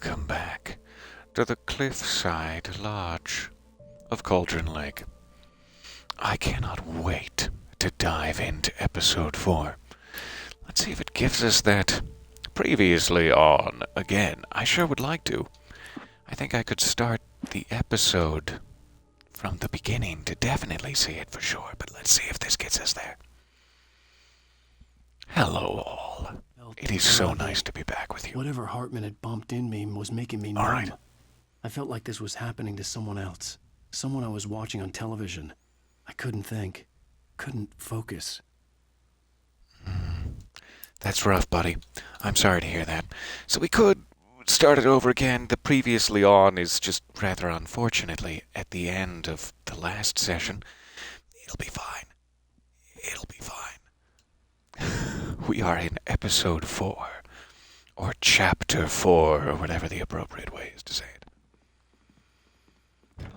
Welcome back to the cliffside lodge of Cauldron Lake. I cannot wait to dive into episode 4. Let's see if it gives us that previously on again. I sure would like to. I think I could start the episode from the beginning to definitely see it for sure, but let's see if this gets us there. Hello all. It is so nice to be back with you. Whatever Hartman had bumped in me was making me numb. All right. I felt like this was happening to someone else. Someone I was watching on television. I couldn't think. Couldn't focus. That's rough, buddy. I'm sorry to hear that. So we could start it over again. The previously on is just rather unfortunately at the end of the last session. It'll be fine. It'll be fine. We are in episode 4, or chapter 4, or whatever the appropriate way is to say it.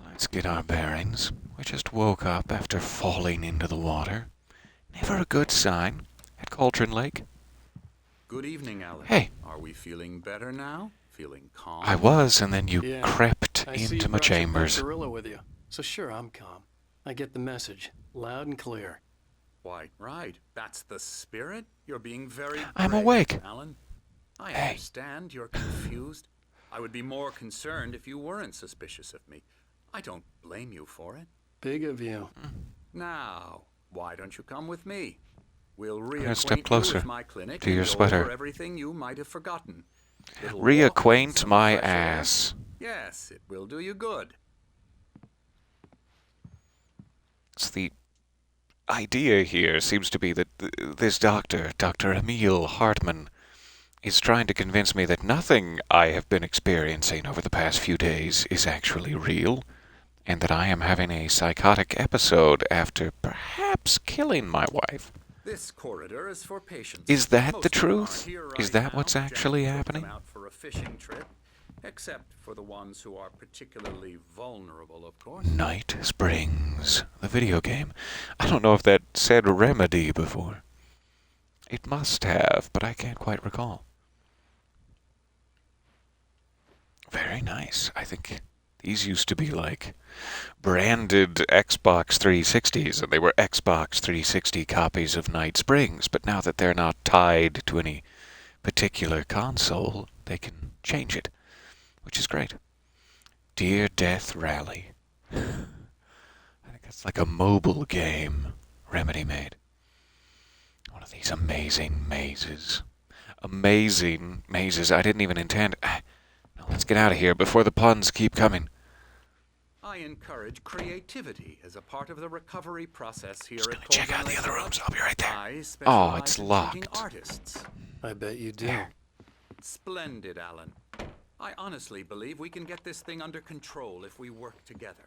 Let's get our bearings. We just woke up after falling into the water. Never a good sign at Cauldron Lake. Good evening, Alan. Hey. Are we feeling better now? Feeling calm? I was, and then you crept I see into you my brought your chambers. gorilla with you. So sure, I'm calm. I get the message, loud and clear. Why, right. That's the spirit. You're being very I'm brave, awake. Alan. I Hey. understand you're confused. I would be more concerned if you weren't suspicious of me. I don't blame you for it. Big of you. Now, why don't you come with me? We'll gonna step reacquaint you closer with my clinic to your and go sweater. over everything you might have forgotten. It'll walk Reacquaint in some my fresh air. ass. Yes, it will do you good. So the idea here seems to be that this doctor, Dr. Emil Hartman, is trying to convince me that nothing I have been experiencing over the past few days is actually real, and that I am having a psychotic episode after perhaps killing my wife. This corridor is for patients. Is that Most the of them truth? are here Is right that now. what's Jack actually took them happening? out for a fishing trip, except for the ones who are particularly vulnerable, of course. Night Springs, the video game. I don't know if that said Remedy before. It must have, but I can't quite recall. Very nice. I think these used to be like branded Xbox 360s, and they were Xbox 360 copies of Night Springs, but now that they're not tied to any particular console, they can change it, which is great. Dear Death Rally. I think that's like a mobile game Remedy made. One of these amazing mazes. Amazing mazes. I didn't even intend... Now let's get out of here before the puns keep coming. I encourage creativity as a part of the recovery process here Just at gonna check out Cauldron the Lake other rooms. I'll be right there. I Oh, specialize it's in seeking locked. artists. I bet you do. There. Splendid, Alan. I honestly believe we can get this thing under control if we work together.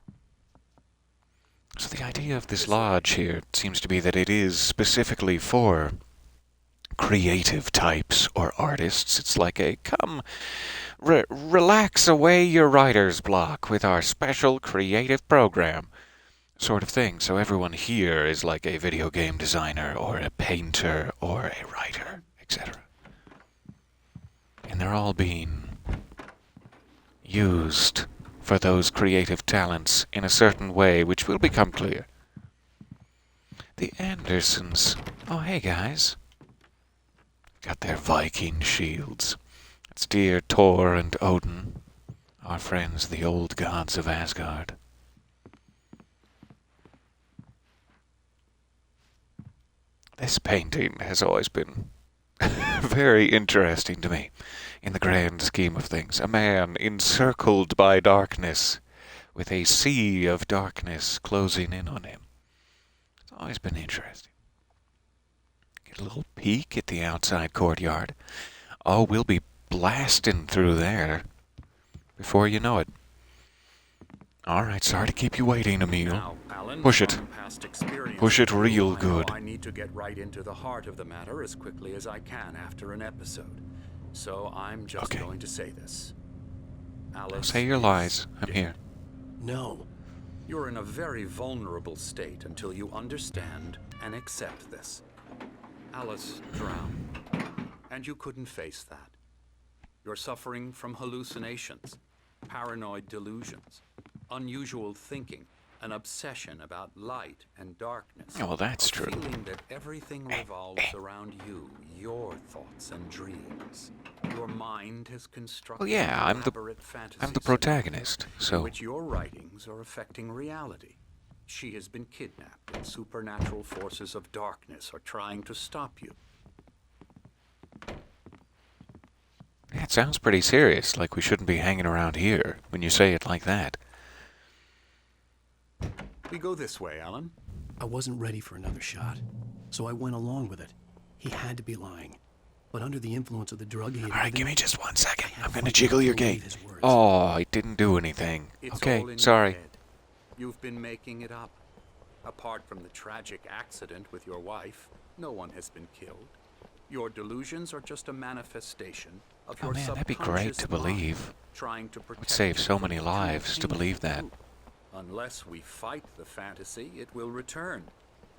So the idea of this lodge here seems to be that it is specifically for creative types or artists. It's like a come relax away your writer's block with our special creative program sort of thing. So everyone here is like a video game designer or a painter or a writer, etc. And they're all being used for those creative talents in a certain way, which will become clear. The Andersons. Oh, hey, guys. Got their Viking shields. It's dear Thor and Odin, our friends, the old gods of Asgard. This painting has always been very interesting to me in the grand scheme of things. A man encircled by darkness, with a sea of darkness closing in on him. It's always been interesting. Get a little peek at the outside courtyard. Oh, we'll be blasting through there before you know it. All right, sorry to keep you waiting, Emil. Now, Alan, Push it. from past experience, Push it real I know good. I need to get right into the heart of the matter as quickly as I can after an episode. So I'm just Okay. going to say this. Alice Say your is lies. I'm dead. here. No. You're in a very vulnerable state until you understand and accept this. Alice drowned, and you couldn't face that. You're suffering from hallucinations, paranoid delusions, unusual thinking, an obsession about light and darkness. Oh, well, that's a true. feeling that everything revolves around you, your thoughts and dreams. Your mind has constructed Well, yeah, I'm the fantasy protagonist, in so which your writings are affecting reality. She has been kidnapped, and supernatural forces of darkness are trying to stop you. it sounds pretty serious, like we shouldn't be hanging around here when you say it like that. We go this way, Alan. I wasn't ready for another shot, so I went along with it. He had to be lying. But under the influence of the drug he had Alright, given give me me, just 1 second. I had I'm to gonna fight jiggle not to your believe gate. his words. Oh, it didn't do anything. It's Okay, all in sorry. your head. You've been making it up. Apart from the tragic accident with your wife, no one has been killed. Your delusions are just a manifestation of Oh your man, that'd be great subconscious to mind believe. trying to It would protect save you so from many the lives to painful believe that. truth. Unless we fight the fantasy, it will return.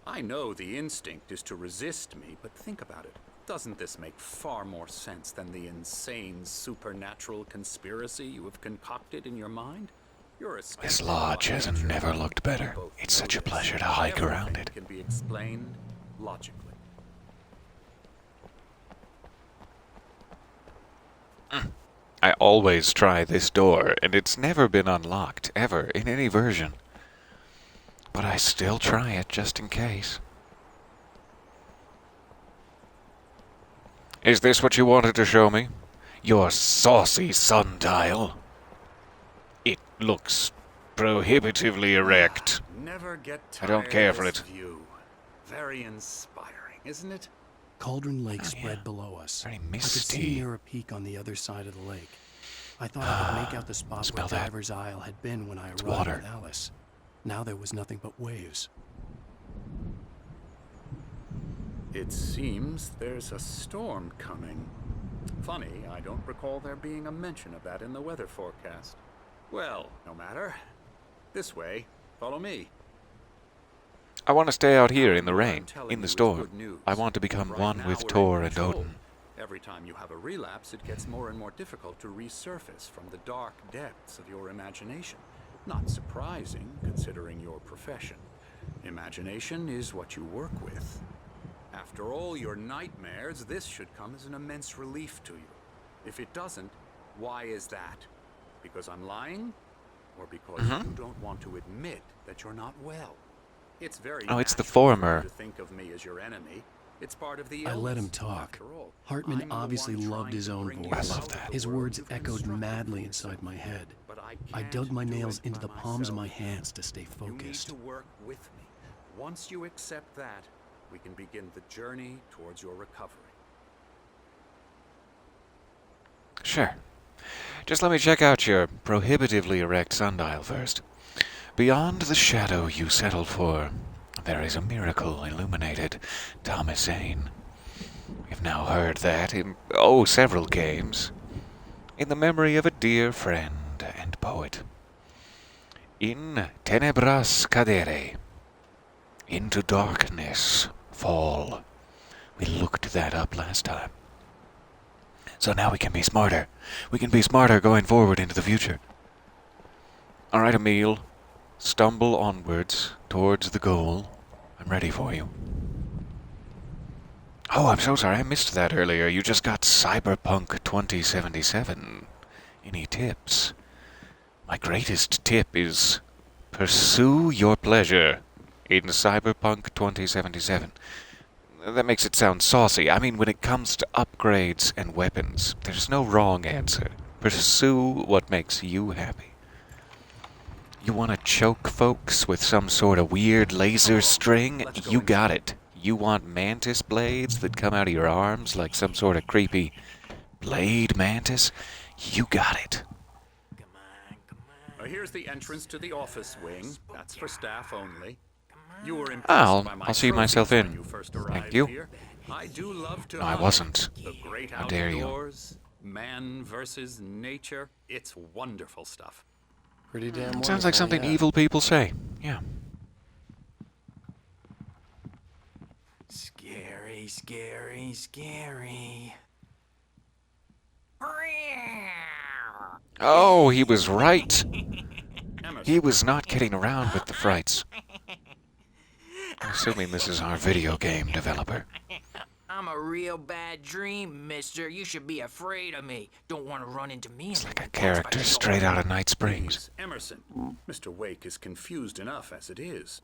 I know the instinct is to resist me, but think about it. Doesn't this make far more sense than the insane supernatural conspiracy you have concocted in your mind? This lodge has never looked better. It's such a pleasure to hike around it. Can be explained logically. I always try this door, and it's never been unlocked, ever, in any version. But I still try it, just in case. Is this what you wanted to show me? Your saucy sundial? It looks prohibitively erect. Never get I don't tired care of for this it. view. Very inspiring, isn't it? Cauldron Lake spread yeah. below us. Very I could misty. see near a peak on the other side of the lake. I thought I could make out the spot Smell where that? Diver's Isle had been when I arrived water. with Alice. Now there was nothing but waves. It seems there's a storm coming. Funny, I don't recall there being a mention of that in the weather forecast. Well, no matter. This way. Follow me. I want to stay out here in the What I'm rain, telling in you the is storm. good news. I want to become Right one now with we're in Tor and control. Odin. Every time you have a relapse, it gets more and more difficult to resurface from the dark depths of your imagination. Not surprising, considering your profession. Imagination is what you work with. After all your nightmares, this should come as an immense relief to you. If it doesn't, why is that? Because I'm lying? Or because you don't want to admit that you're not well? It's very Oh, it's the natural for you former. to think of me as your enemy. It's part of the I let him illness. talk. After all, Hartman I'm the obviously one loved trying his to own bring you voice. I love out of that. the His world words you've echoed constructed madly for inside yourself. my head. But I I can't dug my do nails it into by the palms of my myself. hands to stay You need focused. to work with me. Once you accept that, we can begin the journey towards your recovery. Sure. Just let me check out your prohibitively erect sundial first. Beyond the shadow you settled for, there is a miracle illuminated, Thomasane. We've now heard that in, several games. In the memory of a dear friend and poet. In tenebras cadere. Into darkness fall. We looked that up last time. So now we can be smarter. We can be smarter going forward into the future. Alright, Emil. Stumble onwards towards the goal. I'm ready for you. Oh, I'm so sorry. I missed that earlier. You just got Cyberpunk 2077. Any tips? My greatest tip is pursue your pleasure in Cyberpunk 2077. That makes it sound saucy. I mean, when it comes to upgrades and weapons, there's no wrong answer. Pursue what makes you happy. You want to choke folks with some sort of weird laser string? Let's go You got inside. it. You want mantis blades that come out of your arms like some sort of creepy blade mantis? You got it. Here's the entrance to the office wing. That's for staff only. You were impressed I'll by my see trophies myself when in. you first Thank arrived you. here. I do love to No, I hunt. wasn't. The great How dare you. outdoors, man versus nature. It's wonderful stuff. Pretty damn wonderful. Sounds like something yeah. evil people say. Yeah. Scary, scary, scary. Oh, he was right. Emerson, He was not kidding around with the frights. I'm assuming this is our video game developer. I'm a real bad dream, mister. You should be afraid of me. Don't want to run into me. It's like a character straight out of Night Springs. please, Emerson. Mr. Wake is confused enough as it is.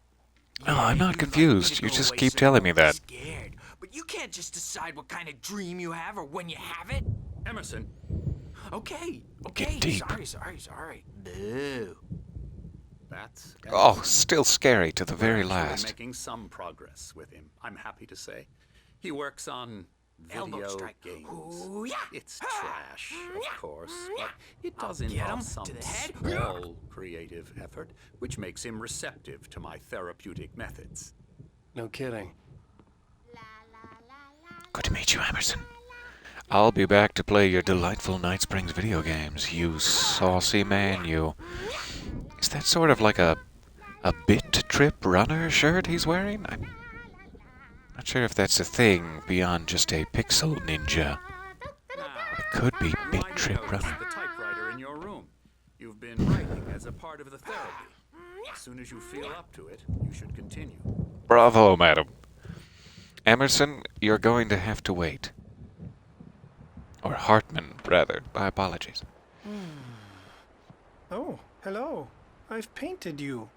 No, I'm not confused. You just keep telling me that. Scared, but you can't just decide what kind of dream you have or when you have it. Emerson, Okay, Get deep. sorry. Boo. that's Oh, Emerson. still scary to the very Actually last. making some progress with him, I'm happy to say. He works on Elbow video strike. games. Ooh, yeah. It's trash, of course, but it does Get him involve some to the head. small creative effort, which makes him receptive to my therapeutic methods. No kidding. Good to meet you, Emerson. I'll be back to play your delightful Night Springs video games, you saucy man, you. Is that sort of like a bit trip runner shirt he's wearing? I'm not sure if that's a thing beyond just a pixel ninja. It could be bit Why trip notice runner. the typewriter in your room? You've been writing as a part of the therapy. As soon as you feel up to it, you should continue. Bravo, madam. Emerson, you're going to have to wait. Or Hartman, rather. My apologies. Oh, hello. I've painted you.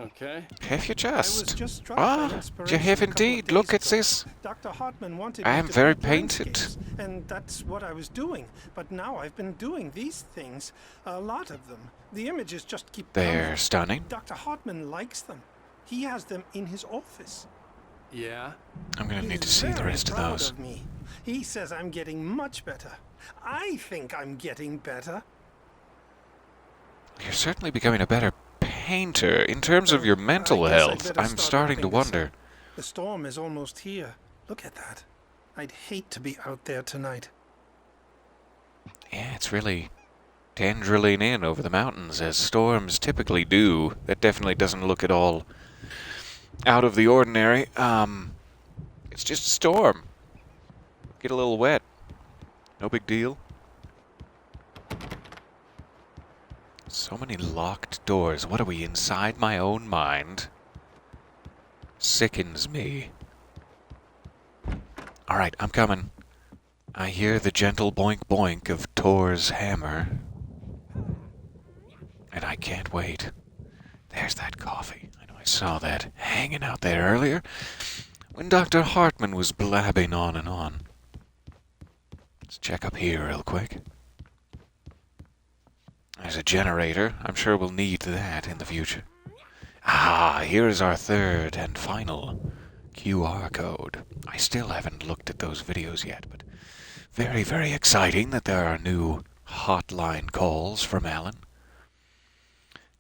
Okay. Have you I was just? just struck by Ah, inspiration you have a couple of indeed. days Look at ago. this. Dr. Hartman wanted I me am to very paint painted. landscapes, and that's what I was doing. But now I've been doing these things, a lot of them. The images just keep They're coming. stunning. Dr. Hartman likes them. He has them in his office. Yeah? I'm gonna He need to is see the very rest of proud those. of me. He says I'm getting much better. I think I'm getting better. You're certainly becoming a better painter. In terms of your mental I guess I'd health, better I'm start starting to wrapping this wonder. up. The storm is almost here. Look at that. I'd hate to be out there tonight. Yeah, it's really tendriling in over the mountains, as storms typically do. That definitely doesn't look at all out of the ordinary. It's just a storm. Get a little wet. No big deal. So many locked doors. What are we, inside my own mind? Sickens me. Alright, I'm coming. I hear the gentle boink boink of Thor's hammer. And I can't wait. There's that coffee. I know I saw that hanging out there earlier when Dr. Hartman was blabbing on and on. Let's check up here real quick. There's a generator. I'm sure we'll need that in the future. Ah, here's our third and final QR code. I still haven't looked at those videos yet, but very, very exciting that there are new hotline calls from Alan.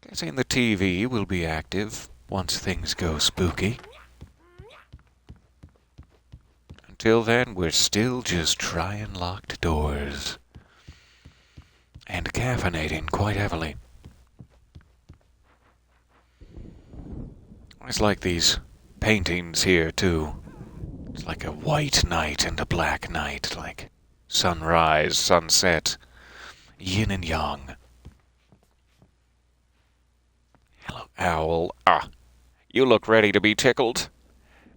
Guessing the TV will be active once things go spooky. Until then, we're still just trying locked doors. And caffeinating quite heavily. It's like these paintings here, too. It's like a white night and a black night, like sunrise, sunset, yin and yang. Hello, owl. Ah, you look ready to be tickled.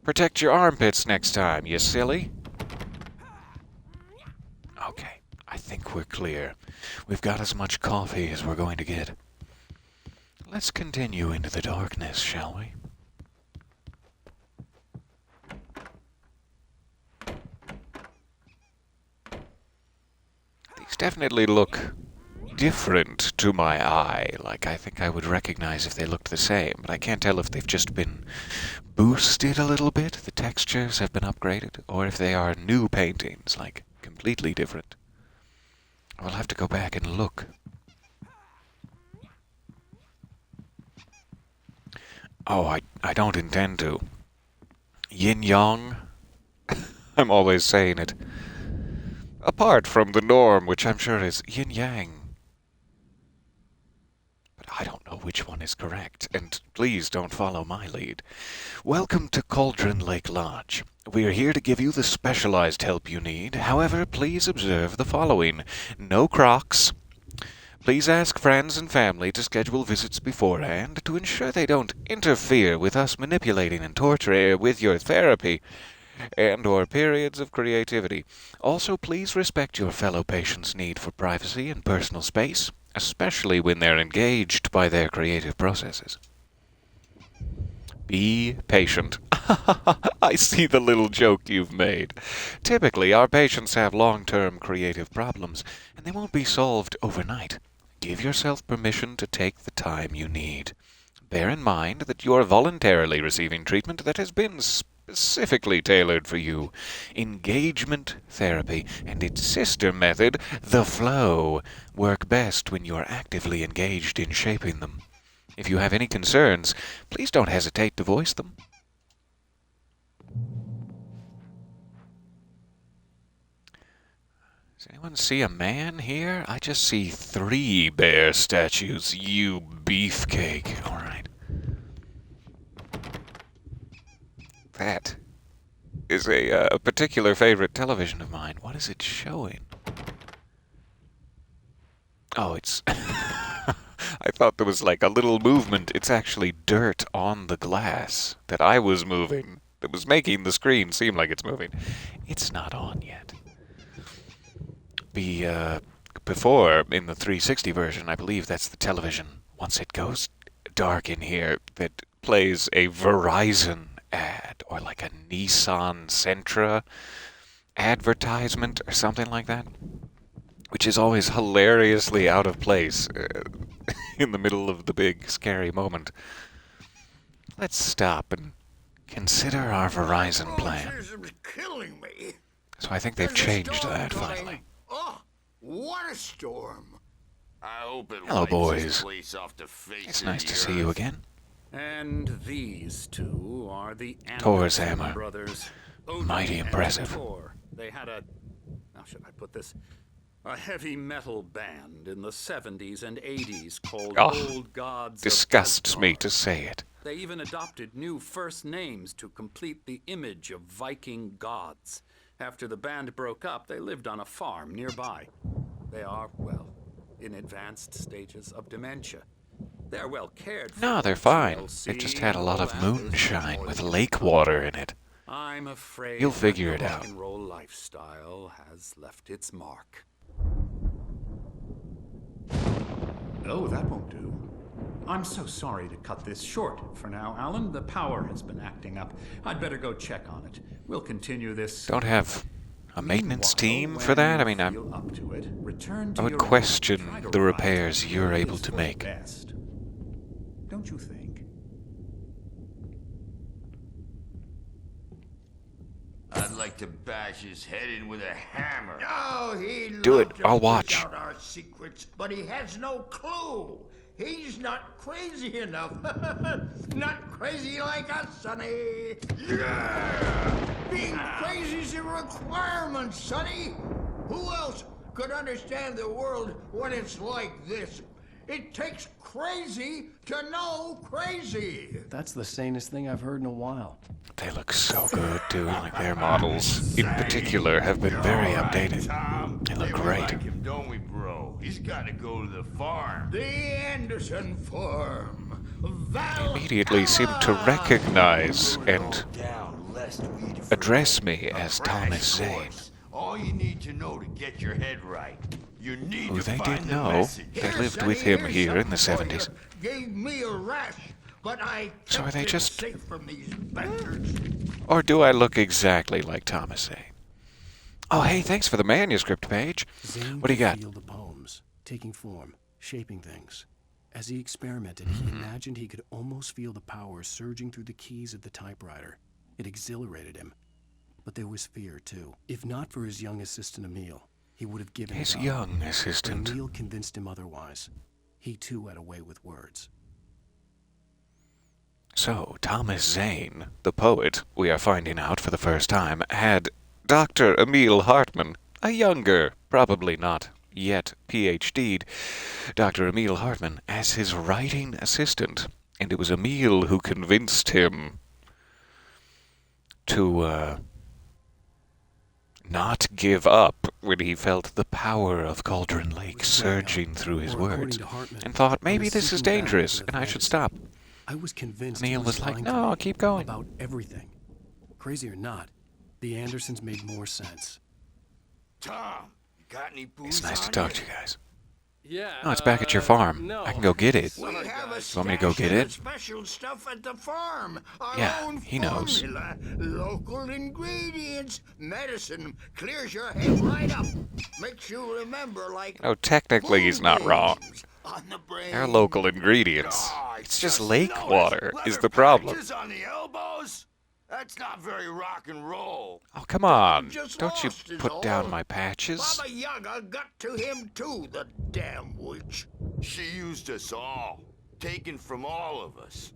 Protect your armpits next time, you silly. Okay, I think we're clear. We've got as much coffee as we're going to get. Let's continue into the darkness, shall we? These definitely look different to my eye. Like, I think I would recognize if they looked the same, but I can't tell if they've just been boosted a little bit, the textures have been upgraded, or if they are new paintings, like, completely different. I'll have to go back and look. Oh, I don't intend to. Yin-yang? I'm always saying it. Apart from the norm, which I'm sure is yin-yang. But I don't know which one is correct, and please don't follow my lead. Welcome to Cauldron Lake Lodge. We are here to give you the specialized help you need. However, please observe the following. No Crocs. Please ask friends and family to schedule visits beforehand to ensure they don't interfere with us manipulating and torturing with your therapy and or periods of creativity. Also, please respect your fellow patients' need for privacy and personal space, especially when they're engaged by their creative processes. Be patient. I see the little joke you've made. Typically, our patients have long-term creative problems, and they won't be solved overnight. Give yourself permission to take the time you need. Bear in mind that you are voluntarily receiving treatment that has been specifically tailored for you. Engagement therapy and its sister method, the flow, work best when you are actively engaged in shaping them. If you have any concerns, please don't hesitate to voice them. Does anyone see a man here? I just see 3 bear statues, you beefcake. All right. That is a particular favorite television of mine. What is it showing? Oh, it's... I thought there was like a little movement. It's actually dirt on the glass that I was moving, that was making the screen seem like it's moving. It's not on yet. Before, in the 360 version, I believe that's the television, once it goes dark in here, that plays a Verizon ad, or like a Nissan Sentra advertisement, or something like that, which is always hilariously out of place in the middle of the big, scary moment. Let's stop and consider our Verizon plan. Killing me. So I think they've changed that, finally. Oh, what a storm. I hope it Hello, wipes boys. this place off the face It's of nice the to see you earth. again. And these two are the Thor's Anderson hammer. brothers. Odin Mighty and impressive. Thor. They had how should I put this? A heavy metal band in the 70s and 80s called Old Gods Disgusts of me Asgard. to say it. They even adopted new first names to complete the image of Viking gods. After the band broke up, they lived on a farm nearby. They are, well, in advanced stages of dementia. They're well cared for. No, they're fine. TLC They've just had a lot of and all that. moonshine There's with more lake than- water in it. I'm afraid You'll figure that the it out. rock and roll lifestyle has left its mark. Oh, that won't do. I'm so sorry to cut this short for now, Alan. The power has been acting up. I'd better go check on it. We'll continue this. Don't have a maintenance Meanwhile, team when for that? I you mean, feel up to it, return to I would your room. question Try to the write repairs you're what able is to for make. the best. Don't you think? I'd like to bash his head in with a hammer. Oh, he Do it. loves to I'll fish watch. out our secrets, but he has no clue. He's not crazy enough. Not crazy like us, Sonny. Yeah! Being crazy's a requirement, Sonny. Who else could understand the world when it's like this? It takes crazy to know crazy. That's the sanest thing I've heard in a while. They look so good, too. Like their models, in particular, have been very updated. They look great. Like him, don't we, bro? He's got to go to the farm. The Anderson Farm. Immediately seem to recognize and Down, lest we defeat address me as crash Thomas Zane. course. All you need to know to get your head right. You need Who to they find did the know. message. They lived with him here in the 70s. Gave me a rash, but I So are kept they it just- safe from these bastards. Or do I look exactly like Thomas Zane? Oh, hey, thanks for the manuscript page. Zane What do you could got? feel the poems, taking form, shaping things. As he experimented, he imagined he could almost feel the power surging through the keys of the typewriter. It exhilarated him. But there was fear, too. If not for his young assistant, Emil, he would have given His it up. young But assistant. Emil convinced him otherwise. He, too, had a way with words. So, Thomas Zane, the poet, we are finding out for the first time, had Dr. Emil Hartman, a younger, probably not yet PhD'd, Dr. Emil Hartman, as his writing assistant. And it was Emil who convinced him to not give up when he felt the power of Cauldron Lake Was way up, surging through his or according words, to Hartman, and thought I maybe was this is sinking back dangerous into the and I should fantasy. stop. I was convinced Emil he was like, lying "No, to me keep going." about everything. Crazy or not, the Andersons made more sense. Tom, you got any booze It's nice to on talk you? to you guys. Yeah. No, it's back at your farm. No. I can go get it. We have a You want me to go stash get of it? the special stuff at the farm. Our Yeah, own he knows. formula. Local ingredients. Medicine clears your head right up. Makes you remember like Oh, technically he's not wrong. moonbeams on the brain. They're local ingredients. Oh, It's just lake noticed water is leather the problem. patches on the elbows? That's not very rock and roll. Oh, come on. Just Don't you lost is put down all. my patches. Baba Yaga got to him too, the damn witch. She used us all, taken from all of us.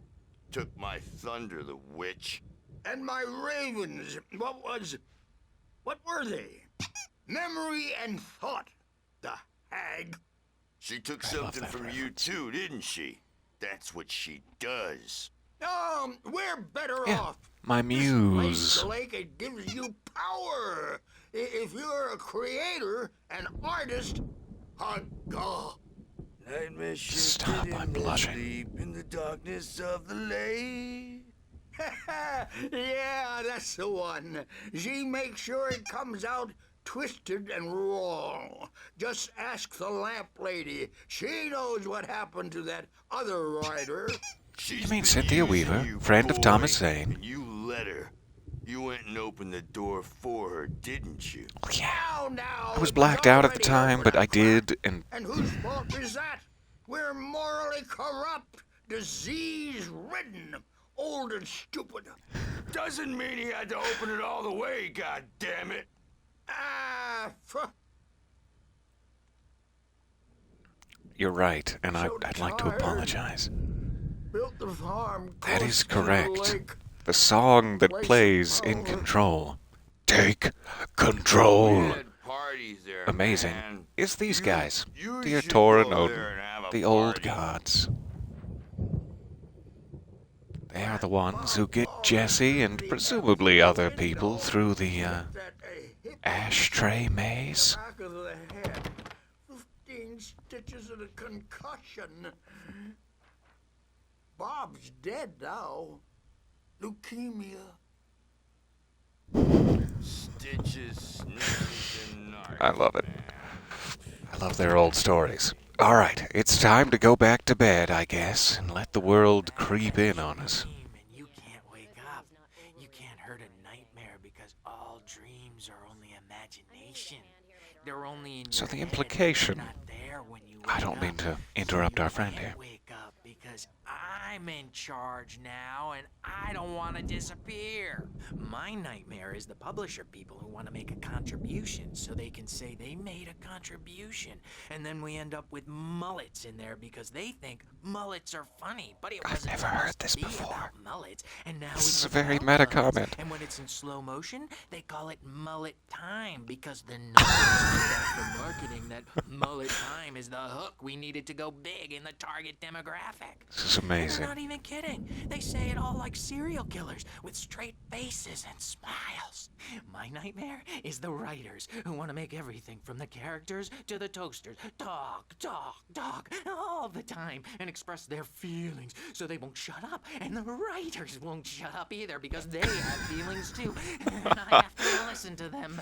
Took my thunder, the witch. And my ravens, what were they? Memory and thought, the hag. She took I love something that from you reference. too, didn't she? That's what she does. We're better Yeah, off. my muse. The lake, it gives you power. If you're a creator, an artist, God. Nightmare Stop, shifted I'm in the blushing. sleep in the darkness of the lake. Yeah, that's the one. She makes sure it comes out twisted and wrong. Just ask the lamp lady. She knows what happened to that other writer. She's You mean been Cynthia using Weaver, you, friend of boy, Thomas Zane? and you let her. You went and opened the door for her, didn't you? Oh, yeah. Now, I was it blacked out at the already time, open but a I crack. did, and And whose fault is that? We're morally corrupt, disease-ridden, old and stupid. Doesn't mean he had to open it all the way, god damn it. you're right, and So I'd like to tired. apologize. Built the farm That close is to the correct. lake. The song that Place plays power. in Control. Take control. We had parties there, Amazing. man. It's these guys. You Dear should Tor go and Odin. there and have a The old party. gods. They are the ones who get Jesse and presumably other people through the That, hip ashtray maze. back of the head. 15 stitches and a concussion. Bob's dead now. Leukemia. Stitches, snitches, and narcs. I love it. I love their old stories. All right, it's time to go back to bed, I guess, and let the world creep in on us. Dream and you can't wake up. You can't hurt a nightmare because all dreams are only imagination. They're only in So your the head. implication- They're not there when you I wake don't mean up. to So interrupt you our friend can't here. Wake up because I'm in charge now and I don't want to disappear. My nightmare is the publisher people who want to make a contribution so they can say they made a contribution. And then we end up with mullets in there because they think mullets are funny. But it I've wasn't never supposed heard to this be before. about mullets. And now This it's is a very about meta mullets. comment. And when it's in slow motion, they call it mullet time because the numbers for marketing that mullet time is the hook we needed to go big in the target demographic. This is And amazing. they're not even kidding. They say it all like serial killers with straight faces and smiles. My nightmare is the writers who want to make everything from the characters to the toasters talk all the time and express their feelings so they won't shut up. And the writers won't shut up either because they have feelings too. And I have to listen to them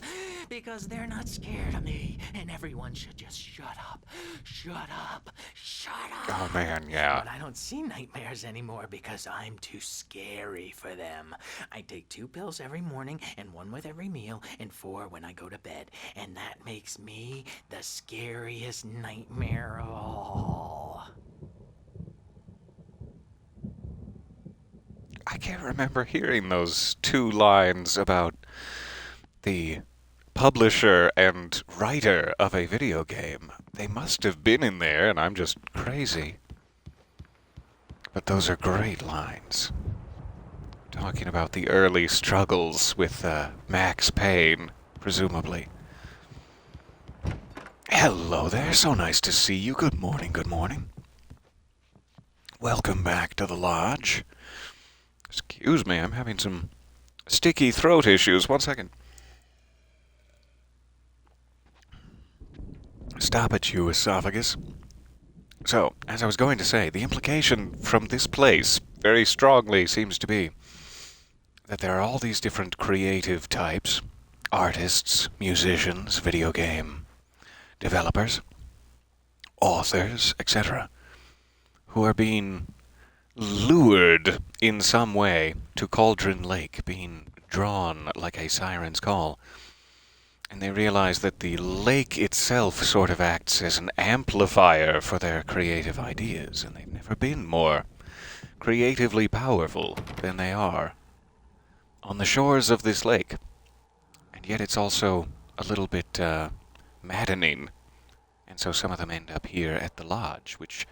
because they're not scared of me. And everyone should just shut up. Shut up. Shut up. Oh man, yeah. But I don't see nightmares anymore because I'm too scary for them. I take 2 pills every morning and 1 with every meal and 4 when I go to bed. And that makes me the scariest nightmare of all. I can't remember hearing those 2 lines about the publisher and writer of a video game. They must have been in there, and I'm just crazy. But those are great lines. Talking about the early struggles with Max Payne, presumably. Hello there, so nice to see you. Good morning, good morning. Welcome back to the lodge. Excuse me, I'm having some sticky throat issues. 1 second. stop at you, esophagus. So, as I was going to say, the implication from this place very strongly seems to be that there are all these different creative types, artists, musicians, video game developers, authors, etc., who are being lured in some way to Cauldron Lake, being drawn like a siren's call. And they realize that the lake itself sort of acts as an amplifier for their creative ideas, and they've never been more creatively powerful than they are on the shores of this lake. And yet it's also a little bit maddening. And so some of them end up here at the lodge, which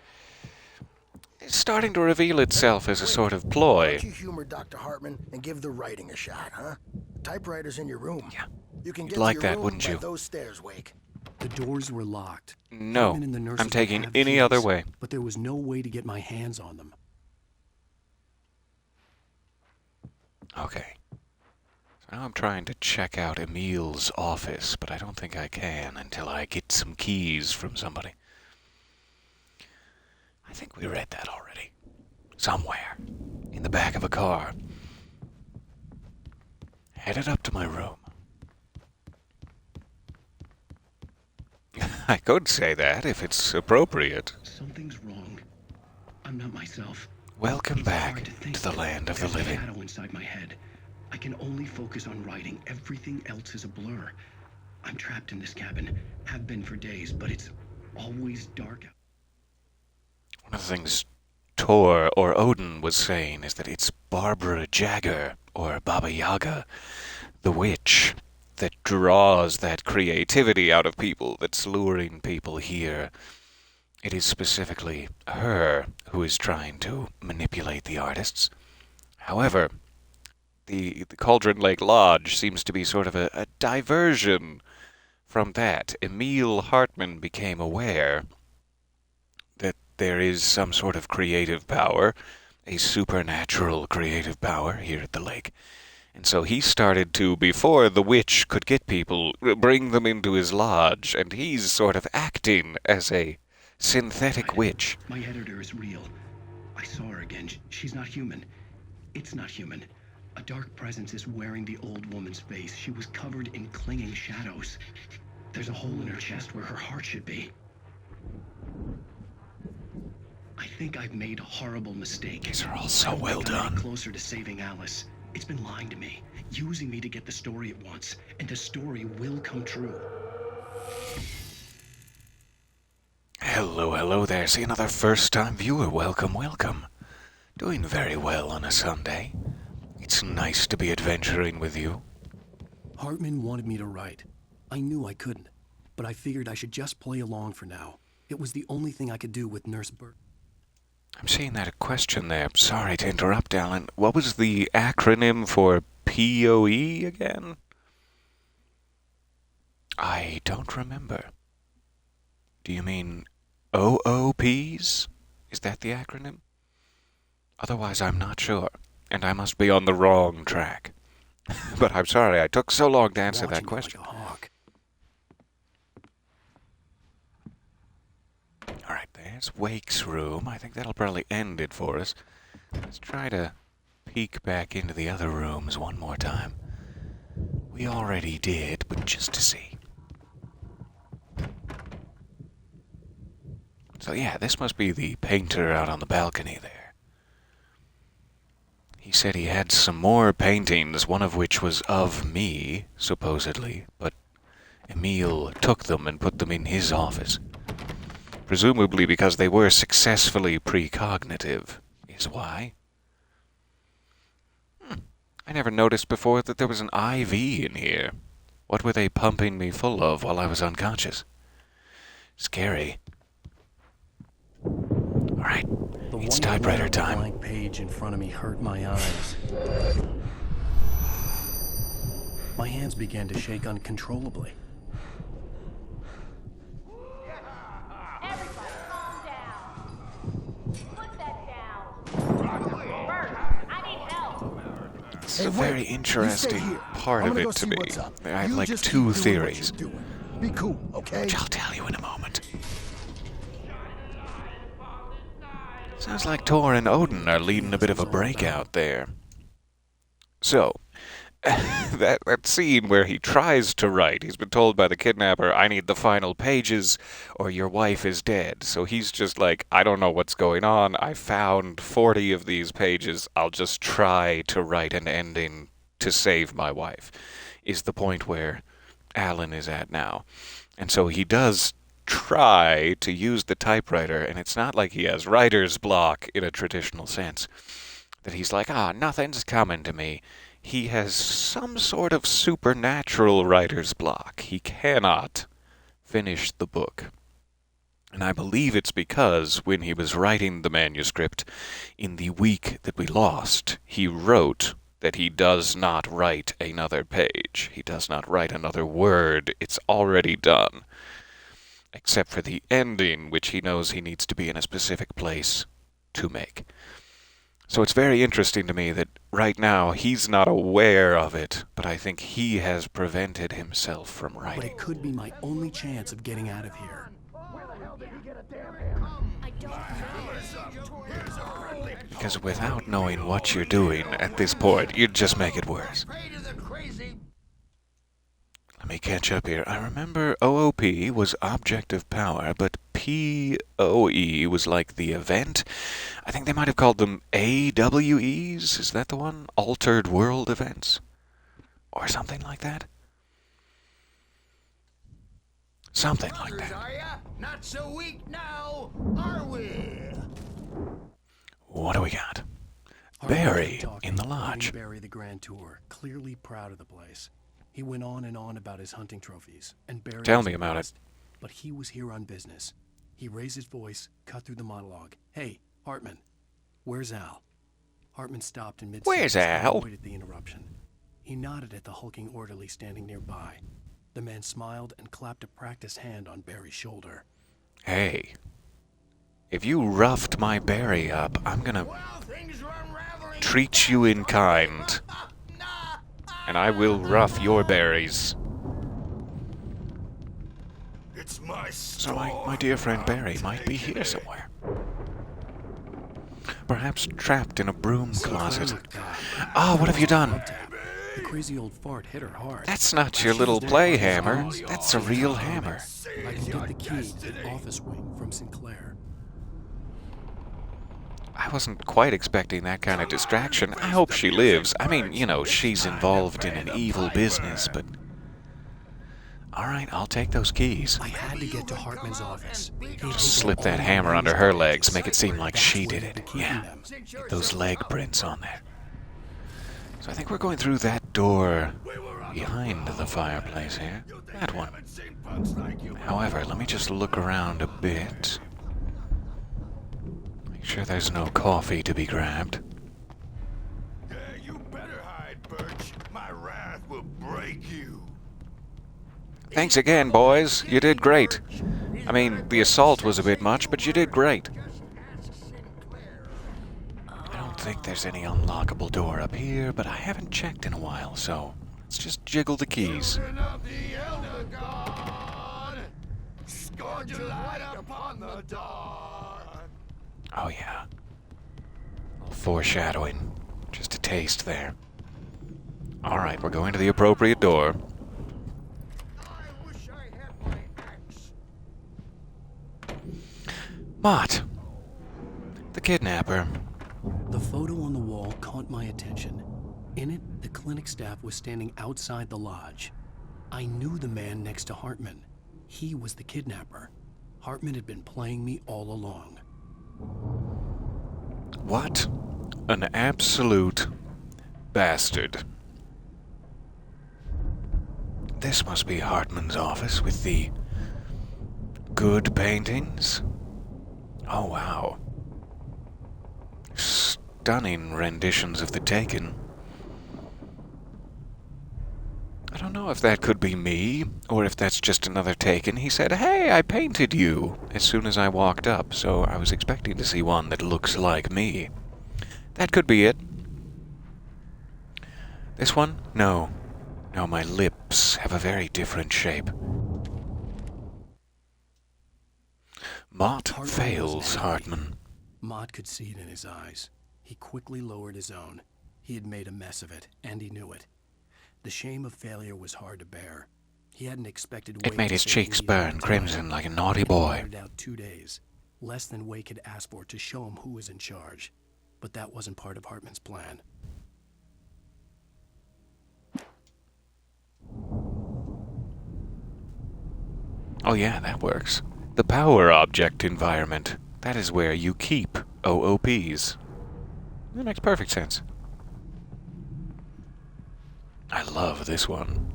is starting to reveal itself as a sort of Why ploy. don't you humor Dr. Hartman and give the writing a shot, huh? Typewriter's in your room. Yeah. You can You'd get like to your that, room wouldn't by you? those stairs, Wake. The doors were locked. No, Hartman and the nurses I'm taking have any keys, other way. But there was no way to get my hands on them. Okay. So now I'm trying to check out Emil's office, but I don't think I can until I get some keys from somebody. I think we read that already. Somewhere. In the back of a car. Headed up to my room. I could say that if it's appropriate. Something's wrong. I'm not myself. Welcome It's back hard to think. to the land of the There's a living. shadow inside my head. I can only focus on writing. Everything else is a blur. I'm trapped in this cabin. Have been for days, but it's always dark. One of the things Tor or Odin was saying is that it's Barbara Jagger or Baba Yaga, the witch, that draws that creativity out of people, that's luring people here. It is specifically her who is trying to manipulate the artists. However, the Cauldron Lake Lodge seems to be sort of a diversion from that. Emil Hartman became aware that there is some sort of creative power, a supernatural creative power here at the lake. And so he started to, before the witch could get people, bring them into his lodge, and he's sort of acting as a synthetic witch. My editor is real. I saw her again. She's not human. It's not human. A dark presence is wearing the old woman's face. She was covered in clinging shadows. There's a hole in her chest where her heart should be. I think I've made a horrible mistake. These are all so I don't well think I'm any done. closer to saving Alice. It's been lying to me, using me to get the story it wants, and the story will come true. Hello there. See, another first-time viewer. Welcome, welcome. Doing very well on a Sunday. It's nice to be adventuring with you. Hartman wanted me to write. I knew I couldn't, but I figured I should just play along for now. It was the only thing I could do with Nurse Burt. I'm seeing that question there. Sorry to interrupt, Alan. What was the acronym for POE again? I don't remember. Do you mean OOPs? Is that the acronym? Otherwise, I'm not sure, and I must be on the wrong track. But I'm sorry I took so long to answer that Watching question. like a hawk. All right, there's Wake's room. I think that'll probably end it for us. Let's try to peek back into the other rooms one more time. We already did, but just to see. So yeah, this must be the painter out on the balcony there. He said he had some more paintings, one of which was of me, supposedly, but Emil took them and put them in his office. Presumably because they were successfully precognitive, is why. I never noticed before that there was an IV in here. What were they pumping me full of while I was unconscious? Scary. Alright, The it's one typewriter line on the time. blank page in front of me hurt my eyes. My hands began to shake uncontrollably. Everybody, calm down. Put that down. Bert, I need help. This is a very interesting part I'm of gonna go it to see me. what's up. I have You like just two keep doing what theories. you're doing. Be cool, okay? Which I'll tell you in a moment. Sounds like Thor and Odin are leading a bit of a breakout there. So, that scene where he tries to write, he's been told by the kidnapper, I need the final pages or your wife is dead. So he's just like, I don't know what's going on. I found 40 of these pages. I'll just try to write an ending to save my wife, is the point where Alan is at now. And so he does try to use the typewriter, and it's not like he has writer's block in a traditional sense, that he's like, nothing's coming to me. He has some sort of supernatural writer's block. He cannot finish the book. And I believe it's because when he was writing the manuscript in the week that we lost, he wrote that he does not write another page. He does not write another word. It's already done. Except for the ending, which he knows he needs to be in a specific place to make. So it's very interesting to me that right now he's not aware of it, but I think he has prevented himself from But writing. it could be my only chance of getting out of here. Because without knowing what you're doing at this point, you'd just make it worse. Let me catch up here. I remember OOP was object of power, but POE was like the event. I think they might have called them AWEs. Is that the one? Altered World Events? Or something like that? Something like that. Are ya? Not so weak now, are we? What do we got? Hartman Barry kept talking, in the giving lodge. Barry the grand tour, clearly proud of the place. He went on and on about his hunting trophies, and Barry Tell was me about it. impressed. But he was here on business. He raised his voice, cut through the monologue. Hey, Hartman, where's Al? Hartman stopped in mid Where's Al? avoided the interruption. He nodded at the hulking orderly standing nearby. The man smiled and clapped a practiced hand on Barry's shoulder. Hey, if you roughed my Barry up, I'm gonna treat you in kind. And I will rough your berries. It's my So my dear friend Barry might be here somewhere. Perhaps trapped in a broom closet. Oh, what have you done? The crazy old fart hit her hard. That's not your little play hammer. That's a real hammer. I can get the key to the office wing from Sinclair. I wasn't quite expecting that kind of distraction. I hope she lives. I mean, you know, she's involved in an evil business, but... Alright, I'll take those keys. I had to get to Hartman's office. Just slip that hammer under her legs, make it seem like she did it. Yeah, get those leg prints on there. So I think we're going through that door behind the fireplace here. That one. However, let me just look around a bit. Make sure there's no coffee to be grabbed. Yeah, you better hide, Birch. My wrath will break you. Thanks again, boys. You did great. I mean, the assault was a bit much, but you did great. I don't think there's any unlockable door up here, but I haven't checked in a while, so let's just jiggle the keys. Children of the Elder God, scorn your light upon the dawn. Oh yeah. A little foreshadowing. Just a taste there. Alright, we're going to the appropriate door. I wish I had my axe. Mott. The kidnapper. The photo on the wall caught my attention. In it, the clinic staff was standing outside the lodge. I knew the man next to Hartman. He was the kidnapper. Hartman had been playing me all along. What an absolute bastard. This must be Hartman's office with the good paintings. Oh, wow. Stunning renditions of the Taken. I don't know if that could be me, or if that's just another Taken. He said, "Hey, I painted you," as soon as I walked up, so I was expecting to see one that looks like me. That could be it. This one? No. No, my lips have a very different shape. Mott Hartman fails, wasn't happy. Hartman. Mott could see it in his eyes. He quickly lowered his own. He had made a mess of it, and he knew it. The shame of failure was hard to bear. He hadn't expected Wake It made to his say cheeks leave burn on time, crimson like a naughty and he boy. wanted out 2 days, less than Wake had asked for to show him who was in charge. But that wasn't part of Hartman's plan. Oh yeah, that works. The power object environment. That is where you keep OOPs. That makes perfect sense. I love this one.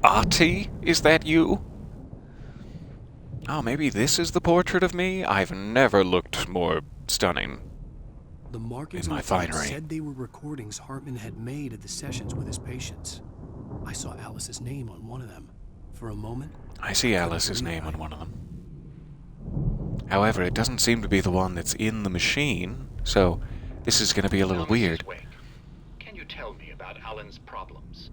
Artie, is that you? Oh, maybe this is the portrait of me? I've never looked more stunning. The markings In my on the front finery. said they were recordings Hartman had made at the sessions with his patients. I saw Alice's name on one of them. For a moment, I see Alice's name on one of them. However, it doesn't seem to be the one that's in the machine, so this is going to be a little weird. Wake, can you tell me about Alan's problems?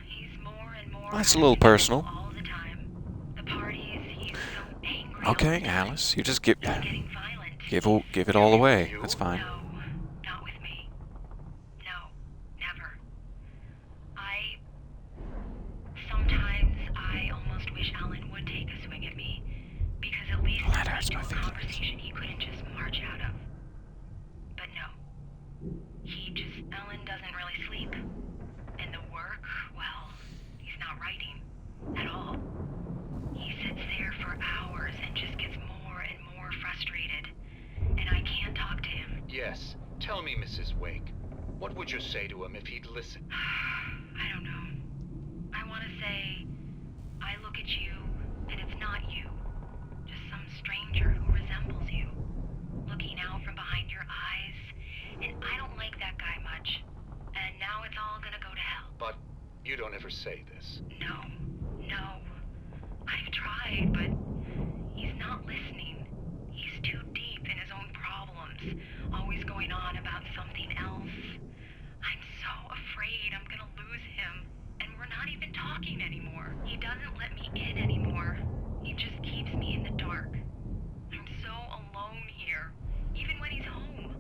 He's more and more That's a little personal. all the time. The parties, he's so angry. Okay, Alice, you just give Getting violent. it all away. That's fine. No, not with me. No, never. Sometimes I almost wish Alan would take a swing at me, because at least Well, that there hurts was my no feelings. conversation he couldn't just march out of. But no, Alan doesn't really sleep. And the work, well, he's not writing at all. He sits there for hours and just gets more and more frustrated. And I can't talk to him. Yes, tell me, Mrs. Wake. What would you say to him if he'd listen? I don't know. I want to say, I look at you, and it's not you. Just some stranger who resembles you. Looking out from behind your eyes. And I don't like that guy much. And now it's all gonna go to hell. But you don't ever say this. No. I've tried, but he's not listening. He's too deep in his own problems. Always going on about something else. I'm so afraid I'm gonna lose him. And we're not even talking anymore. He doesn't let me in anymore. He just keeps me in the dark. I'm so alone here, even when he's home.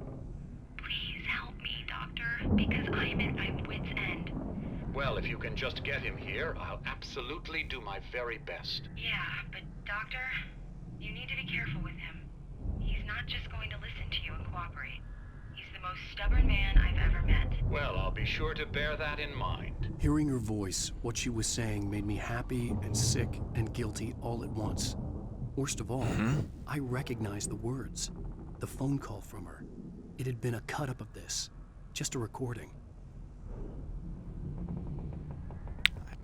Please help me, Doctor, because I'm at my wit's end. Well, if you can just get him here, I'll absolutely do my very best. Yeah, but Doctor, you need to be careful with him. He's not just going to listen to you and cooperate. He's the most stubborn man I've ever met. Well, I'll be sure to bear that in mind. Hearing her voice, what she was saying made me happy and sick and guilty all at once. Worst of all, I recognized the words. The phone call from her. It had been a cut-up of this. Just a recording.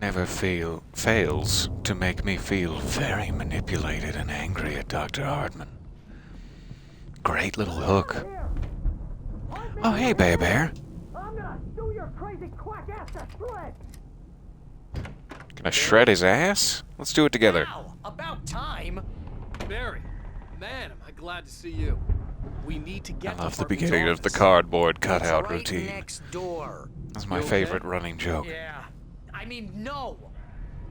Never fails to make me feel very manipulated and angry at Dr. Hartman. Great little hook. Oh, hey, Bear Bear. I'm gonna do your crazy quack ass to shreds! Can I shred his ass? Let's do it together. Wow, about time. Barry, man, am I glad to see you. We need to get I love to the Hartman's beginning of the office. cardboard cutout Right routine. next door. That's my You okay? favorite running joke. Yeah. I mean, no.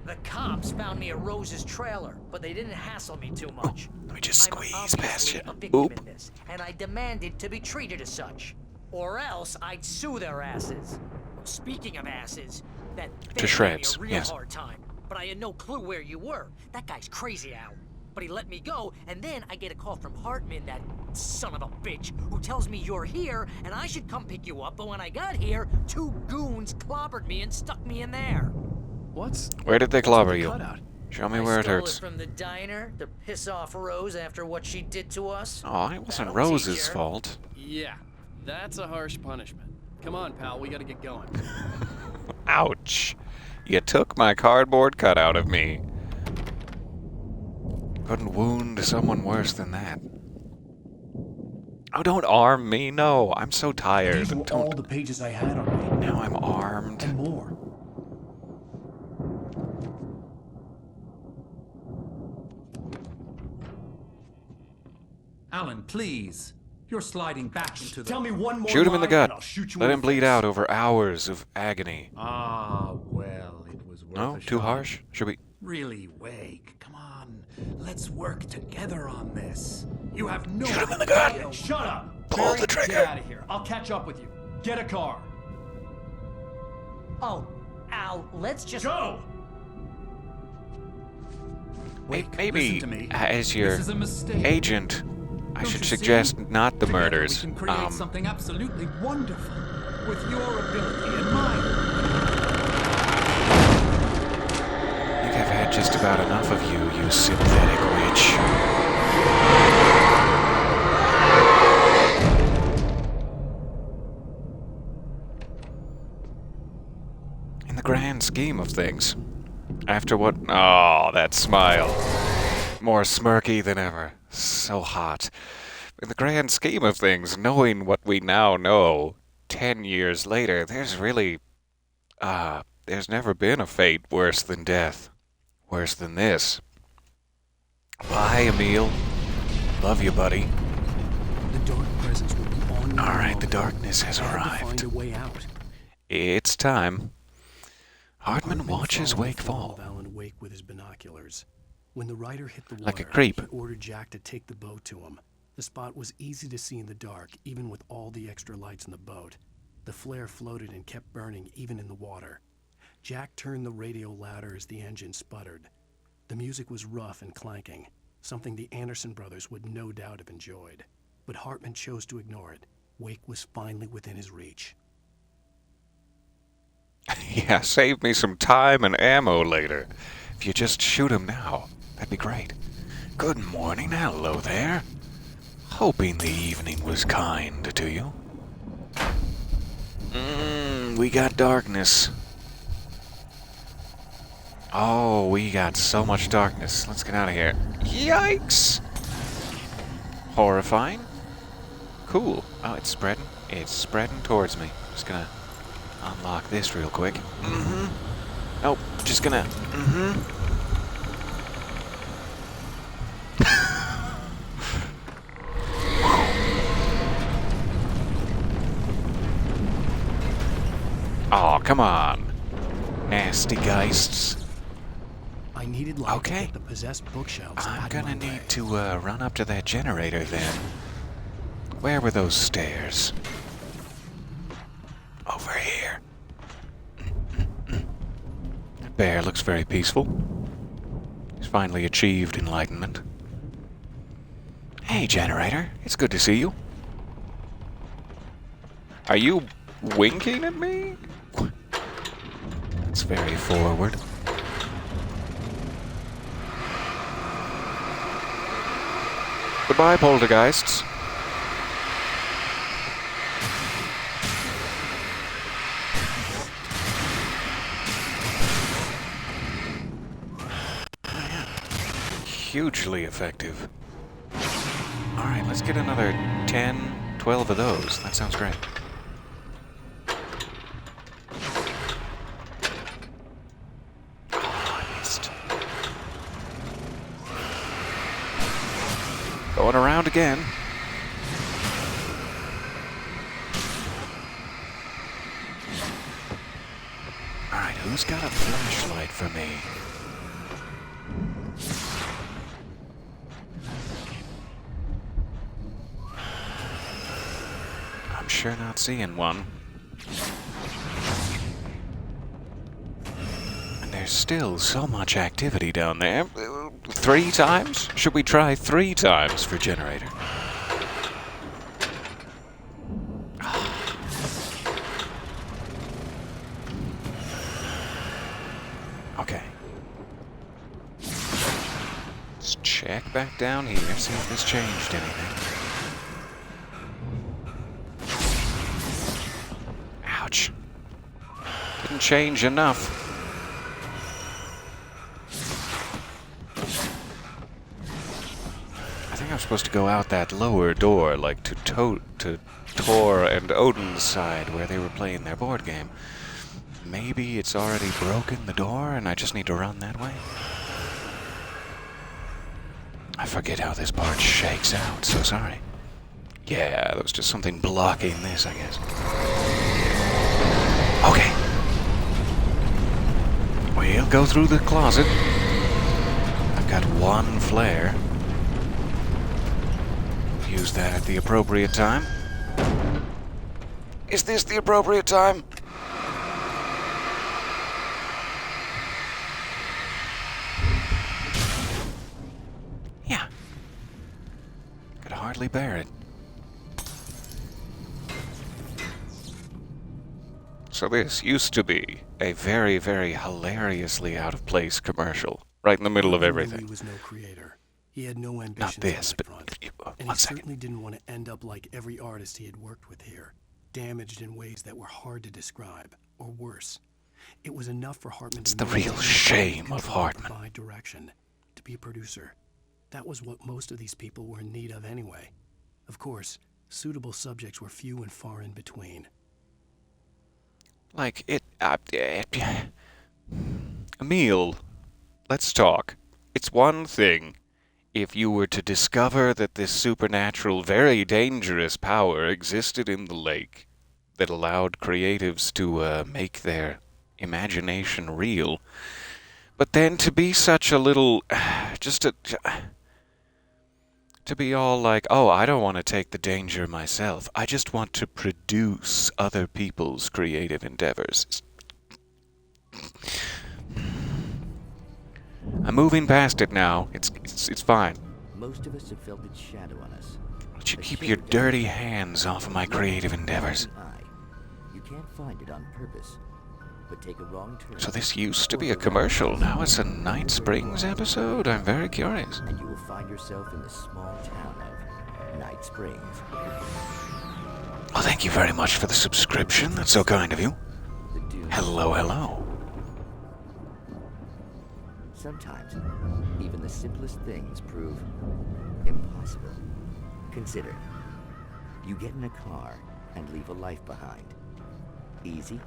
The cops found me at Rose's trailer, but they didn't hassle me too much. Let me just I'm squeeze past obviously you. a victim Oop. in this, and I demanded to be treated as such. Or else I'd sue their asses. Speaking of asses, that thing shreds, gave me a real yes. hard time. But I had no clue where you were. That guy's crazy, Al. But he let me go, and then I get a call from Hartman, that son of a bitch, who tells me you're here, and I should come pick you up. But when I got here, 2 goons clobbered me and stuck me in there. Where did they clobber the you? cutout? Show me where it stole hurts. it from the diner to piss off Rose after what she did to us. Oh, it wasn't That'll Rose's teach her. fault. Yeah, that's a harsh punishment. Come on, pal, we gotta get going. Ouch. You took my cardboard cutout of me. Couldn't wound someone worse than that. Oh, don't arm me. No, I'm so tired. These were all Don't. the pages I had on me, Now I'm armed. and more. Alan, please. You're sliding back into the... Tell me one more Shoot him in the lie, gut. and I'll shoot you Let in him the bleed face. out over hours of agony. Ah, well, it was worth No, a too shot. harsh? Should we Really, Wake, come on. Let's work together on this. You have no... Shoot him in the gut. Shut up! Pull Barry, the trigger. Get out of here. I'll catch up with you. Get a car. Oh, Al, let's just... Go! Wake, Maybe, listen to me. as your This is a mistake. agent, I Don't should you see? suggest not the Together murders. We can create something absolutely wonderful with your ability and mine. I think I've had just about enough of you, you synthetic witch. In the grand scheme of things, after what... Oh, that smile. More smirky than ever. So hot. In the grand scheme of things, knowing what we now know, 10 years later, there's really... there's never been a fate worse than death. Worse than this. Bye, Emil. Love you, buddy. The dark presence would be on. All right, the darkness has Had to arrived. find a way out. It's time. Hartman Hartman watches followed Wake the fall fall. of Alan Wake with his binoculars. When the rider hit the water, Like a creep. he ordered Jack to take the boat to him. The spot was easy to see in the dark, even with all the extra lights in the boat. The flare floated and kept burning even in the water. Jack turned the radio louder as the engine sputtered. The music was rough and clanking, something the Anderson brothers would no doubt have enjoyed. But Hartman chose to ignore it. Wake was finally within his reach. Yeah, save me some time and ammo later. If you just shoot him now, that'd be great. Good morning, hello there. Hoping the evening was kind to you. We got darkness. Oh, we got so much darkness. Let's get out of here. Yikes! Horrifying. Cool. Oh, it's spreading. It's spreading towards me. Just gonna unlock this real quick. Nope, just gonna... Oh, come on. Nasty geists. I needed light Okay. to get the possessed bookshelves I'm out of gonna my need way. to run up to that generator then. Where were those stairs? Over here. That bear looks very peaceful. He's finally achieved enlightenment. Hey, generator. It's good to see you. Are you winking at me? That's very forward. Goodbye, poltergeists. Hugely effective. Alright, let's get another 10, 12 of those. That sounds great. Oh, I missed. Going around again. Alright, who's got a flashlight for me? I'm sure not seeing one. And there's still so much activity down there. 3 times? Should we try 3 times for generator? Okay. Let's check back down here, see if this changed anything. Ouch. Didn't change enough. I think I'm supposed to go out that lower door, like to Tor and Odin's side, where they were playing their board game. Maybe it's already broken the door, and I just need to run that way? I forget how this part shakes out, so sorry. Yeah, there was just something blocking this, I guess. Okay. We'll go through the closet. got one flare. Use that at the appropriate time. Is this the appropriate time? Yeah. Could hardly bear it. So this used to be a very, very hilariously out-of-place commercial, right in the middle of everything. He was no creator. He had no ambitions. Not this, on that but front. one And he second. certainly didn't want to end up like every artist he had worked with here, damaged in ways that were hard to describe, or worse. It was enough for Hartman It's to the maintain real shame of control, Hartman. provide direction, to be a producer. That was what most of these people were in need of anyway. Of course, suitable subjects were few and far in between. Like, Emil, let's talk. It's one thing if you were to discover that this supernatural, very dangerous power existed in the lake that allowed creatives to make their imagination real. But then to be such a little... to be all like, oh, I don't want to take the danger myself. I just want to produce other people's creative endeavors. I'm moving past it now. It's fine. Most of us have felt its shadow on us. But you keep your dirty hands off of my creative endeavors. You can't find it on purpose, but take a wrong turn. So this used to be a commercial. Now it's a Night Springs episode. I'm very curious. And you will find yourself in the small town of Night Springs. Well, thank you very much for the subscription. That's so kind of you. Hello, hello. Sometimes, even the simplest things prove impossible. Consider, you get in a car and leave a life behind. Easy?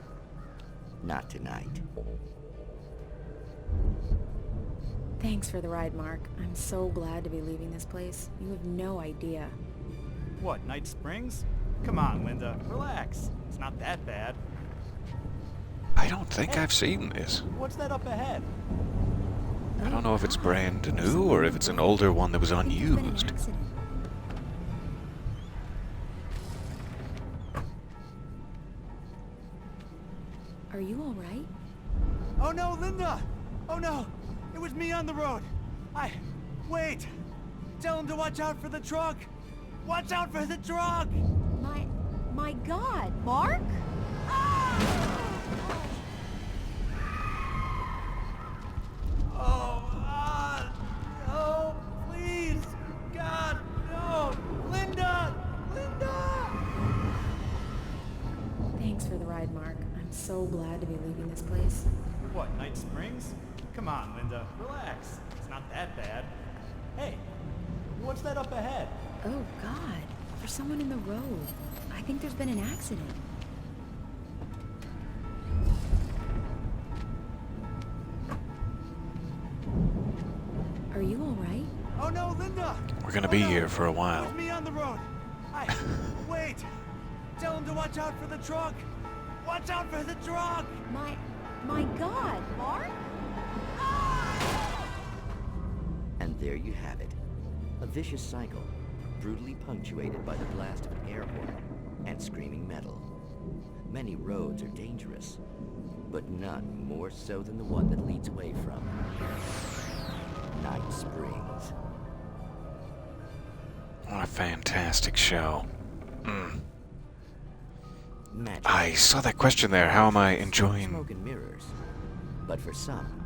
Not tonight. Thanks for the ride, Mark. I'm so glad to be leaving this place. You have no idea. What, Night Springs? Come on, Linda. Relax. It's not that bad. I don't think I've seen this. What's that up ahead? I don't know if it's brand new or if it's an older one that was unused. Are you all right? Oh no, Linda! Oh no! It was me on the road! Wait! Tell him to watch out for the truck! Watch out for the truck! My God, Mark? Oh, please! God, no! Linda! Linda! Thanks for the ride, Mark. I'm so glad to be leaving this place. What, Night Springs? Come on, Linda. Relax. It's not that bad. Hey, what's that up ahead? Oh, God. There's someone in the road. I think there's been an accident. Are you all right? Oh no, Linda! We're gonna be here for a while. It was me on the road. Wait! Tell him to watch out for the truck! Watch out for the truck! My God, Mark? And there you have it. A vicious cycle, brutally punctuated by the blast of an air horn and screaming metal. Many roads are dangerous, but none more so than the one that leads away from Night Springs. What a fantastic show. Magic. I saw that question there. How am I enjoying... Smoke and mirrors. But for some,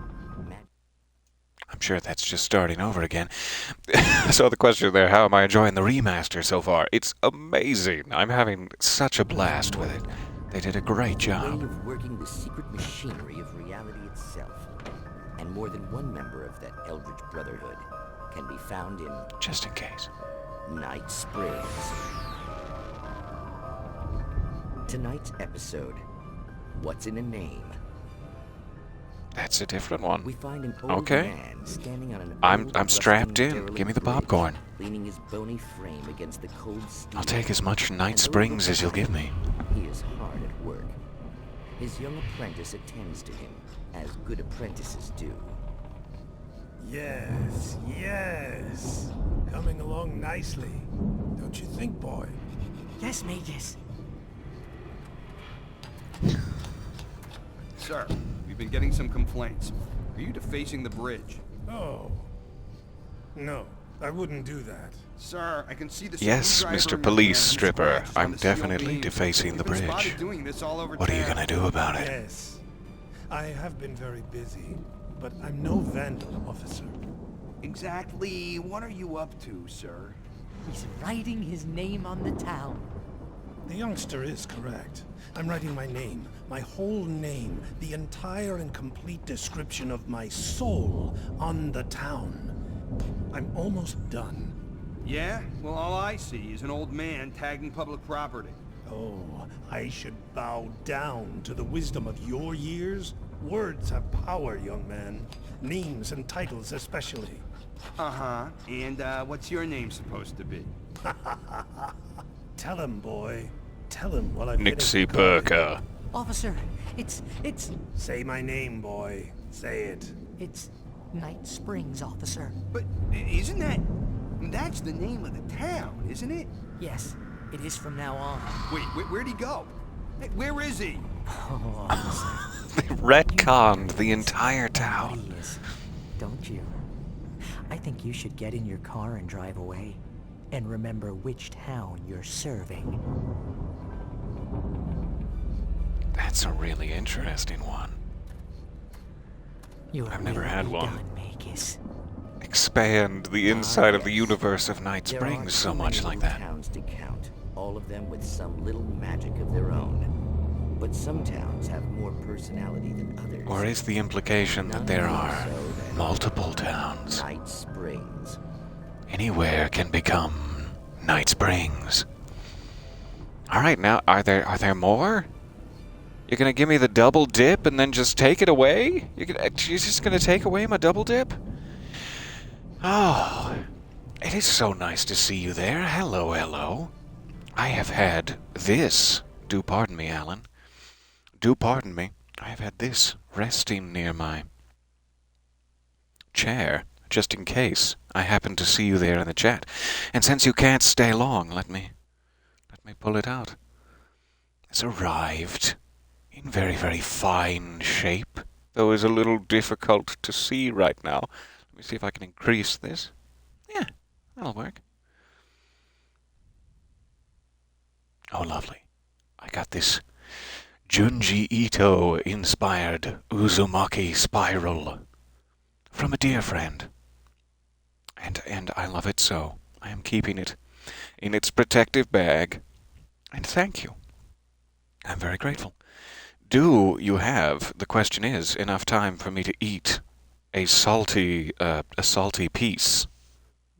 I'm sure that's just starting over again. I saw the question there. How am I enjoying the remaster so far? It's amazing. I'm having such a blast with it. They did a great job. way of working the secret machinery of reality itself. And more than one member of that Eldritch Brotherhood can be found in... Just in case. Night Springs. Tonight's episode, What's in a Name? That's a different one. We find an old Okay. man standing on an I'm old, strapped rusting, in. derelict Give me the bridge, popcorn. leaning his bony frame against the cold steel. I'll take as much Night Springs as you'll give me. He is hard at work. His young apprentice attends to him, as good apprentices do. Yes, yes. Coming along nicely. Don't you think, boy? Yes, Magus. Sir, we've been getting some complaints. Are you defacing the bridge? Oh. No, I wouldn't do that. Sir, I can see the Yes, screwdriver Mr. in the Police hand Stripper, scratched on I'm the steel definitely beam. defacing the We've been bridge. spotted doing this all over What are you town. gonna do about it? Yes. I have been very busy, but I'm no vandal, officer. Exactly what are you up to, sir? He's writing his name on the town. The youngster is correct. I'm writing my name, my whole name, the entire and complete description of my soul on the town. I'm almost done. Yeah? Well, all I see is an old man tagging public property. Oh, I should bow down to the wisdom of your years? Words have power, young man. Names and titles especially. Uh-huh. And, what's your name supposed to be? Tell him, boy. Tell him while I'm Nixie Burger. Officer, it's... Say my name, boy. Say it. It's Night Springs, officer. But isn't that... That's the name of the town, isn't it? Yes, it is from now on. Wait, where'd he go? Hey, where is he? Oh, officer. They retconned the entire town. He is, don't you? I think you should get in your car and drive away. And remember which town you're serving. That's a really interesting one. I've never had one. Expand the inside of the universe of Night There Springs are so too much many like little that. towns to count, all of them with some little magic of their own. But some towns have more personality than others. Or is the implication that there are multiple towns? Night Springs. Anywhere can become Night Springs. All right, now are there more? You're gonna give me the double dip and then just take it away? You're just gonna take away my double dip? Oh, it is so nice to see you there. Hello, hello. I have had this. Do pardon me, Alan. Do pardon me. I have had this resting near my chair, just in case I happen to see you there in the chat. And since you can't stay long, let me pull it out. It's arrived in very, very fine shape, though is a little difficult to see right now. Let me see if I can increase this. Yeah, that'll work. Oh, lovely. I got this Junji Ito-inspired Uzumaki spiral from a dear friend. And I love it so. I am keeping it in its protective bag. And thank you. I'm very grateful. Do you have, the question is, enough time for me to eat a salty piece?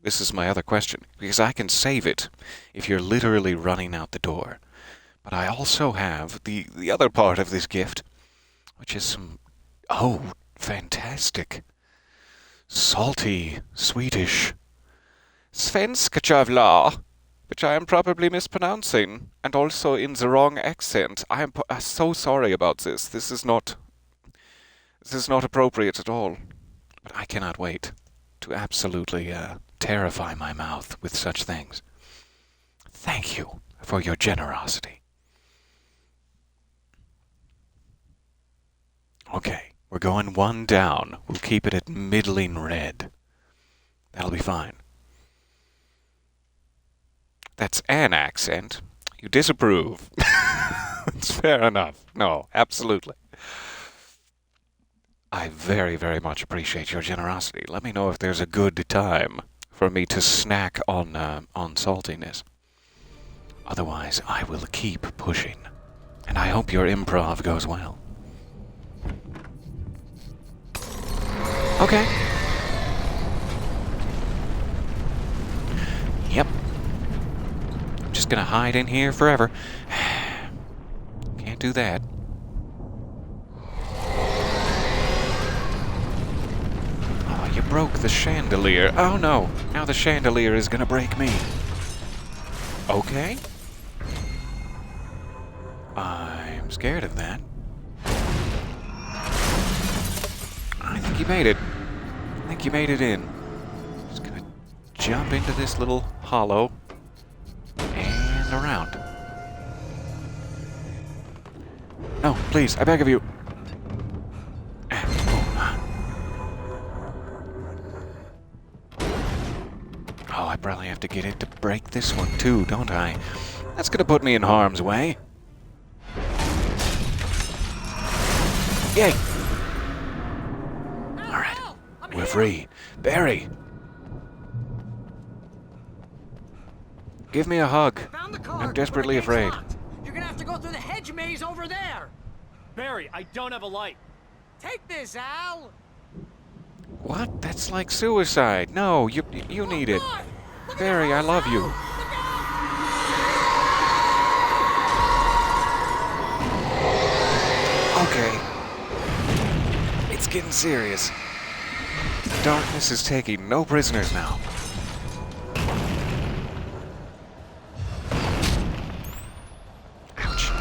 This is my other question, because I can save it if you're literally running out the door. But I also have the other part of this gift, which is some, fantastic, salty, Swedish svenska kövlar, which I am probably mispronouncing, and also in the wrong accent. I am so sorry about this. This is not appropriate at all. But I cannot wait to absolutely terrify my mouth with such things. Thank you for your generosity. Okay, we're going one down. We'll keep it at middling red. That'll be fine. That's an accent. You disapprove. It's fair enough. No, absolutely. I very, very much appreciate your generosity. Let me know if there's a good time for me to snack on saltiness. Otherwise, I will keep pushing. And I hope your improv goes well. Okay. Yep. I'm just gonna hide in here forever. Can't do that. Oh, you broke the chandelier. Oh no, now the chandelier is gonna break me. Okay. I'm scared of that. I think he made it. think you made it in. Just gonna jump into this little hollow and around. No, please, I beg of you. Oh, I probably have to get it to break this one too, don't I? That's gonna put me in harm's way. Yay! Alright, we're free. Barry! Give me a hug. I'm desperately afraid. You're gonna have to go through the hedge maze over there. Barry, I don't have a light. Take this, Al. What? That's like suicide. No, you need it. Barry, I love you. Okay. It's getting serious. Darkness is taking no prisoners now. Ouch.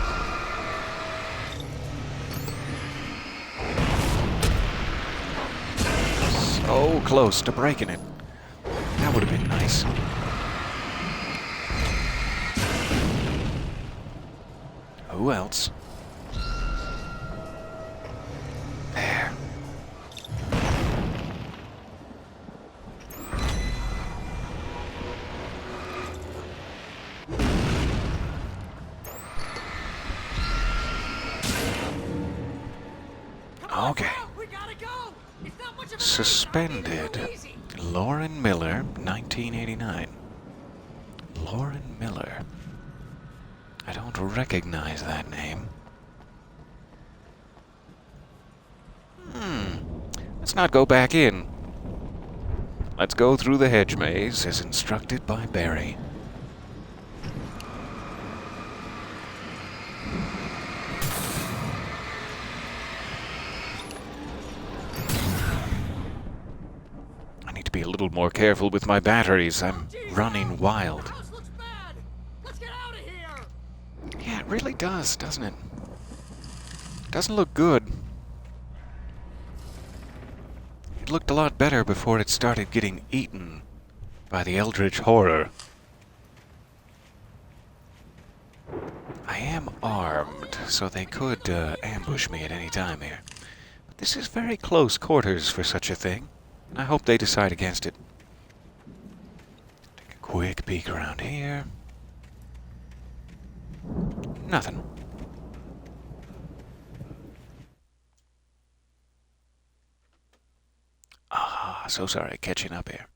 So close to breaking it. That would have been nice. Who else? There. Okay. Suspended. Lauren Miller, 1989. Lauren Miller. I don't recognize that name. Let's not go back in. Let's go through the hedge maze as instructed by Barry. I need to be a little more careful with my batteries. I'm running wild. Yeah, it really does, doesn't it? Doesn't look good. It looked a lot better before it started getting eaten by the eldritch horror. I am armed, so they could ambush me at any time here. But this is very close quarters for such a thing. I hope they decide against it. Take a quick peek around here. Nothing. Ah, so sorry, catching up here.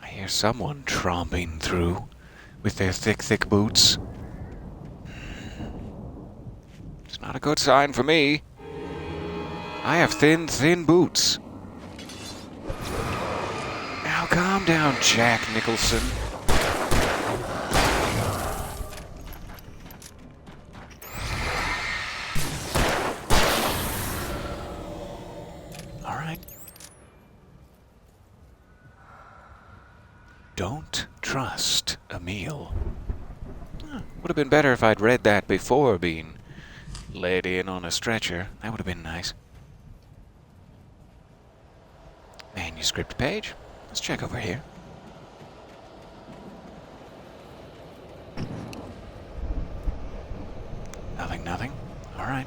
I hear someone tromping through with their thick boots. It's not a good sign for me. I have thin boots. Now calm down, Jack Nicholson. All right. Don't trust Emil. Would have been better if I'd read that before being led in on a stretcher. That would have been nice. Manuscript page. Let's check over here. Nothing. All right.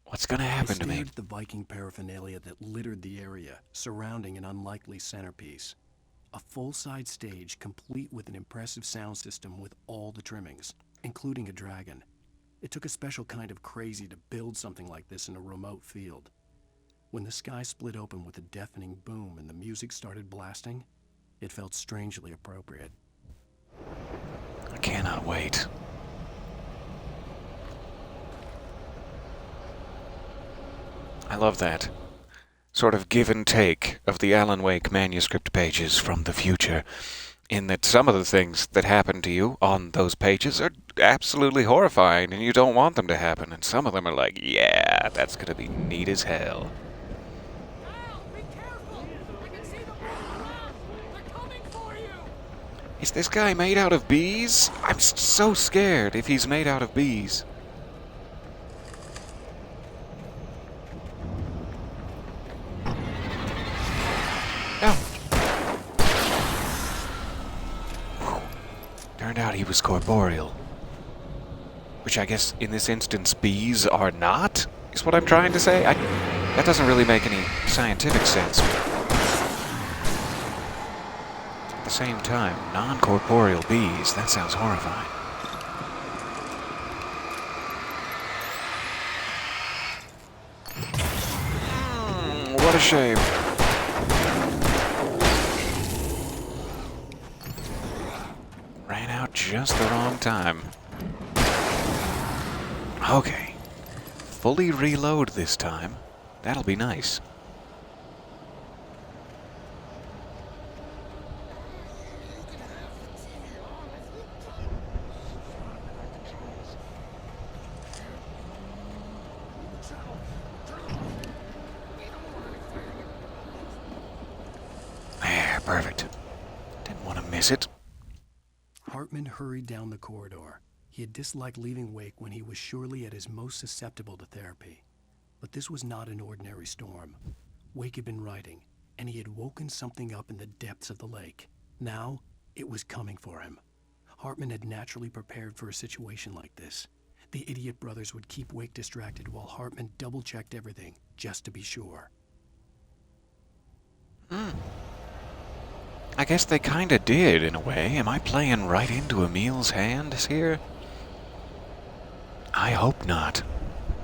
What's gonna happen to me? I stared at the Viking paraphernalia that littered the area, surrounding an unlikely centerpiece. A full-size stage complete with an impressive sound system with all the trimmings, including a dragon. It took a special kind of crazy to build something like this in a remote field. When the sky split open with a deafening boom and the music started blasting, it felt strangely appropriate. I cannot wait. I love that sort of give and take of the Alan Wake manuscript pages from the future in that some of the things that happen to you on those pages are absolutely horrifying and you don't want them to happen, and some of them are like, yeah, that's gonna be neat as hell. Is this guy made out of bees? I'm so scared if he's made out of bees. Oh. Turned out he was corporeal. Which I guess in this instance bees are not, is what I'm trying to say. That doesn't really make any scientific sense. At the same time, non-corporeal bees, that sounds horrifying. What a shame. Ran out just the wrong time. Okay. Fully reload this time. That'll be nice. There, perfect. Didn't want to miss it. Hartman hurried down the corridor. He had disliked leaving Wake when he was surely at his most susceptible to therapy. But this was not an ordinary storm. Wake had been writing, and he had woken something up in the depths of the lake. Now, it was coming for him. Hartman had naturally prepared for a situation like this. The idiot brothers would keep Wake distracted while Hartman double-checked everything, just to be sure. I guess they kinda did, in a way. Am I playing right into Emil's hands here? I hope not.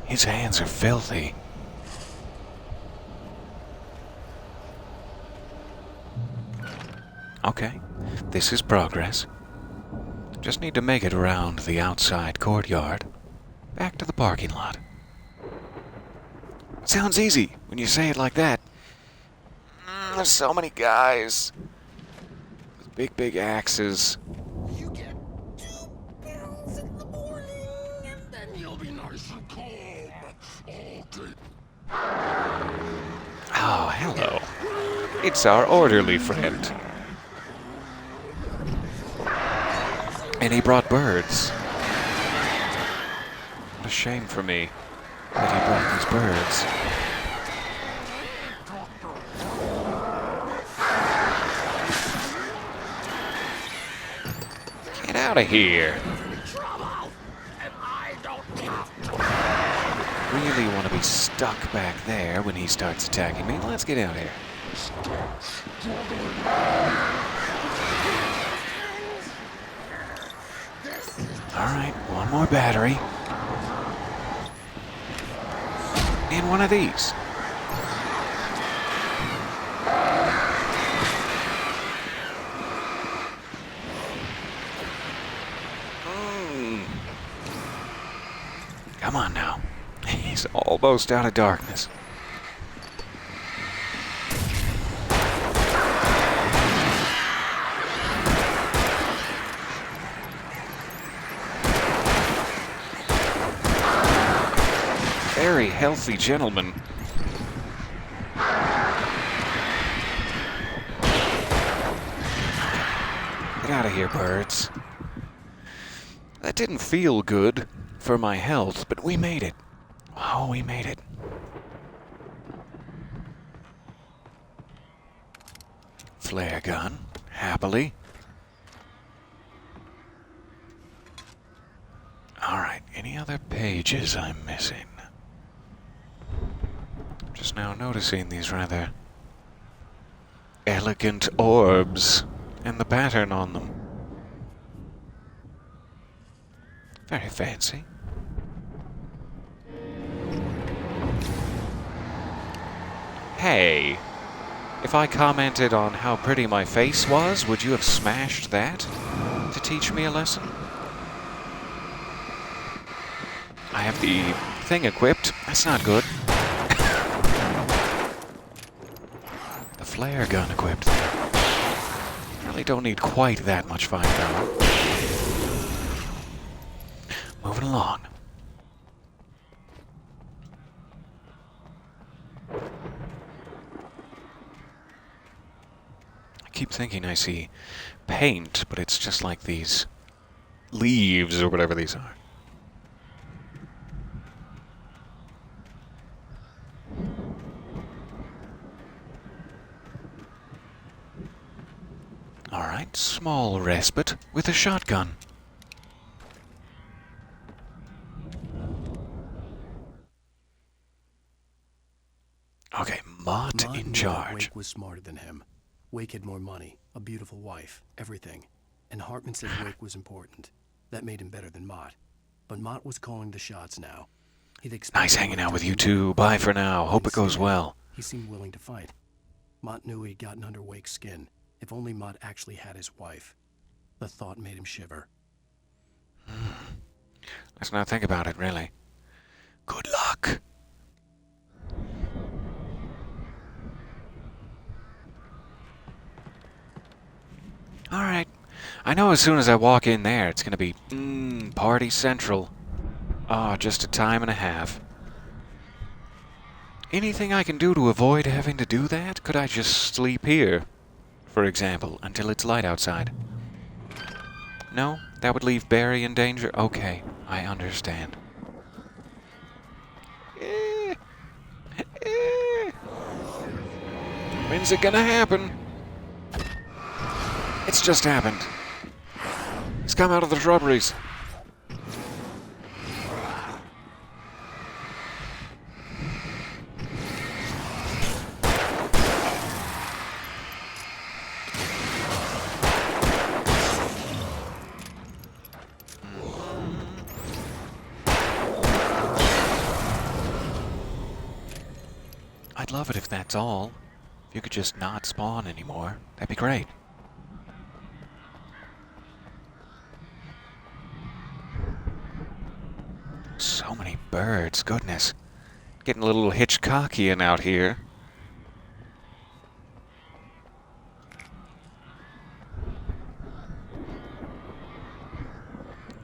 His hands are filthy. Okay, this is progress. Just need to make it around the outside courtyard. Back to the parking lot. Sounds easy when you say it like that. There's so many guys with big axes. You get 2 pills in the morning, and then you'll be nice and calm all day. Oh, hello. It's our orderly friend. And he brought birds. What a shame for me that he brought these birds. Get out of here. Really want to be stuck back there when he starts attacking me. Let's get out of here. Alright, one more battery. And one of these. Come on now. He's almost out of darkness. Very healthy gentleman. Get out of here, birds. That didn't feel good for my health, but we made it. Oh, we made it. Flare gun, happily. Alright, any other pages I'm missing? I'm just now noticing these rather elegant orbs and the pattern on them. Very fancy. Hey, if I commented on how pretty my face was, would you have smashed that to teach me a lesson? I have the thing equipped. That's not good. The flare gun equipped. Really Certainly don't need quite that much firepower. Moving along. I keep thinking I see paint, but it's just like these leaves or whatever these are. Alright, small respite with a shotgun. Okay, Mott in knew that charge. Wake was smarter than him. Wake had more money, a beautiful wife, everything. And Hartman said Wake was important. That made him better than Mott. But Mott was calling the shots now. He'd expected Nice hanging Mott out to with do you two. Bye for now. Hope it goes Instead, well. He seemed willing to fight. Mott knew he'd gotten under Wake's skin. If only Mott actually had his wife. The thought made him shiver. Let's not think about it, really. Good luck. Alright. I know as soon as I walk in there, it's gonna be, party central. Oh, just a time and a half. Anything I can do to avoid having to do that? Could I just sleep here, for example, until it's light outside? No? That would leave Barry in danger? Okay, I understand. When's it gonna happen? It's just happened. He's come out of the shrubberies. I'd love it if that's all. If you could just not spawn anymore, that'd be great. So many birds, goodness. Getting a little Hitchcockian out here.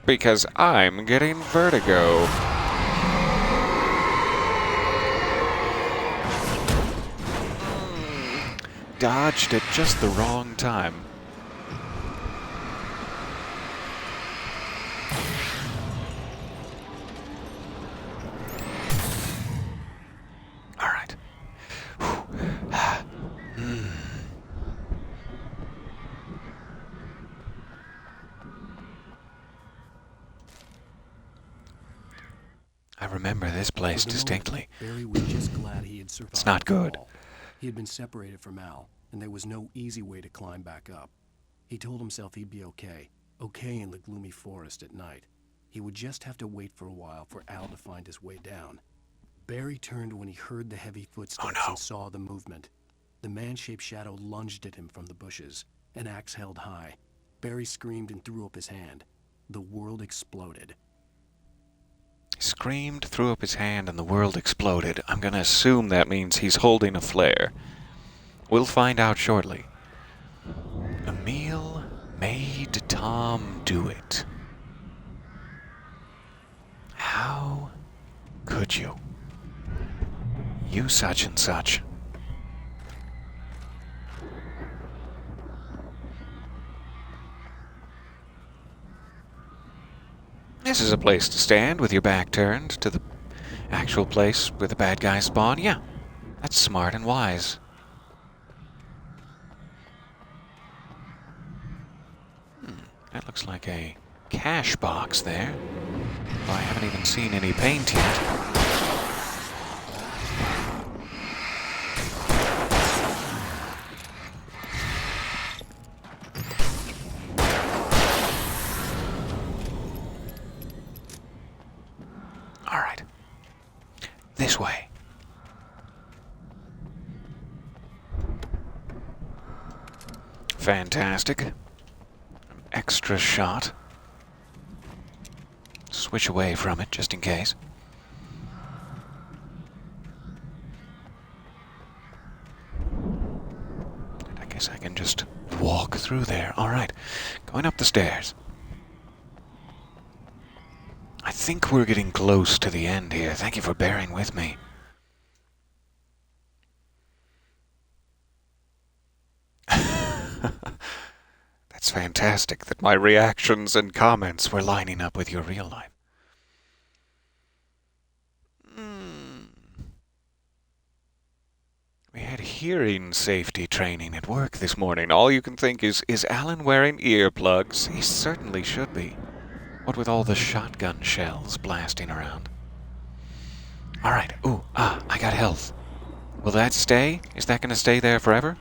Because I'm getting vertigo. Dodged at just the wrong time. All right. I remember this place For the distinctly. moment, Barry was just glad he had survived. It's not good. the fall. He had been separated from Al, and there was no easy way to climb back up. He told himself he'd be okay in the gloomy forest at night. He would just have to wait for a while for Al to find his way down. Barry turned when he heard the heavy footsteps and saw the movement. The man-shaped shadow lunged at him from the bushes, an axe held high. Barry screamed and threw up his hand. The world exploded. He screamed, threw up his hand, and the world exploded. I'm gonna assume that means he's holding a flare. We'll find out shortly. Emil made Tom do it. How could you? You such and such. This is a place to stand with your back turned to the actual place where the bad guys spawn. Yeah, that's smart and wise. That looks like a cash box there. Well, I haven't even seen any paint yet. All right. This way. Fantastic. An extra shot. Switch away from it, just in case. Did I Guess I can just walk through there. Alright, going up the stairs. I think we're getting close to the end here. Thank you for bearing with me. That's fantastic that my reactions and comments were lining up with your real life. We had hearing safety training at work this morning. All you can think is Alan wearing earplugs? He certainly should be. What with all the shotgun shells blasting around. Alright, I got health. Will that stay? Is that gonna stay there forever?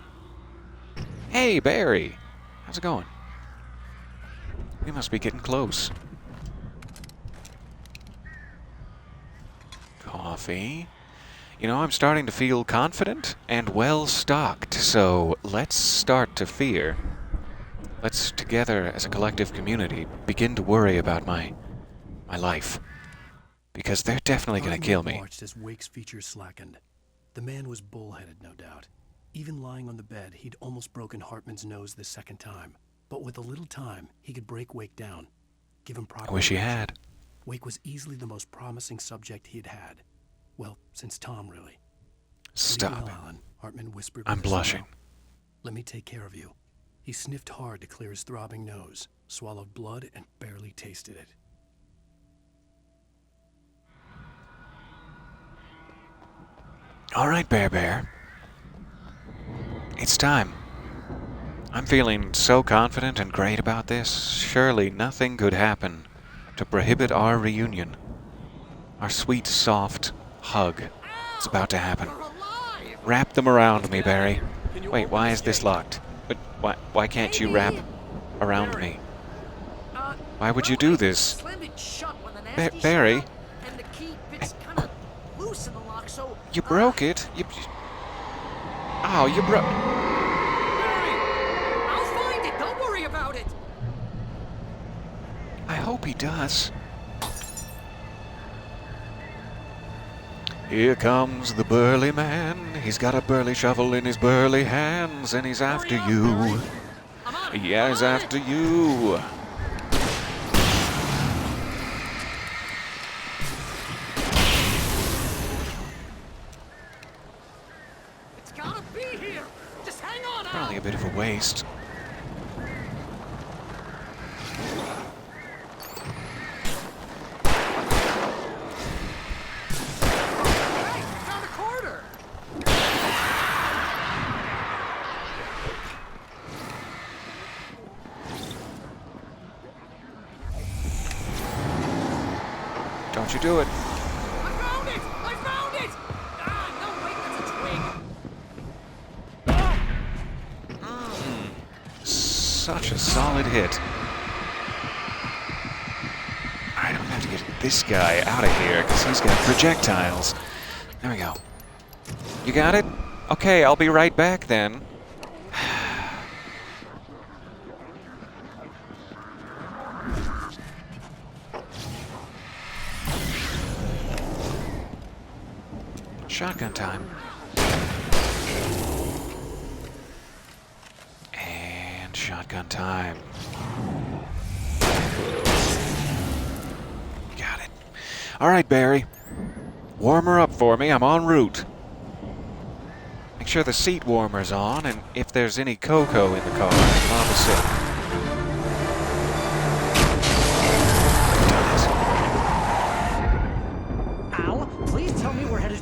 Hey, Barry! How's it going? We must be getting close. Coffee. You know, I'm starting to feel confident and well-stocked, so let's start to fear. Let's, together as a collective community, begin to worry about my life. Because they're definitely gonna kill me. Watched as Wake's features slackened. The man was bullheaded, no doubt. Even lying on the bed, he'd almost broken Hartman's nose the second time. But with a little time, he could break Wake down. Give him proper I wish he attention. had. Wake was easily the most promising subject he'd had. Well, since Tom, really. Stop Well, it. Alan, Hartman whispered I'm with a blushing. smile. Let me take care of you. He sniffed hard to clear his throbbing nose, swallowed blood, and barely tasted it. All right, Bear. It's time. I'm feeling so confident and great about this. Surely nothing could happen to prohibit our reunion. Our sweet, soft hug. It's about to happen. Wrap them around me, Barry. Wait, why is this locked? But why can't you wrap around me? Why would you do this? Barry? You broke it? Oh, you broke... I'll find it. Don't worry about it. I hope he does. Here comes the burly man. He's got a burly shovel in his burly hands, and he's after you. Yeah, he's after you. It's gotta be here. Just hang on, Probably a bit of a waste. Don't you do it. I found it! No, wait, that's a twig. Such a solid hit. Alright, I'm gonna have to get this guy out of here, because he's got projectiles. There we go. You got it? Okay, I'll be right back then. Shotgun time. And shotgun time. Got it. All right, Barry. Warm her up for me. I'm en route. Make sure the seat warmer's on, and if there's any cocoa in the car, I'll have a sip.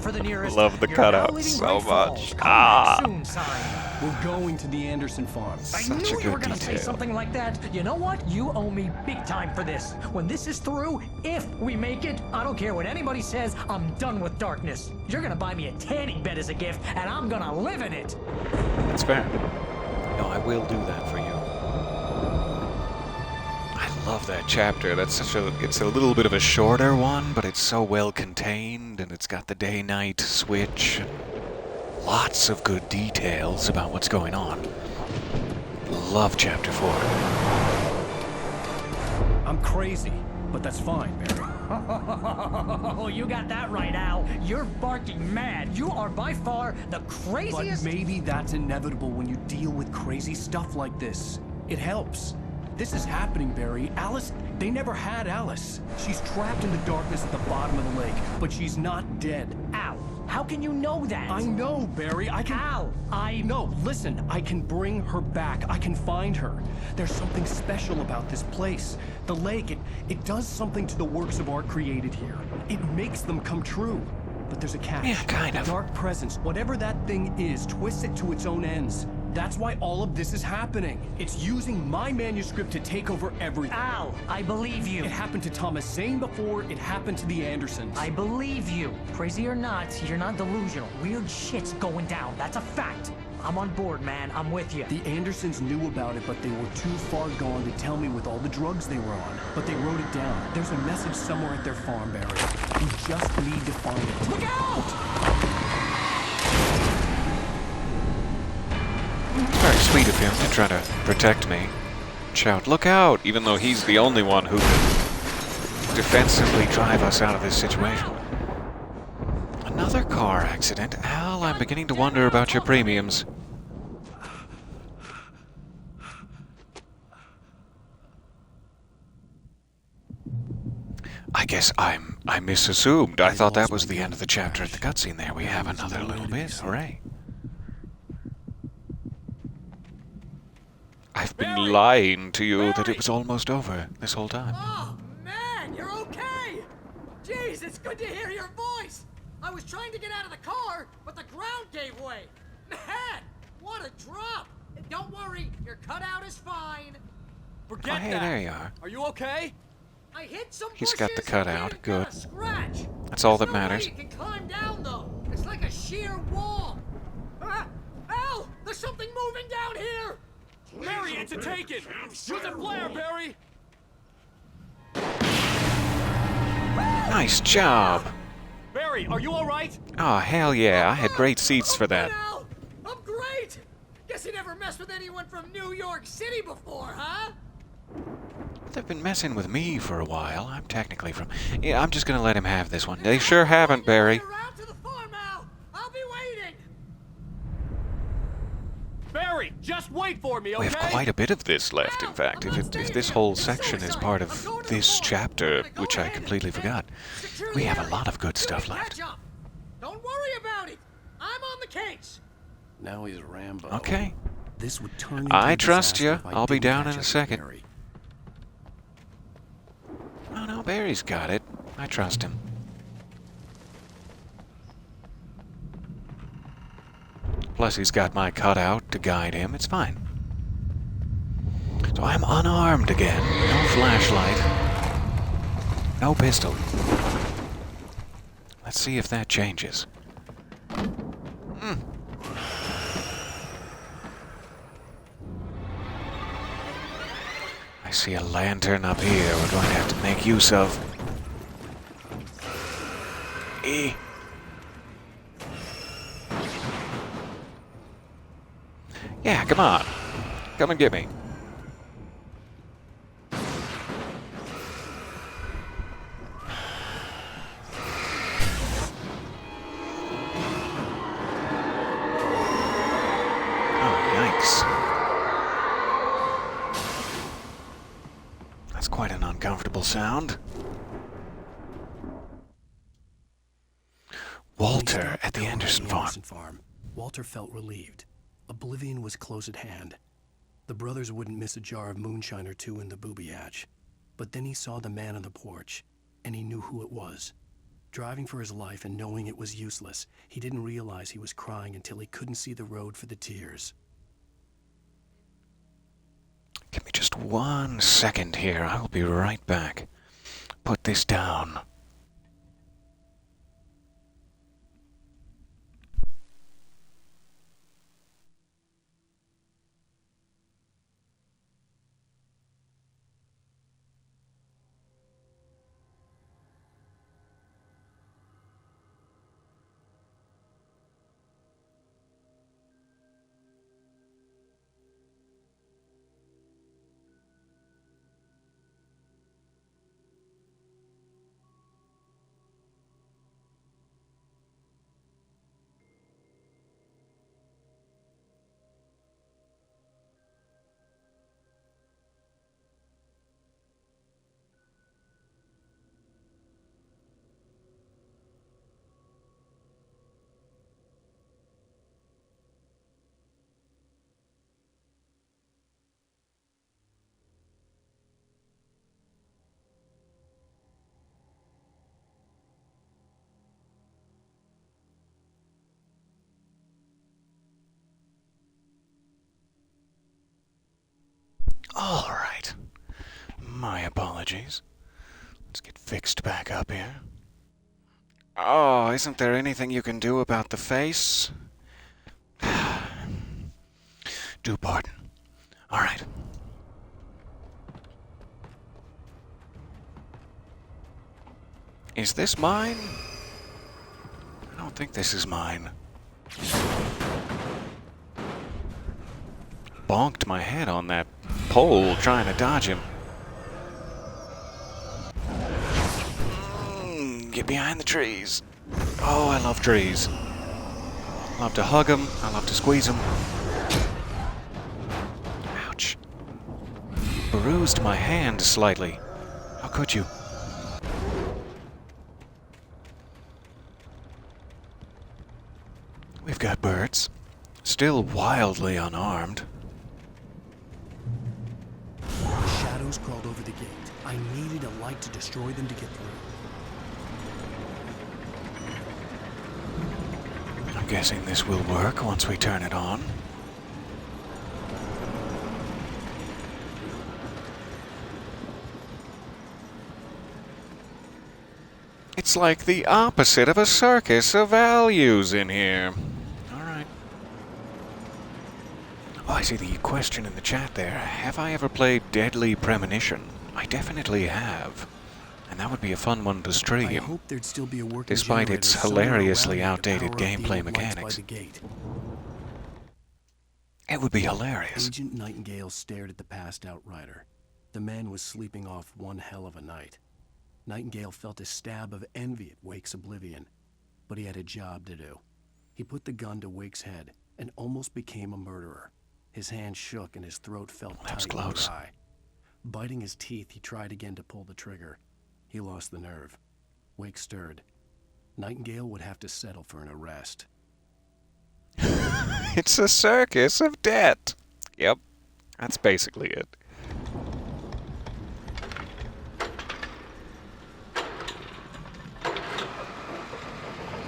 For the nearest. Love the cutout so much. We're going to the Anderson farm. I knew you were going to say something like that. You know what? You owe me big time for this. When this is through, if we make it, I don't care what anybody says, I'm done with darkness. You're going to buy me a tanning bed as a gift, and I'm going to live in it. That's fair. No, I will do that for you. I love that chapter. That's it's a little bit of a shorter one, but it's so well contained, and it's got the day-night switch. Lots of good details about what's going on. Love chapter 4. I'm crazy, but that's fine, Barry. Oh, you got that right, Al. You're barking mad. You are by far the craziest... But maybe that's inevitable when you deal with crazy stuff like this. It helps. This is happening, Barry. Alice, they never had Alice. She's trapped in the darkness at the bottom of the lake, but she's not dead. Al, how can you know that? I know, Barry. I can... Al, No, listen. I can bring her back. I can find her. There's something special about this place. The lake, it does something to the works of art created here. It makes them come true. But there's a catch. Yeah, kind of. The dark presence, whatever that thing is, twists it to its own ends. That's why all of this is happening. It's using my manuscript to take over everything. Al, I believe you. It happened to Thomas Zane before, it happened to the Andersons. I believe you. Crazy or not, you're not delusional. Weird shit's going down. That's a fact. I'm on board, man. I'm with you. The Andersons knew about it, but they were too far gone to tell me with all the drugs they were on. But they wrote it down. There's a message somewhere at their farm, Barry. We just need to find it. Look out! Very sweet of him to try to protect me. Shout, look out! Even though he's the only one who can defensively drive us out of this situation. Another car accident. Al, I'm beginning to wonder about your premiums. I guess I misassumed. I thought that was the end of the chapter at the cutscene there. We have another little bit. Hooray. I've been lying to you that it was almost over this whole time. Oh, man, you're okay! Jeez, it's good to hear your voice! I was trying to get out of the car, but the ground gave way! Man, what a drop! Don't worry, your cutout is fine. Forget Oh, hey, that. there you are. Are you okay? I hit some He's got the bushes cutout. and Good. got a scratch. That's all that There's no way matters. you can climb down, though. It's like a sheer wall. Ah, Al, there's something moving down here! Barry, it's a taken! Use a flare, Barry! Nice job. Barry, are you alright? Oh, hell yeah. I had great seats for that. Al, I'm great! Guess you never messed with anyone from New York City before, huh? They've been messing with me for a while. I'm technically from... Yeah, I'm just gonna let him have this one. They sure haven't, Barry. Around to the farm, Al. I'll be waiting. Barry, just wait for me, okay? We have quite a bit of this left, in fact. If this whole section is part of this chapter, which I completely forgot, we have a lot of good stuff left. Don't worry about it. I'm on the case. Now he's Rambo. Okay. This would turn into I a trust you. disaster if I I'll be didn't down catch in a up second. with Barry. Oh no, Barry's got it. I trust him. Plus he's got my cutout to guide him. It's fine. So I'm unarmed again. No flashlight. No pistol. Let's see if that changes. I see a lantern up here we're going to have to make use of. Yeah, come on. Come and get me. Oh, yikes. That's quite an uncomfortable sound. Walter at the Anderson farm. Walter felt relieved. Oblivion was close at hand. The brothers wouldn't miss a jar of moonshine or two in the booby hatch. But then he saw the man on the porch, and he knew who it was. Driving for his life and knowing it was useless, he didn't realize he was crying until he couldn't see the road for the tears. Give me just 1 second here. I'll be right back. Put this down. apologies. Let's get fixed back up here. Oh, isn't there anything you can do about the face? Do pardon. All right. Is this mine? I don't think this is mine. Bonked my head on that pole trying to dodge him. Get behind the trees. Oh, I love trees. I love to hug them. I love to squeeze them. Ouch. Bruised my hand slightly. How could you? We've got birds. Still wildly unarmed. The shadows crawled over the gate. I needed a light to destroy them to get through. I'm guessing this will work once we turn it on. It's like the opposite of a circus of values in here. Alright. Oh, I see the question in the chat there. Have I ever played Deadly Premonition? I definitely have. And that would be a fun one to stream. I hope there'd still be a working despite its generator somewhere hilariously around here to outdated power up the gameplay lights by mechanics. the gate. It would be hilarious. Agent Nightingale stared at the passed-out rider. The man was sleeping off one hell of a night. Nightingale felt a stab of envy at Wake's oblivion, but he had a job to do. He put the gun to Wake's head and almost became a murderer. His hand shook and his throat felt tight and dry. Biting his teeth, he tried again to pull the trigger. He lost the nerve. Wake stirred. Nightingale would have to settle for an arrest. It's a circus of debt. Yep, that's basically it.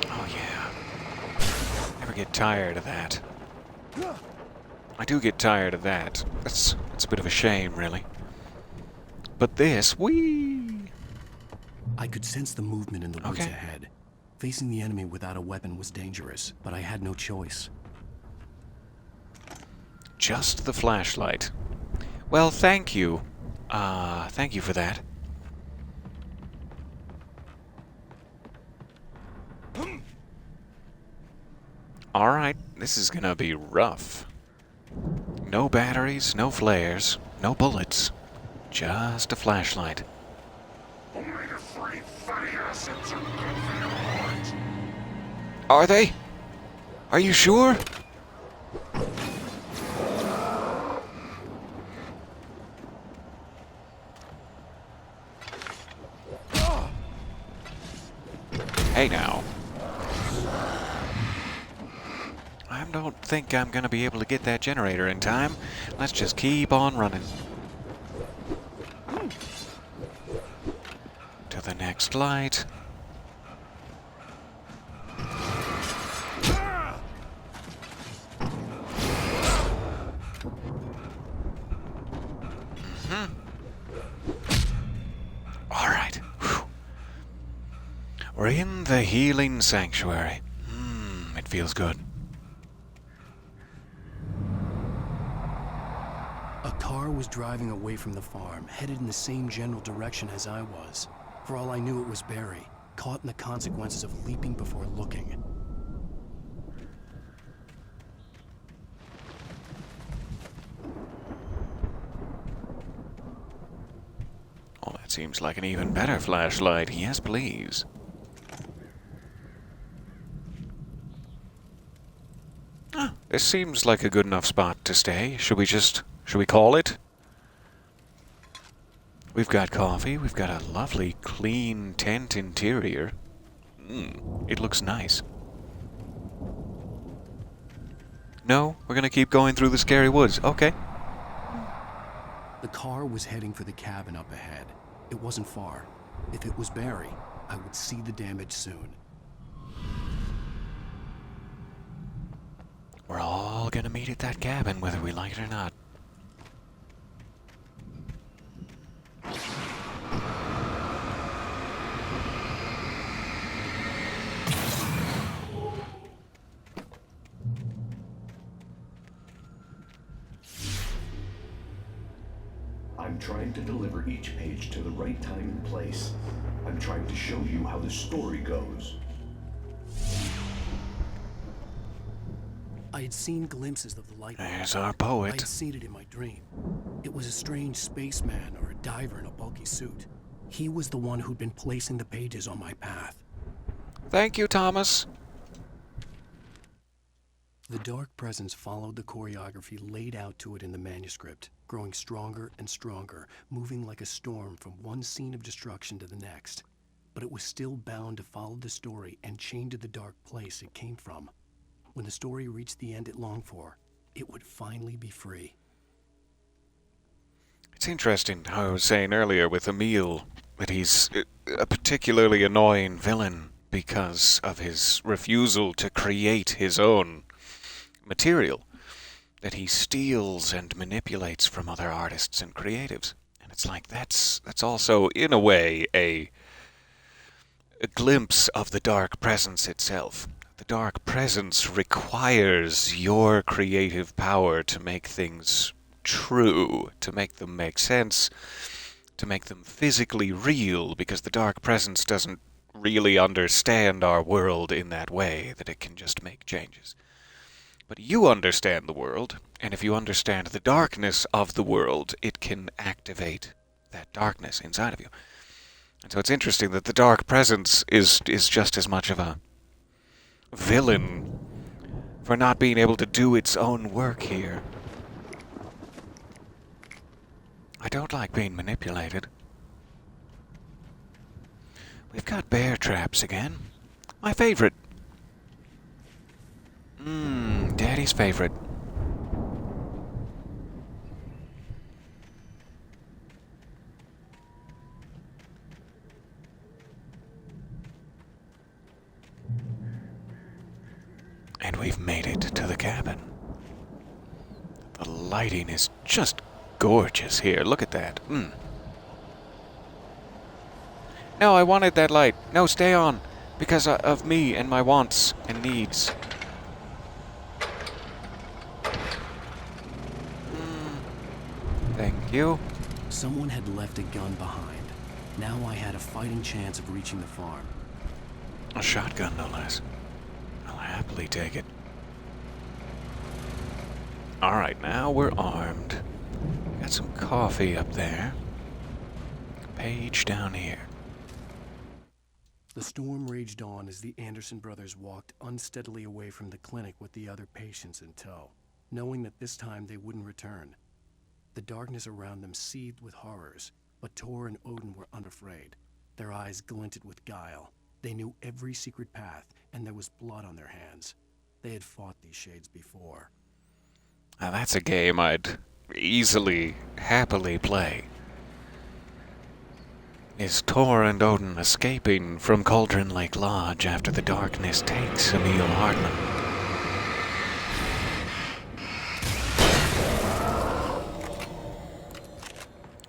Oh yeah. Never get tired of that. I do get tired of that. It's a bit of a shame, really. But this, whee! I could sense the movement in the woods ahead. Facing the enemy without a weapon was dangerous, but I had no choice. Just the flashlight. Well, thank you. Thank you for that. Alright, this is gonna be rough. No batteries, no flares, no bullets. Just a flashlight. Are they? Are you sure? Hey now. I don't think I'm gonna be able to get that generator in time. Let's just keep on running. To the next light. Alright. We're in the healing sanctuary. It feels good. A car was driving away from the farm, headed in the same general direction as I was. For all I knew, it was Barry, caught in the consequences of leaping before looking. Oh, that seems like an even better flashlight. Yes, please. This seems like a good enough spot to stay. Should we call it? We've got coffee. We've got a lovely, clean tent interior. It looks nice. No, we're gonna keep going through the scary woods. Okay. The car was heading for the cabin up ahead. It wasn't far. If it was Barry, I would see the damage soon. We're all gonna meet at that cabin, whether we like it or not. I'm trying to deliver each page to the right time and place. I'm trying to show you how the story goes. I had seen glimpses of the light. There's our poet. I had seen it in my dream. It was a strange spaceman or a diver in a bulky suit. He was the one who'd been placing the pages on my path. Thank you, Thomas. The dark presence followed the choreography laid out to it in the manuscript, growing stronger and stronger, moving like a storm from one scene of destruction to the next. But it was still bound to follow the story and chained to the dark place it came from. When the story reached the end it longed for, it would finally be free. It's interesting how I was saying earlier with Emil that he's a particularly annoying villain because of his refusal to create his own material, that he steals and manipulates from other artists and creatives. And it's like that's also in a way a glimpse of the dark presence itself. The dark presence requires your creative power to make things true, to make them make sense, to make them physically real, because the dark presence doesn't really understand our world in that way, that it can just make changes. But you understand the world, and if you understand the darkness of the world, it can activate that darkness inside of you. And so it's interesting that the dark presence is just as much of a villain for not being able to do its own work here. I don't like being manipulated. We've got bear traps again. My favorite. Daddy's favorite. And we've made it to the cabin. The lighting is just gorgeous here. Look at that. No, I wanted that light. No, stay on. Because of me and my wants and needs. Thank you. Someone had left a gun behind. Now I had a fighting chance of reaching the farm. A shotgun, no less. I'll happily take it. Alright, now we're armed. Got some coffee up there. A page down here. The storm raged on as the Anderson brothers walked unsteadily away from the clinic with the other patients in tow, knowing that this time they wouldn't return. The darkness around them seethed with horrors, but Tor and Odin were unafraid. Their eyes glinted with guile. They knew every secret path, and there was blood on their hands. They had fought these shades before. Now that's a game I'd easily, happily play. Is Tor and Odin escaping from Cauldron Lake Lodge after the darkness takes Emil Hartman?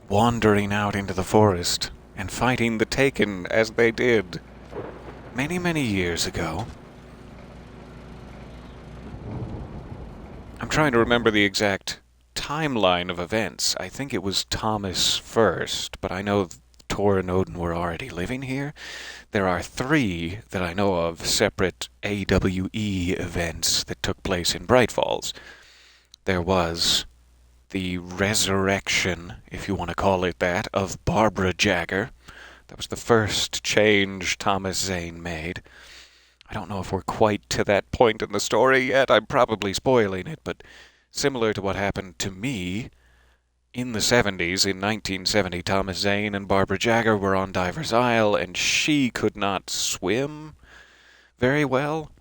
Wandering out into the forest and fighting the Taken as they did many, many years ago. I'm trying to remember the exact timeline of events. I think it was Thomas first, but I know Tor and Odin were already living here. There are 3 that I know of separate AWE events that took place in Bright Falls. There was the resurrection, if you want to call it that, of Barbara Jagger. That was the first change Thomas Zane made. I don't know if we're quite to that point in the story yet. I'm probably spoiling it, but similar to what happened to me in the 70s, in 1970, Thomas Zane and Barbara Jagger were on Diver's Isle, and she could not swim very well,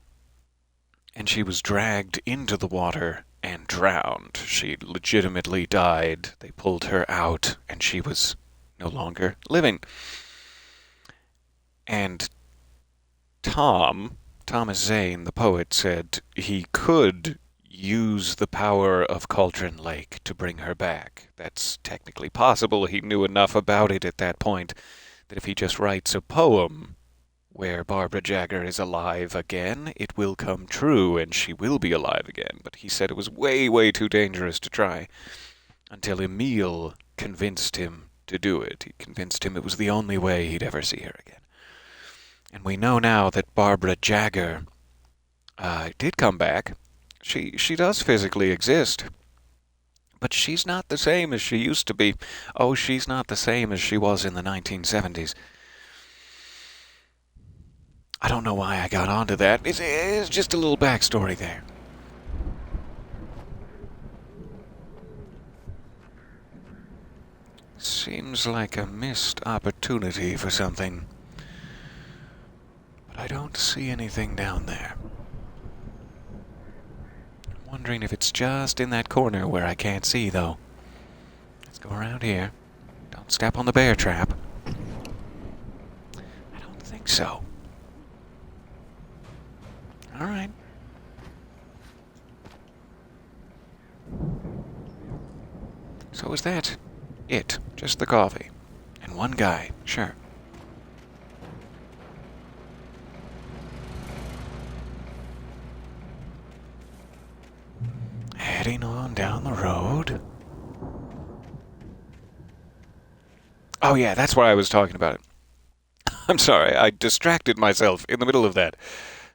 and she was dragged into the water and drowned. She legitimately died. They pulled her out, and she was no longer living. And Thomas Zane, the poet, said he could use the power of Cauldron Lake to bring her back. That's technically possible. He knew enough about it at that point that if he just writes a poem where Barbara Jagger is alive again, it will come true and she will be alive again. But he said it was way, way too dangerous to try until Emil convinced him to do it. He convinced him it was the only way he'd ever see her again. And we know now that Barbara Jagger did come back. She does physically exist. But she's not the same as she used to be. Oh, she's not the same as she was in the 1970s. I don't know why I got onto that. It's just a little backstory there. Seems like a missed opportunity for something. But I don't see anything down there. I'm wondering if it's just in that corner where I can't see, though. Let's go around here. Don't step on the bear trap. I don't think so. All right. So is that it? Just the coffee. And one guy, sure. Heading on down the road. Oh yeah, that's what I was talking about. I'm sorry, I distracted myself in the middle of that.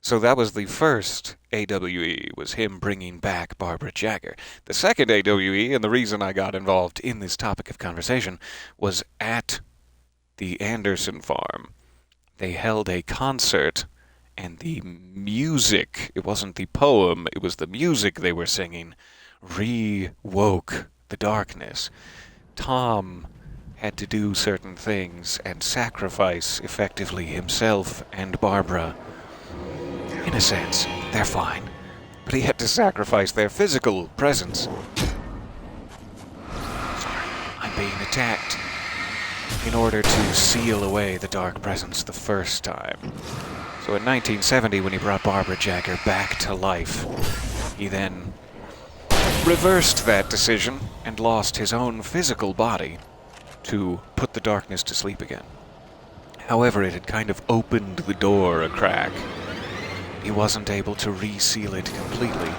So that was the first AWE, was him bringing back Barbara Jagger. The second AWE, and the reason I got involved in this topic of conversation, was at the Anderson farm. They held a concert, and the music, it wasn't the poem, it was the music they were singing, re-woke the darkness. Tom had to do certain things and sacrifice, effectively, himself and Barbara. In a sense, they're fine, but he had to sacrifice their physical presence. Sorry, I'm being attacked. In order to seal away the dark presence the first time. So in 1970, when he brought Barbara Jagger back to life, he then reversed that decision and lost his own physical body to put the darkness to sleep again. However, it had kind of opened the door a crack. He wasn't able to reseal it completely.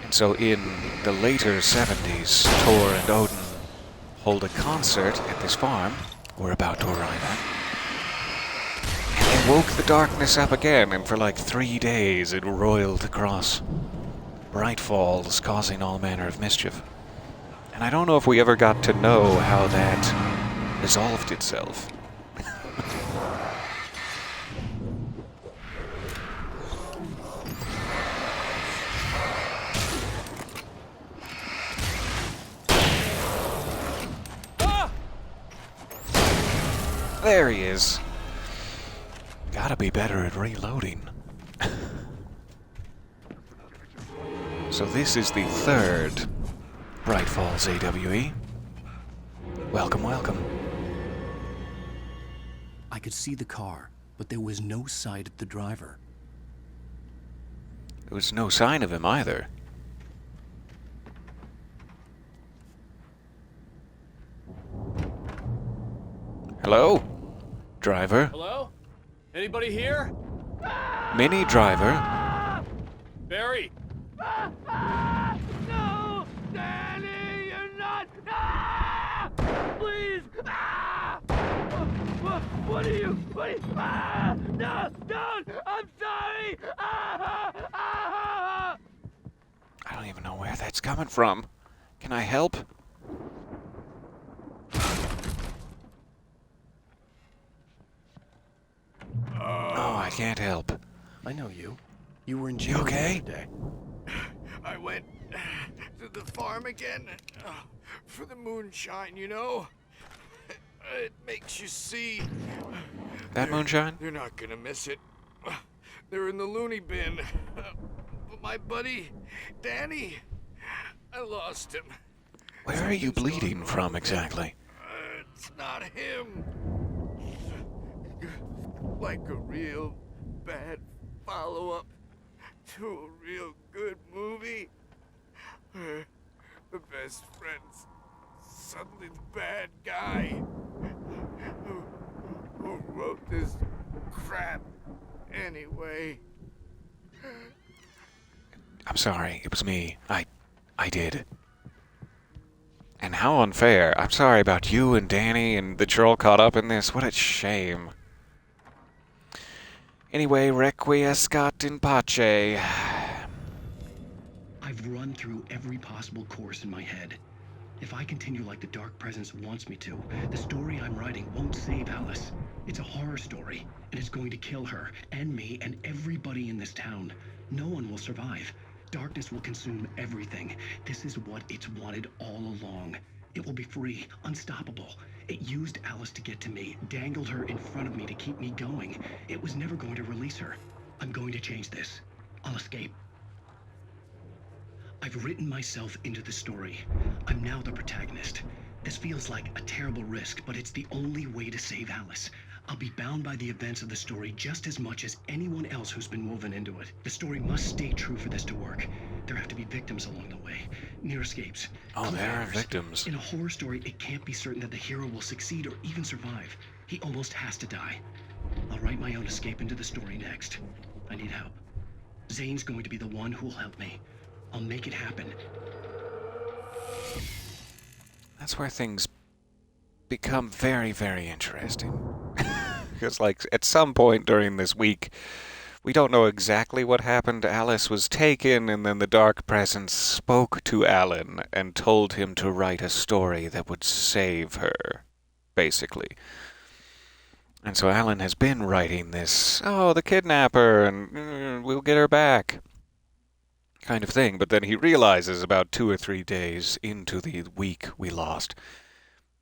And so in the later 70s, Thor and Odin hold a concert at this farm we're about to arrive at. And they woke the darkness up again, and for like 3 days it roiled across Bright Falls, causing all manner of mischief. And I don't know if we ever got to know how that resolved itself. There he is. Gotta be better at reloading. So this is the third Bright Falls AWE. Welcome, welcome. I could see the car, but there was no sight of the driver. There was no sign of him either. Hello? Driver? Hello? Anybody here? Mini driver? Barry! No! Danny, you're not! Please! What are you? No! Don't! I'm sorry! I don't even know where that's coming from. Can I help? Oh, I can't help. I know you. You were in jail You okay? the other day. I went to the farm again for the moonshine, you know? It makes you see. That moonshine? You're not gonna miss it. They're in the loony bin. But my buddy, Danny, I lost him. Where are you bleeding from exactly? It's not him. Like a real bad follow-up to a real good movie. Where the best friend's suddenly the bad guy who wrote this crap anyway. I'm sorry, it was me. I did. And how unfair. I'm sorry about you and Danny and that you're all caught up in this. What a shame. Anyway, requiescat in pace. I've run through every possible course in my head. If I continue like the Dark Presence wants me to, the story I'm writing won't save Alice. It's a horror story, and it's going to kill her, and me, and everybody in this town. No one will survive. Darkness will consume everything. This is what it's wanted all along. It will be free, unstoppable. It used Alice to get to me, dangled her in front of me to keep me going. It was never going to release her. I'm going to change this. I'll escape. I've written myself into the story. I'm now the protagonist. This feels like a terrible risk, but it's the only way to save Alice. I'll be bound by the events of the story just as much as anyone else who's been woven into it. The story must stay true for this to work. There have to be victims along the way. Near escapes. Oh, there are victims. In a horror story, it can't be certain that the hero will succeed or even survive. He almost has to die. I'll write my own escape into the story next. I need help. Zane's going to be the one who'll help me. I'll make it happen. That's where things become very, very interesting. Because, like, at some point during this week, we don't know exactly what happened. Alice was taken, and then the Dark Presence spoke to Alan and told him to write a story that would save her, basically. And so Alan has been writing this, oh, the kidnapper, and we'll get her back, kind of thing. But then he realizes about 2 or 3 days into the week we lost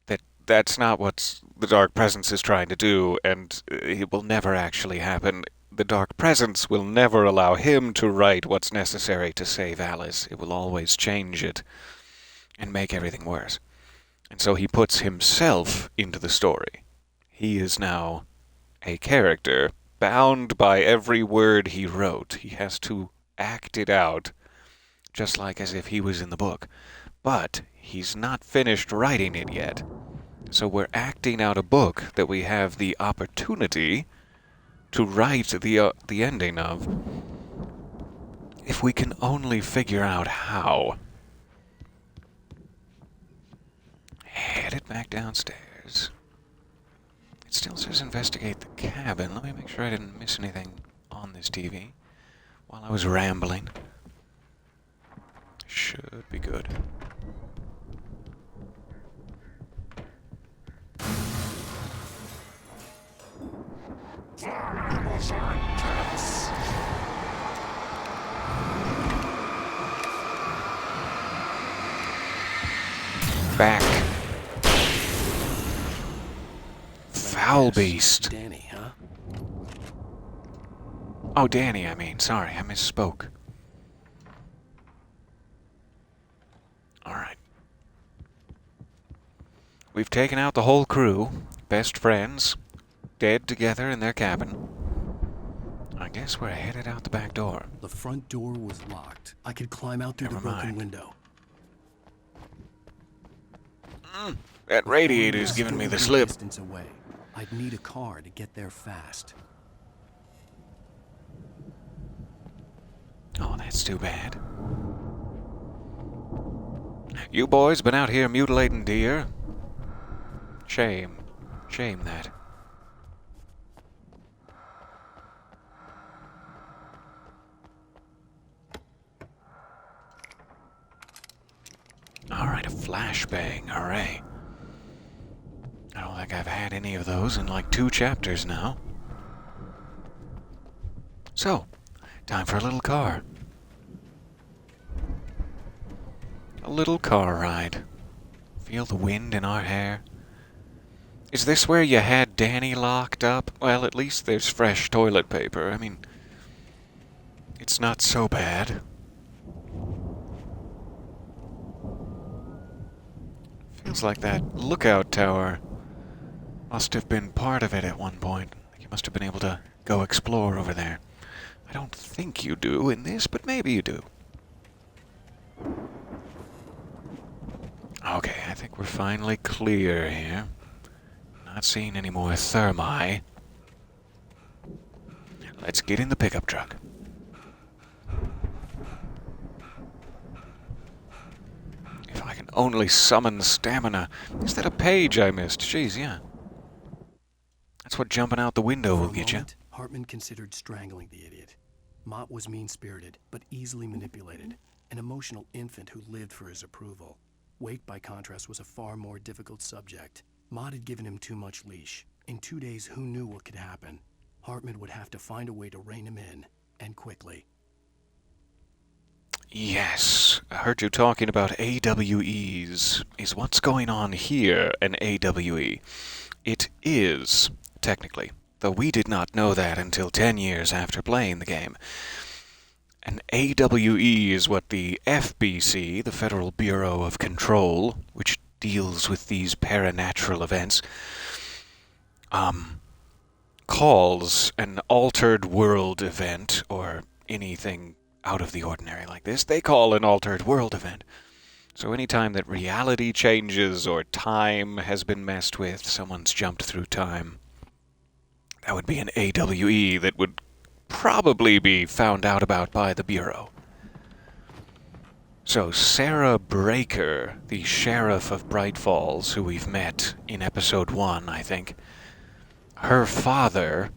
that that's not what the Dark Presence is trying to do, and it will never actually happen. The Dark Presence will never allow him to write what's necessary to save Alice. It will always change it and make everything worse. And so he puts himself into the story. He is now a character bound by every word he wrote. He has to act it out just like as if he was in the book. But he's not finished writing it yet. So we're acting out a book that we have the opportunity to write the ending of, if we can only figure out how. Headed back downstairs. It still says investigate the cabin. Let me make sure I didn't miss anything on this TV while I was rambling. Should be good. Back. Foul beast. Danny, huh? Oh, Danny, I mean. Sorry, I misspoke. Alright. We've taken out the whole crew. Best friends. Dead together in their cabin. I guess we're headed out the back door. The front door was locked. I could climb out through the broken window. That radiator's giving me the slip. Distance away. I'd need a car to get there fast. Oh, that's too bad. You boys been out here mutilating deer? Shame. Shame that. Alright, a flashbang. Hooray. I don't think I've had any of those in like 2 chapters now. So, time for a little car. A little car ride. Feel the wind in our hair. Is this where you had Danny locked up? Well, at least there's fresh toilet paper. I mean, it's not so bad. Feels like that lookout tower must have been part of it at one point. You must have been able to go explore over there. I don't think you do in this, but maybe you do. Okay, I think we're finally clear here. Not seeing any more thermi. Let's get in the pickup truck. If I can Can only summon stamina. Is that a page I missed? Jeez, yeah. That's what jumping out the window will get you. Hartman considered strangling the idiot. Mott was mean-spirited, but easily manipulated. An emotional infant who lived for his approval. Wake, by contrast, was a far more difficult subject. Mott had given him too much leash. In 2 days, who knew what could happen? Hartman would have to find a way to rein him in, and quickly. Yes, I heard you talking about AWEs. Is what's going on here an AWE? It is, technically, though we did not know that until 10 years after playing the game. An AWE is what the FBC, the Federal Bureau of Control, which deals with these paranatural events, calls an altered world event, or anything out of the ordinary like this. They call an altered world event. So anytime that reality changes or time has been messed with, someone's jumped through time, that would be an AWE that would probably be found out about by the Bureau. So Sarah Breaker, the sheriff of Bright Falls, who we've met in episode 1, I think, her father,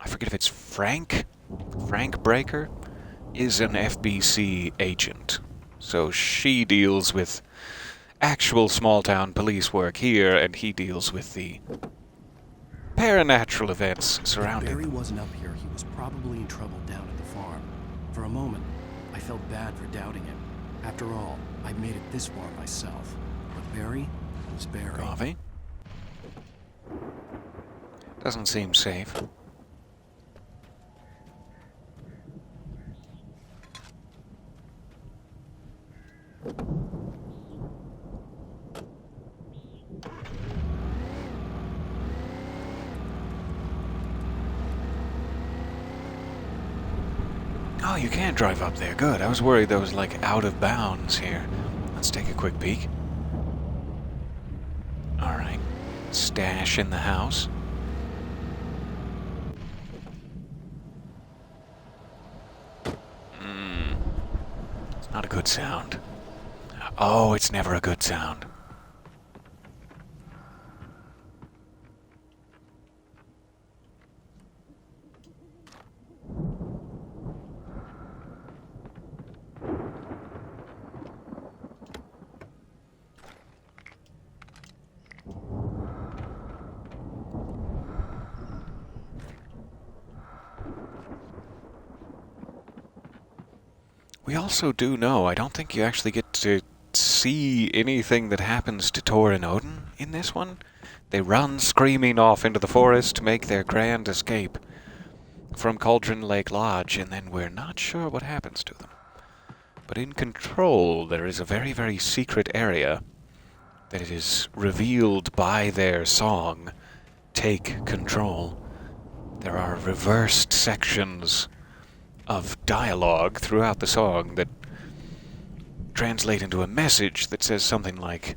I forget if it's Frank Breaker, is an FBC agent. So she deals with actual small-town police work here, and he deals with the paranatural events surrounding. If Barry wasn't up here, he was probably in trouble down at the farm. For a moment, I felt bad for doubting him. After all, I made it this far myself. But Barry was Barry. Coffee? Doesn't seem safe. Oh, you can drive up there. Good. I was worried that was like out of bounds here. Let's take a quick peek. Alright. Stash in the house. It's not a good sound. Oh, it's never a good sound. We also do know, I don't think you actually get to see anything that happens to Tor and Odin in this one. They run screaming off into the forest to make their grand escape from Cauldron Lake Lodge, and then we're not sure what happens to them. But in Control, there is a very, very secret area that is revealed by their song, Take Control. There are reversed sections of dialogue throughout the song that translate into a message that says something like,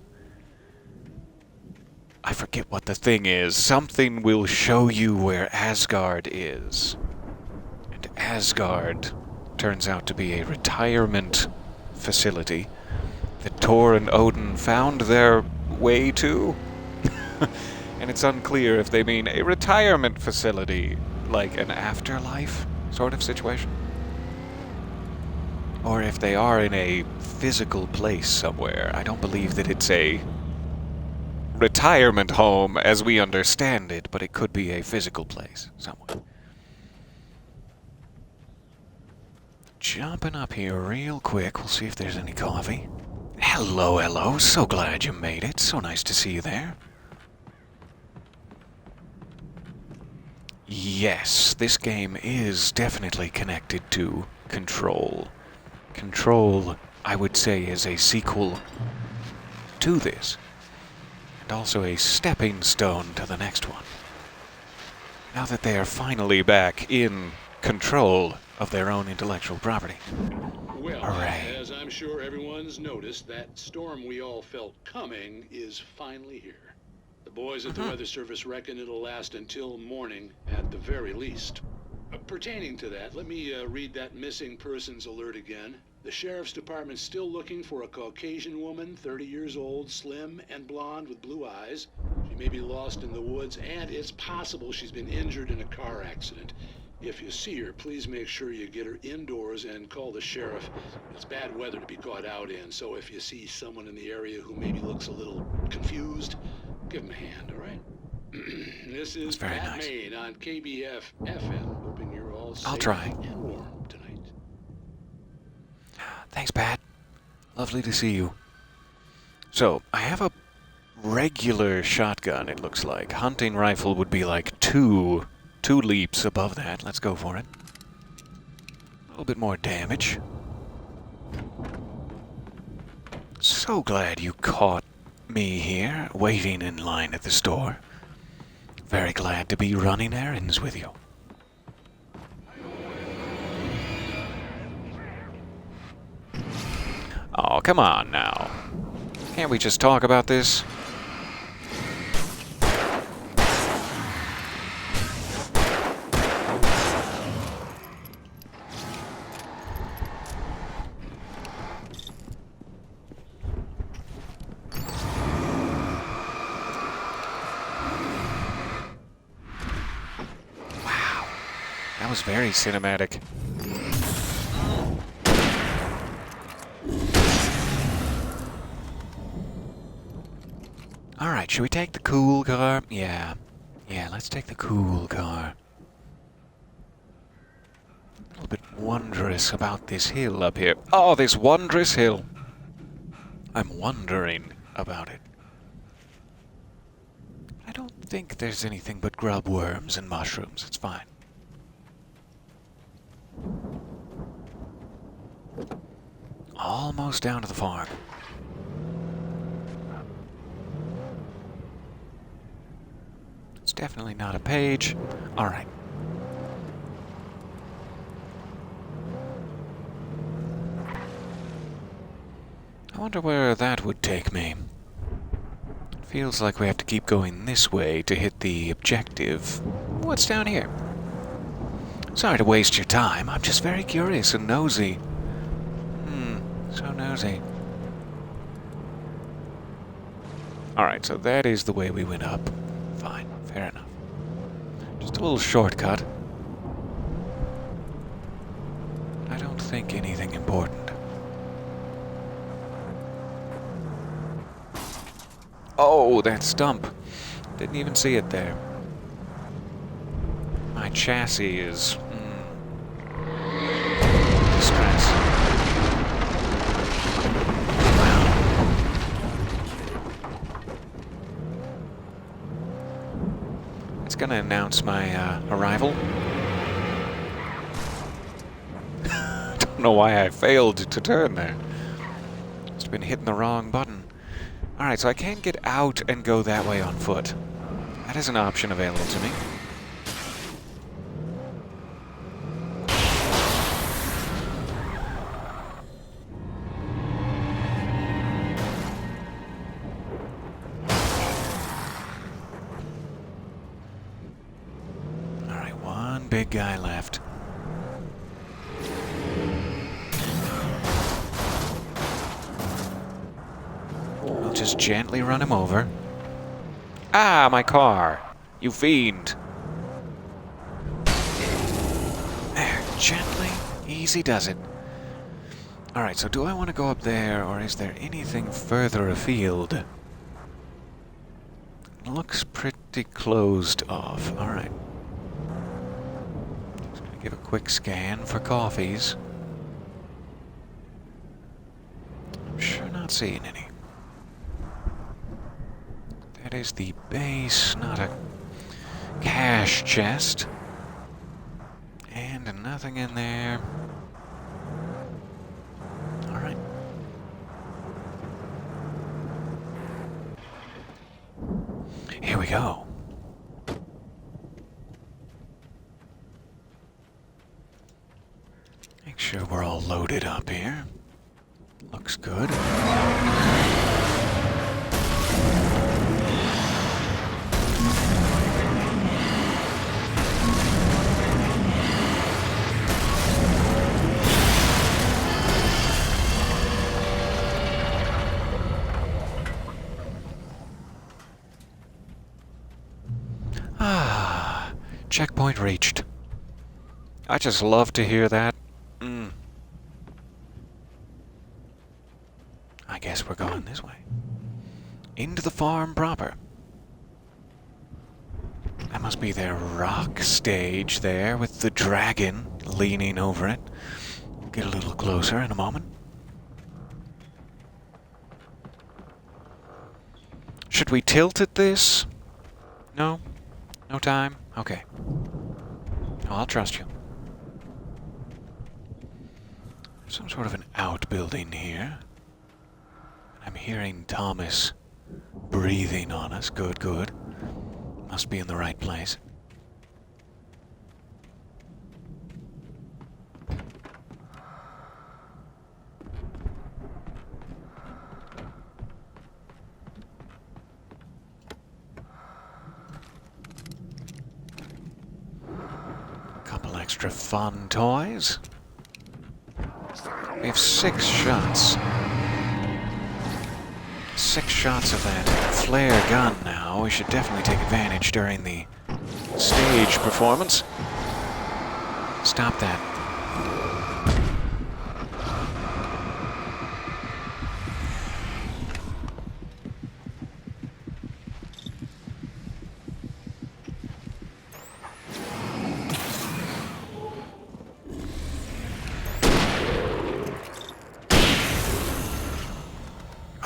I forget what the thing is, something will show you where Asgard is. And Asgard turns out to be a retirement facility that Thor and Odin found their way to. And it's unclear if they mean a retirement facility, like an afterlife sort of situation, or if they are in a physical place somewhere. I don't believe that it's a retirement home as we understand it, but it could be a physical place somewhere. Jumping up here real quick, we'll see if there's any coffee. Hello, hello, so glad you made it. So nice to see you there. Yes, this game is definitely connected to Control. Control, I would say, is a sequel to this, and also a stepping stone to the next one. Now that they are finally back in control of their own intellectual property. Well, Hooray. as I'm sure everyone's noticed, that storm we all felt coming is finally here. The boys at the Weather Service reckon it'll last until morning at the very least. Pertaining to that, let me read that missing persons alert again. The sheriff's department's still looking for a Caucasian woman, 30 years old, slim and blonde with blue eyes. She may be lost in the woods, and it's possible she's been injured in a car accident. If you see her, please make sure you get her indoors and call the sheriff. It's bad weather to be caught out in, so if you see someone in the area who maybe looks a little confused, give them a hand, all right? This is Pat nice. Main on KBF FM, hoping you're all safe I'll try. and warm tonight. Thanks, Pat. Lovely to see you. So, I have a regular shotgun, it looks like. Hunting rifle would be like two leaps above that. Let's go for it. A little bit more damage. So glad you caught me here, waiting in line at the store. Very glad to be running errands with you. Oh, come on now. Can't we just talk about this? Wow. That was very cinematic. Alright, should we take the cool car? Yeah, let's take the cool car. A little bit wondrous about this hill up here. Oh, this wondrous hill. I'm wondering about it. I don't think there's anything but grub worms and mushrooms. It's fine. Almost down to the farm. It's definitely not a page. Alright. I wonder where that would take me. It feels like we have to keep going this way to hit the objective. What's down here? Sorry to waste your time. I'm just very curious and nosy. So nosy. Alright, so that is the way we went up. Fine, fair enough. Just a little shortcut. I don't think anything important. Oh, that stump. Didn't even see it there. My chassis is... distress. Gonna announce my arrival. Don't know why I failed to turn there. Just been hitting the wrong button. Alright, so I can't get out and go that way on foot. That is an option available to me. Big guy left. We'll just gently run him over. Ah, my car! You fiend! There, gently, easy does it. Alright, so do I want to go up there, or is there anything further afield? It looks pretty closed off. Alright. Give a quick scan for coffees. I'm sure not seeing any. That is the base, not a cash chest. And nothing in there. Alright. Here we go. Make sure we're all loaded up here. Looks good. Checkpoint reached. I just love to hear that. I guess we're going this way. Into the farm proper. That must be their rock stage there with the dragon leaning over it. Get a little closer in a moment. Should we tilt at this? No? No time? Okay. No, I'll trust you. Some sort of an outbuilding here. I'm hearing Thomas breathing on us. Good, good. Must be in the right place. Couple extra fun toys. We have 6 shots. 6 shots of that flare gun now. We should definitely take advantage during the stage performance. Stop that.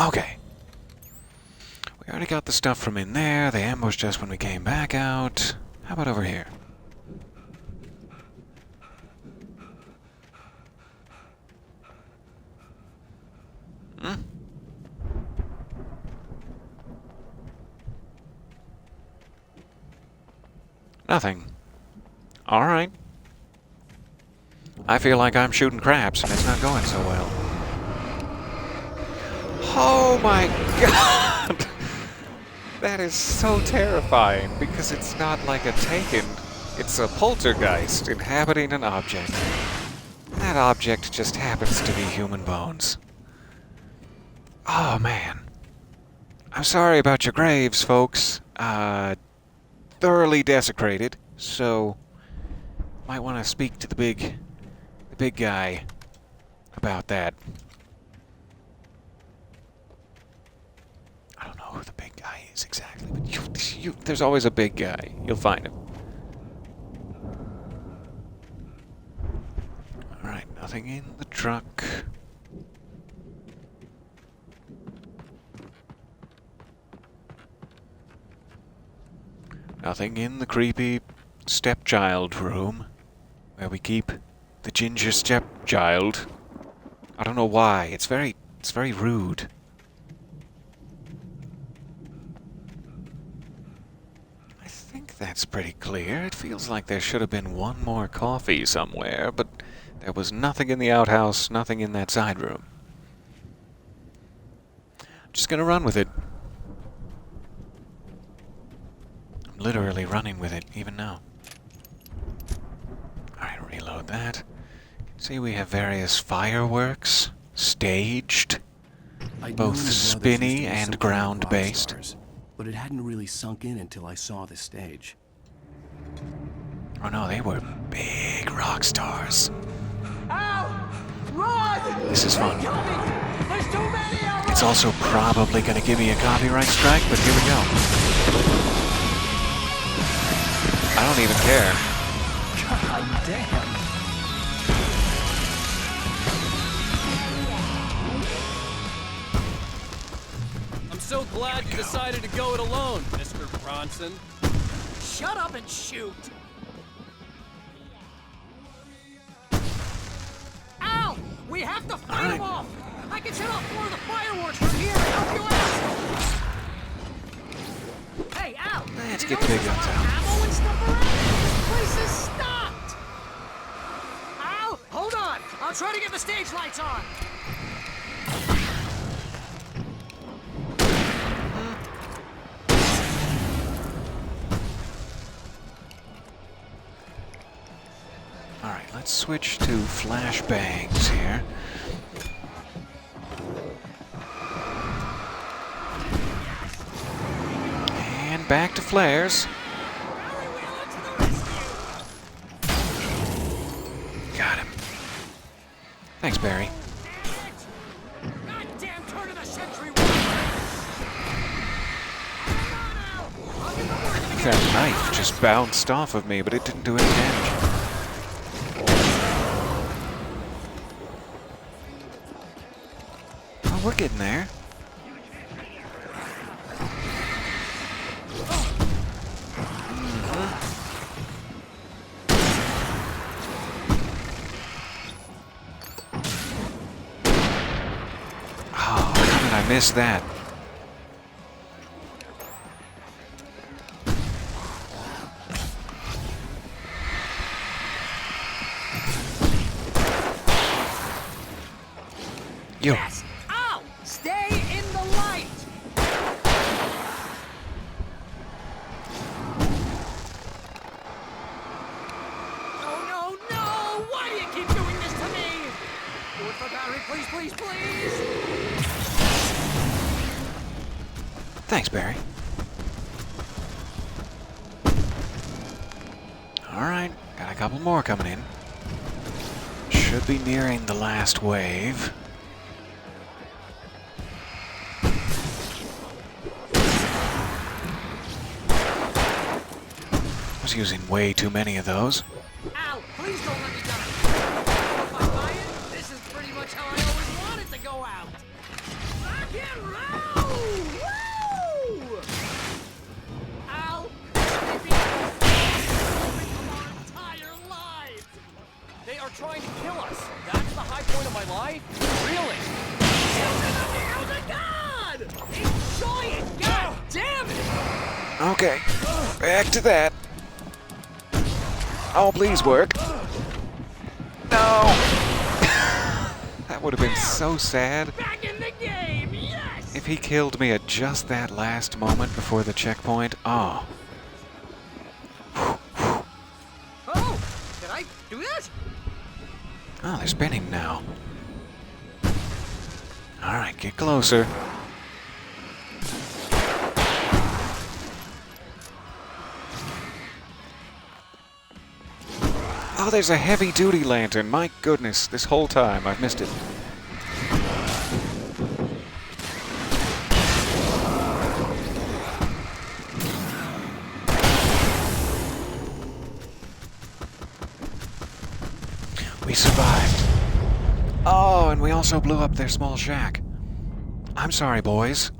Okay. We already got the stuff from in there. They ambushed us when we came back out. How about over here? Nothing. Alright. I feel like I'm shooting craps and it's not going so well. Oh my god! That is so terrifying, because it's not like a Taken, it's a poltergeist inhabiting an object. That object just happens to be human bones. Oh man. I'm sorry about your graves, folks. Thoroughly desecrated, so might want to speak to the big guy about that. I don't know who the big guy is exactly, but there's always a big guy. You'll find him. Alright, nothing in the truck. Nothing in the creepy stepchild room, where we keep the ginger stepchild. I don't know why. It's very rude. I think that's pretty clear. It feels like there should have been one more coffee somewhere, but there was nothing in the outhouse, nothing in that side room. I'm just gonna run with it. I'm literally running with it, even now. Alright, reload that. See, we have various fireworks staged, both spinny and ground-based. But it hadn't really sunk in until I saw the stage. Oh no, they were big rock stars. Ow! Run! This is fun. There's too many of them! It's also probably going to give me a copyright strike, but here we go. I don't even care. God damn. I'm so glad you decided to go it alone, Mr. Bronson. Shut up and shoot! Ow! We have to fight them off! I can set off more of the fireworks from here and help you out! Hey, Al! Let's get the big guns out. Ammo and stuff around? This place is stocked! Al, hold on! I'll try to get the stage lights on! Alright, let's switch to flashbangs here. And back to flares. Thanks, Barry. Goddamn turn of the century! That knife just bounced off of me, but it didn't do any damage. Oh, we're getting there. I missed that. Yes! Ow! Stay in the light! No, no, no! Why do you keep doing this to me? Do it for Barry, please, please, please! Thanks, Barry. Alright, got a couple more coming in. Should be nearing the last wave. Was using way too many of those. Al, please don't let me down. If I buy it, this is pretty much how I always wanted to go out. Rock and roll! Woo! Al, our entire lives. They are trying to kill us. That's the high point of my life? Really? Children of the God! Enjoy it! God damn it! Okay, back to that. Oh, please work. No! That would have been so sad. Back in the game, yes! If he killed me at just that last moment before the checkpoint. Oh. Oh! Did I do that? Oh, they're spinning now. Alright, get closer. Oh, there's a heavy-duty lantern. My goodness, this whole time I've missed it. We survived. Oh, and we also blew up their small shack. I'm sorry, boys.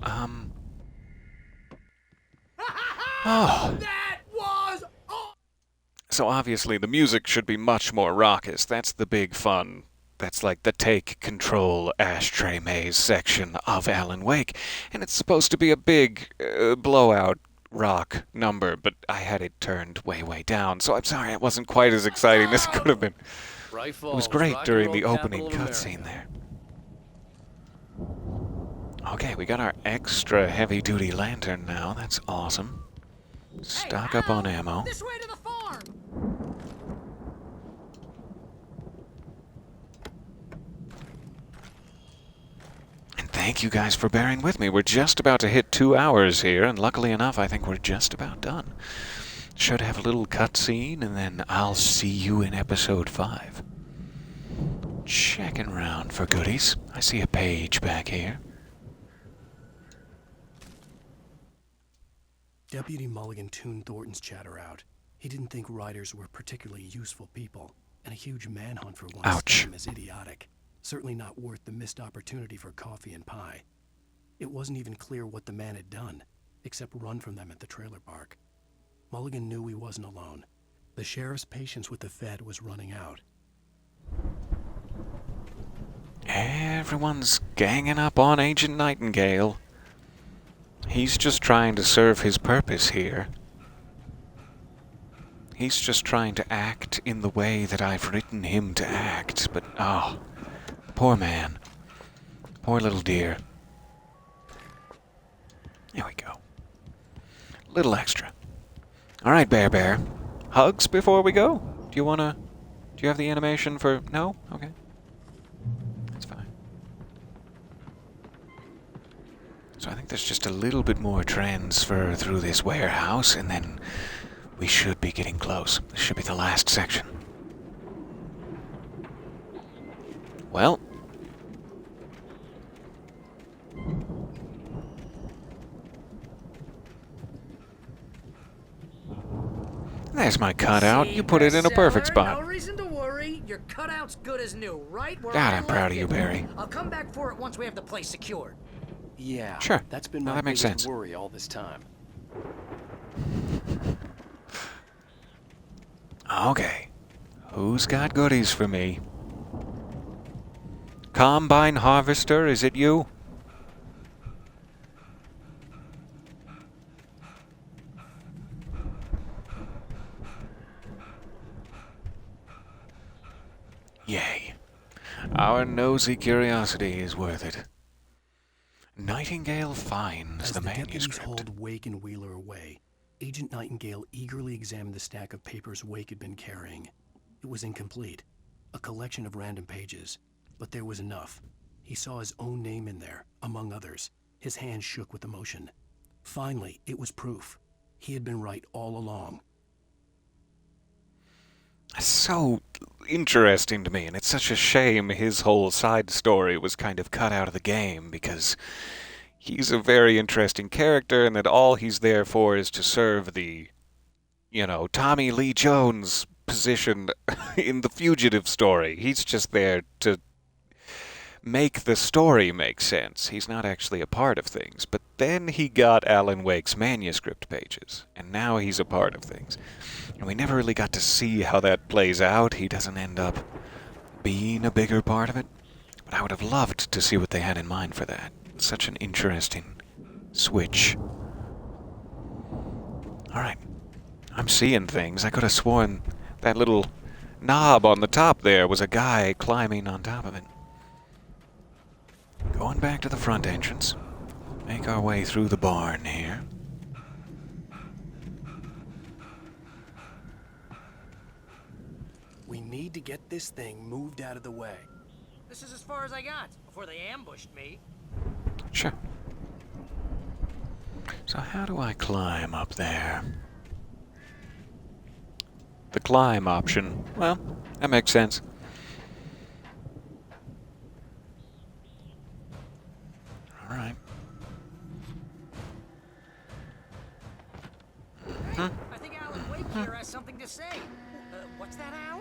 Oh. That was... So obviously the music should be much more raucous. That's the big fun. That's like the take control ashtray maze section of Alan Wake. And it's supposed to be a big blowout rock number, but I had it turned way, way down. So I'm sorry it wasn't quite as exciting as it could have been. It was great during the opening cutscene there. Okay, we got our extra heavy-duty lantern now. That's awesome. Stock up on ammo. This way to the farm! And thank you guys for bearing with me. We're just about to hit 2 hours here, and luckily enough, I think we're just about done. Should have a little cutscene, and then I'll see you in episode 5. Checking around for goodies. I see a page back here. Deputy Mulligan tuned Thornton's chatter out. He didn't think writers were particularly useful people, and a huge manhunt for one Ouch. is idiotic. Certainly not worth the missed opportunity for coffee and pie. It wasn't even clear what the man had done, except run from them at the trailer park. Mulligan knew he wasn't alone. The sheriff's patience with the Fed was running out. Everyone's ganging up on Agent Nightingale. He's just trying to serve his purpose here. He's just trying to act in the way that I've written him to act, but oh, poor man. Poor little dear. There we go. Little extra. Alright, Bear. Hugs before we go? Do you have the animation for... No? Okay. That's fine. So I think there's just a little bit more transfer through this warehouse, and then we should be getting close. This should be the last section. Well. There's my cutout. You put it in a perfect spot. No reason to worry. Your cutout's good as new, right where God, I I'm proud of left you, it. Barry. I'll come back for it once we have the place secured. Yeah, Sure. That's been No, my that makes biggest sense. worry all this time. Okay. Who's got goodies for me? Combine Harvester, is it you? Yay. Our nosy curiosity is worth it. Nightingale finds As the deputies manuscript. hauled Wake and Wheeler away, Agent Nightingale eagerly examined the stack of papers Wake had been carrying. It was incomplete, a collection of random pages, but there was enough. He saw his own name in there, among others. His hand shook with emotion. Finally, it was proof. He had been right all along. So interesting to me, and it's such a shame his whole side story was kind of cut out of the game, because he's a very interesting character, and that all he's there for is to serve the, Tommy Lee Jones position in the fugitive story. He's just there to make the story make sense. He's not actually a part of things. But then he got Alan Wake's manuscript pages, and now he's a part of things. And we never really got to see how that plays out. He doesn't end up being a bigger part of it. But I would have loved to see what they had in mind for that. Such an interesting switch. Alright. I'm seeing things. I could have sworn that little knob on the top there was a guy climbing on top of it. Going back to the front entrance. Make our way through the barn here. We need to get this thing moved out of the way. This is as far as I got before they ambushed me. Sure. So how do I climb up there? The climb option. Well, that makes sense. Alright. Hey, I think Alan Wake here has something to say. What's that, Al?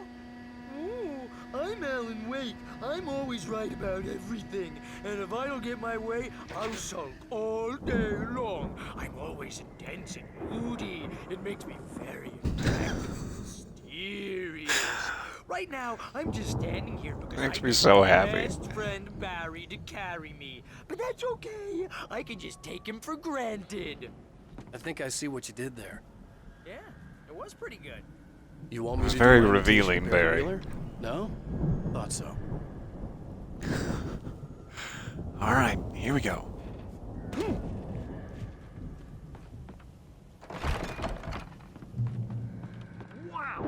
Oh, I'm Alan Wake. I'm always right about everything. And if I don't get my way, I'll sulk all day long. I'm always intense and moody. It makes me very mysterious. Right now, I'm just standing here because Makes I me need so my happy. best friend Barry to carry me. But that's okay. I can just take him for granted. I think I see what you did there. Yeah, it was pretty good. You want me It was to very do my imitation revealing, of Barry. Wheeler? No? Thought so. Alright, here we go. Wow!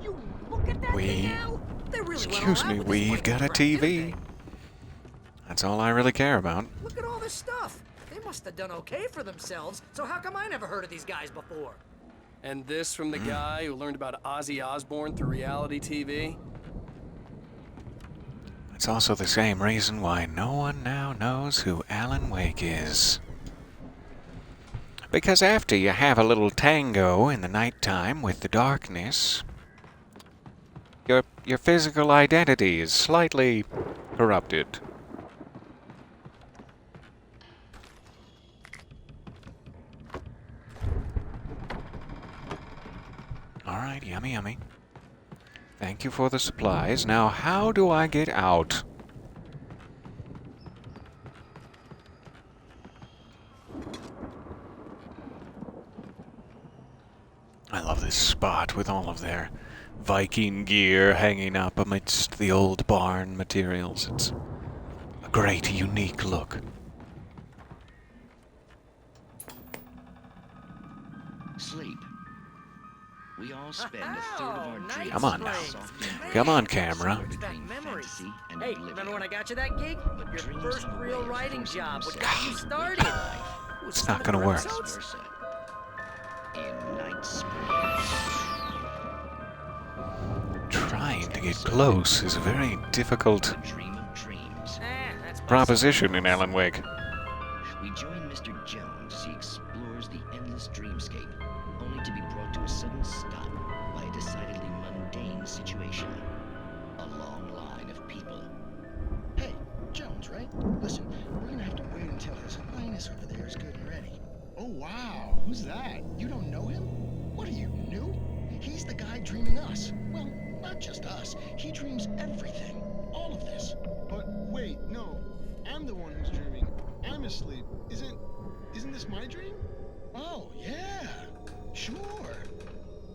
You look at that thing, Al? They really went all Excuse out me, with this we've place got a crap, didn't TV. they? That's all I really care about. Look at all this stuff. They must have done okay for themselves, so how come I never heard of these guys before? And this from the guy who learned about Ozzy Osbourne through reality TV? It's also the same reason why no one now knows who Alan Wake is. Because after you have a little tango in the nighttime with the darkness, your physical identity is slightly corrupted. Alright, yummy yummy. Thank you for the supplies. Now, how do I get out? I love this spot with all of their Viking gear hanging up amidst the old barn materials. It's a great, unique look. Sleep. We all spend a third of our dreams. Come on now. Come on, camera. Memories. Hey, remember when I got you that gig? Your first real writing job. What got you started? It's not gonna work. In Night Springs. Trying to keeping it close is a very difficult proposition in Alan Wake. We join Mr. Jones as he explores the endless dreamscape, only to be brought to a sudden stop by a decidedly mundane situation. A long line of people. Hey, Jones, right? Listen, we're gonna have to wait until His Highness over there is good and ready. Oh, wow. Who's that? You don't know him? What are you, new? He's the guy dreaming us. Well, not just us. He dreams everything. All of this. But wait, no. I'm the one who's dreaming. I'm asleep. Isn't this my dream? Oh, yeah. Sure.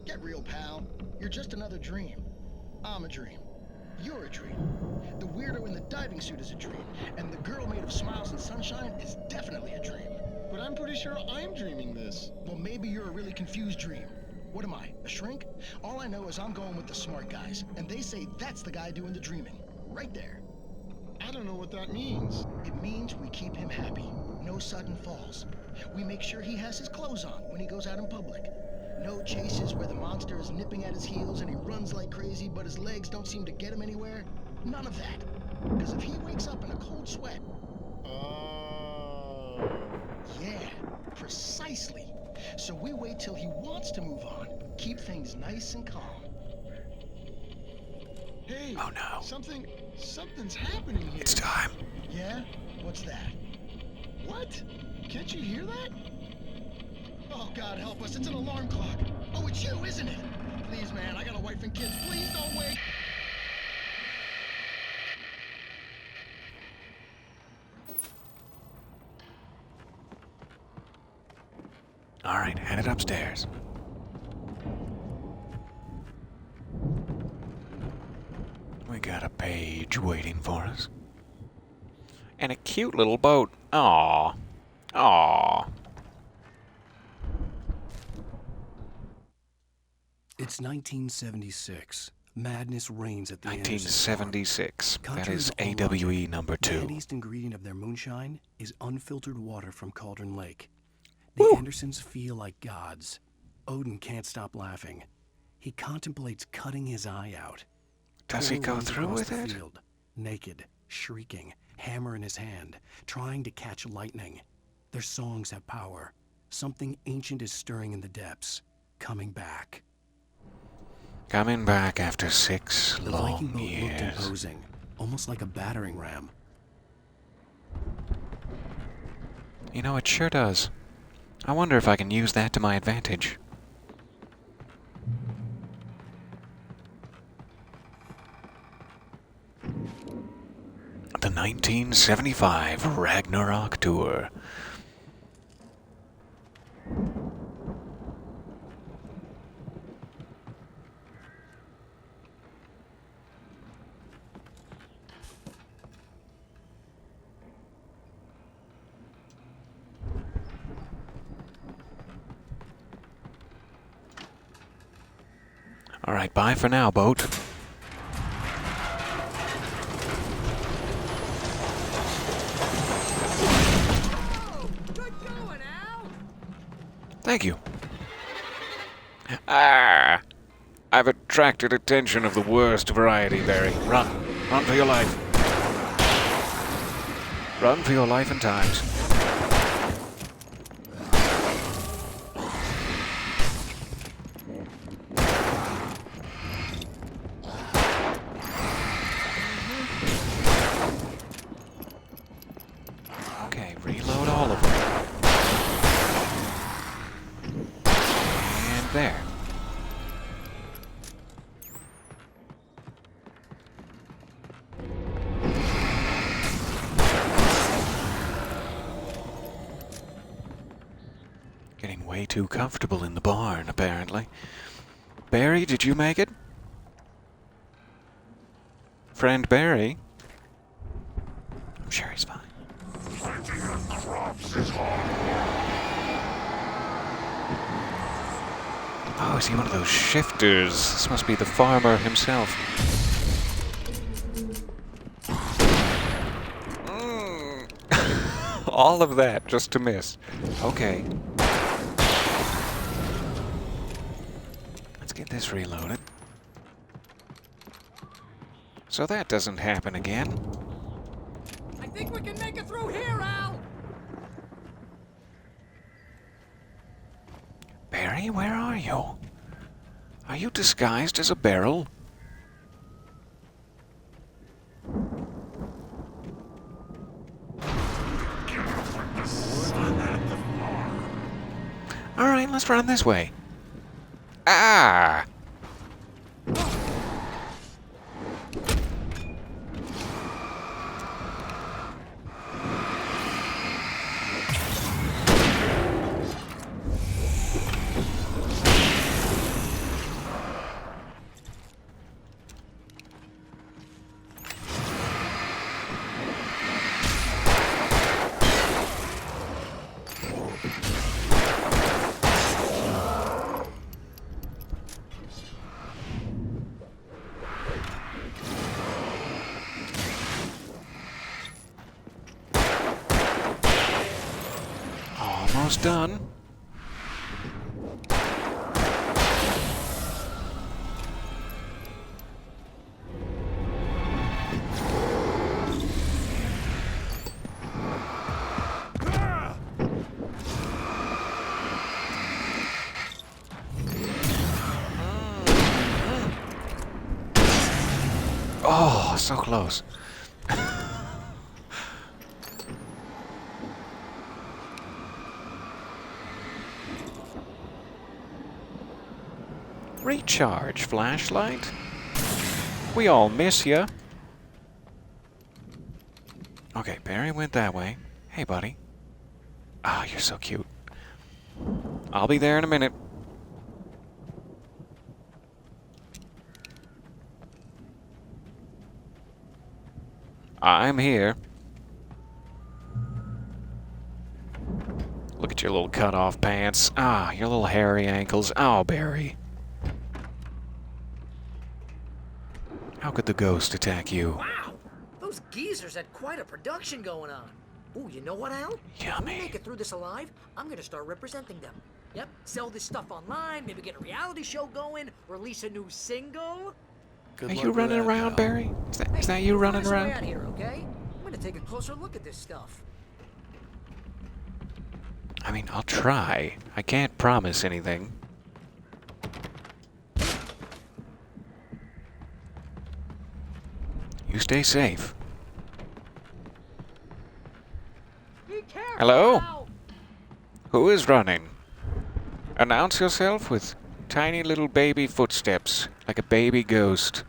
Get real, pal. You're just another dream. I'm a dream. You're a dream. The weirdo in the diving suit is a dream. And the girl made of smiles and sunshine is definitely a dream. But I'm pretty sure I'm dreaming this. Well, maybe you're a really confused dream. What am I, a shrink? All I know is I'm going with the smart guys, and they say that's the guy doing the dreaming. Right there. I don't know what that means. It means we keep him happy. No sudden falls. We make sure he has his clothes on when he goes out in public. No chases where the monster is nipping at his heels and he runs like crazy, but his legs don't seem to get him anywhere. None of that. Because if he wakes up in a cold sweat... Yeah, precisely. So we wait till he wants to move on. Keep things nice and calm. Hey, oh no. Something's happening here. It's time. Yeah? What's that? What? Can't you hear that? Oh, God help us. It's an alarm clock. Oh, it's you, isn't it? Please, man, I got a wife and kids. Please don't wait. All right, headed upstairs. We got a page waiting for us. And a cute little boat. Aww. Aww. It's 1976. Madness reigns at the 1976. That is Contrary to all AWE logic, number The 2. heaviest ingredient of their moonshine is unfiltered water from Cauldron Lake. The Andersons feel like gods. Odin can't stop laughing. He contemplates cutting his eye out. Does he Thor go runs through across with the it? field, naked, shrieking, hammer in his hand, trying to catch lightning. Their songs have power. Something ancient is stirring in the depths, coming back. Coming back after 6 The long Viking boat looked years. imposing, almost like a battering ram. You know, it sure does. I wonder if I can use that to my advantage. The 1975 Ragnarok Tour. All right, bye for now, boat. Thank you. Ah! I've attracted attention of the worst variety, Barry. Run. Run for your life. Run for your life and times. Okay, reload all of them. And there. Getting way too comfortable in the barn, apparently. Barry, did you make it? Friend Barry? I'm sure he's fine. Oh, is he one of those shifters? This must be the farmer himself. All of that just to miss. Okay. Let's get this reloaded. So that doesn't happen again. I think we can make it through here, Al! Barry, where are you? Are you disguised as a barrel? Alright, let's run this way. Ah! Almost done. Oh, so close. Recharge flashlight. We all miss ya. Okay, Barry went that way. Hey, buddy. Ah, you're so cute. I'll be there in a minute. I'm here. Look at your little cut-off pants. Ah, your little hairy ankles. Oh, Barry. How could the ghost attack you? Wow! Those geezers had quite a production going on. Ooh, you know what, Al? If we make it through this alive, I'm gonna start representing them. Yep, sell this stuff online, maybe get a reality show going, release a new single. Are you running around, Barry? Is that you running Find us a way around? out here, okay? I'm gonna take a closer look at this stuff. I mean, I'll try. I can't promise anything. You stay safe. Hello? Who is running? Announce yourself with tiny little baby footsteps, like a baby ghost.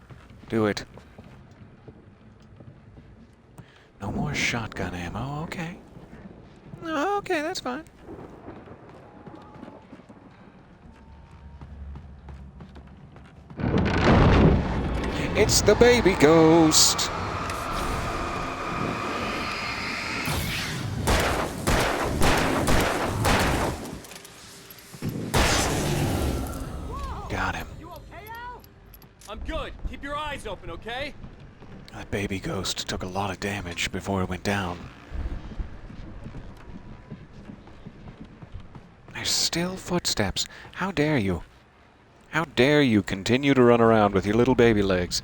Do it. No more shotgun ammo, okay. Okay, that's fine. It's the baby ghost. Got him. I'm good. Keep your eyes open, okay? That baby ghost took a lot of damage before it went down. There's still footsteps. How dare you? How dare you continue to run around with your little baby legs?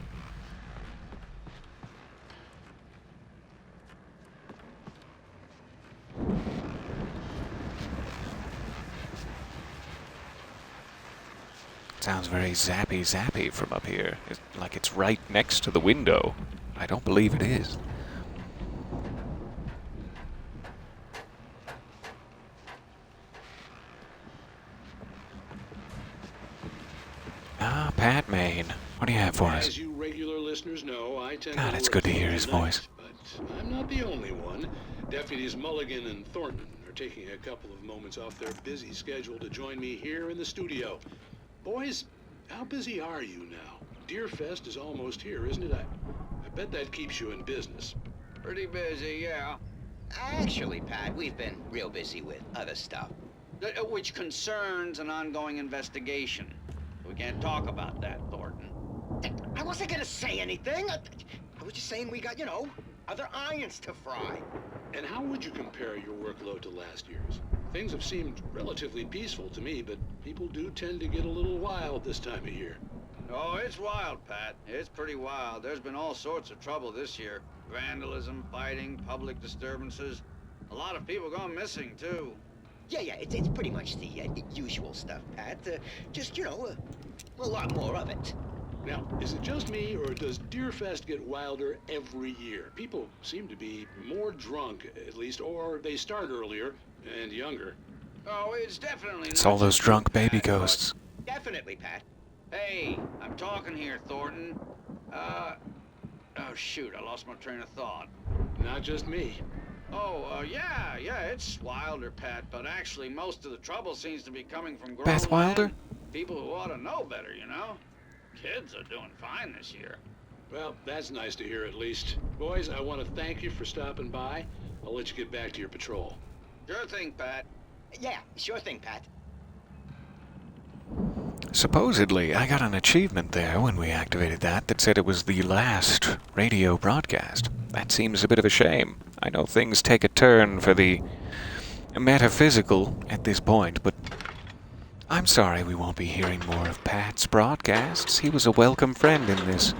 Sounds very zappy from up here. It's like it's right next to the window. I don't believe it is. Ah, Pat Maine. What do you have for us? As you regular listeners know, I tend God, to it's work good to late hear his at night, voice. But I'm not the only one. Deputies Mulligan and Thornton are taking a couple of moments off their busy schedule to join me here in the studio. Boys, how busy are you now? Deerfest is almost here, isn't it? I bet that keeps you in business. Pretty busy, yeah. Actually, Pat, we've been real busy with other stuff, which concerns an ongoing investigation. We can't talk about that, Thornton. I wasn't gonna say anything. I was just saying we got, other irons to fry. And how would you compare your workload to last year's? Things have seemed relatively peaceful to me, but people do tend to get a little wild this time of year. Oh, it's wild, Pat. It's pretty wild. There's been all sorts of trouble this year. Vandalism, fighting, public disturbances. A lot of people gone missing, too. Yeah, it's pretty much the usual stuff, Pat. Just, a lot more of it. Now, is it just me, or does Deerfest get wilder every year? People seem to be more drunk, at least, or they start earlier and younger. Oh, it's definitely It's not all those just drunk you, baby Pat, but- ghosts. Definitely, Pat. Hey, I'm talking here, Thornton. Oh, shoot, I lost my train of thought. Not just me. Oh, yeah, it's Wilder, Pat, but actually most of the trouble seems to be coming from grown Beth Wilder? men. People who ought to know better, Kids are doing fine this year. Well, that's nice to hear at least. Boys, I want to thank you for stopping by. I'll let you get back to your patrol. Sure thing, Pat. Yeah, sure thing, Pat. Supposedly, I got an achievement there when we activated that said it was the last radio broadcast. That seems a bit of a shame. I know things take a turn for the metaphysical at this point, but I'm sorry we won't be hearing more of Pat's broadcasts. He was a welcome friend in this.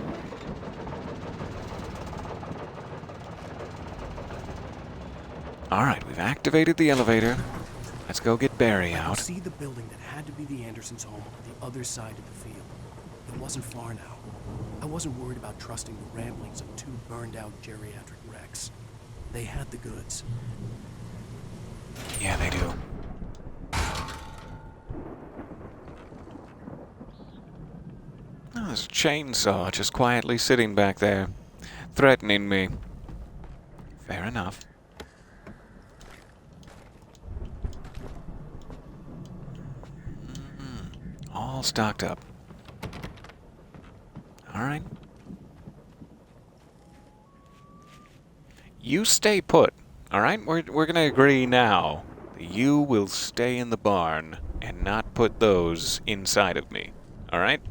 Alright, we've activated the elevator. Let's go get Barry I out. could see the building that had to be the Andersons' home on the other side of the field. It wasn't far now. I wasn't worried about trusting the ramblings of two burned-out geriatric wrecks. They had the goods. Yeah, they do. Oh, there's a chainsaw just quietly sitting back there, threatening me. Fair enough. All stocked up. Alright. You stay put. Alright? We're gonna agree now that you will stay in the barn and not put those inside of me. Alright?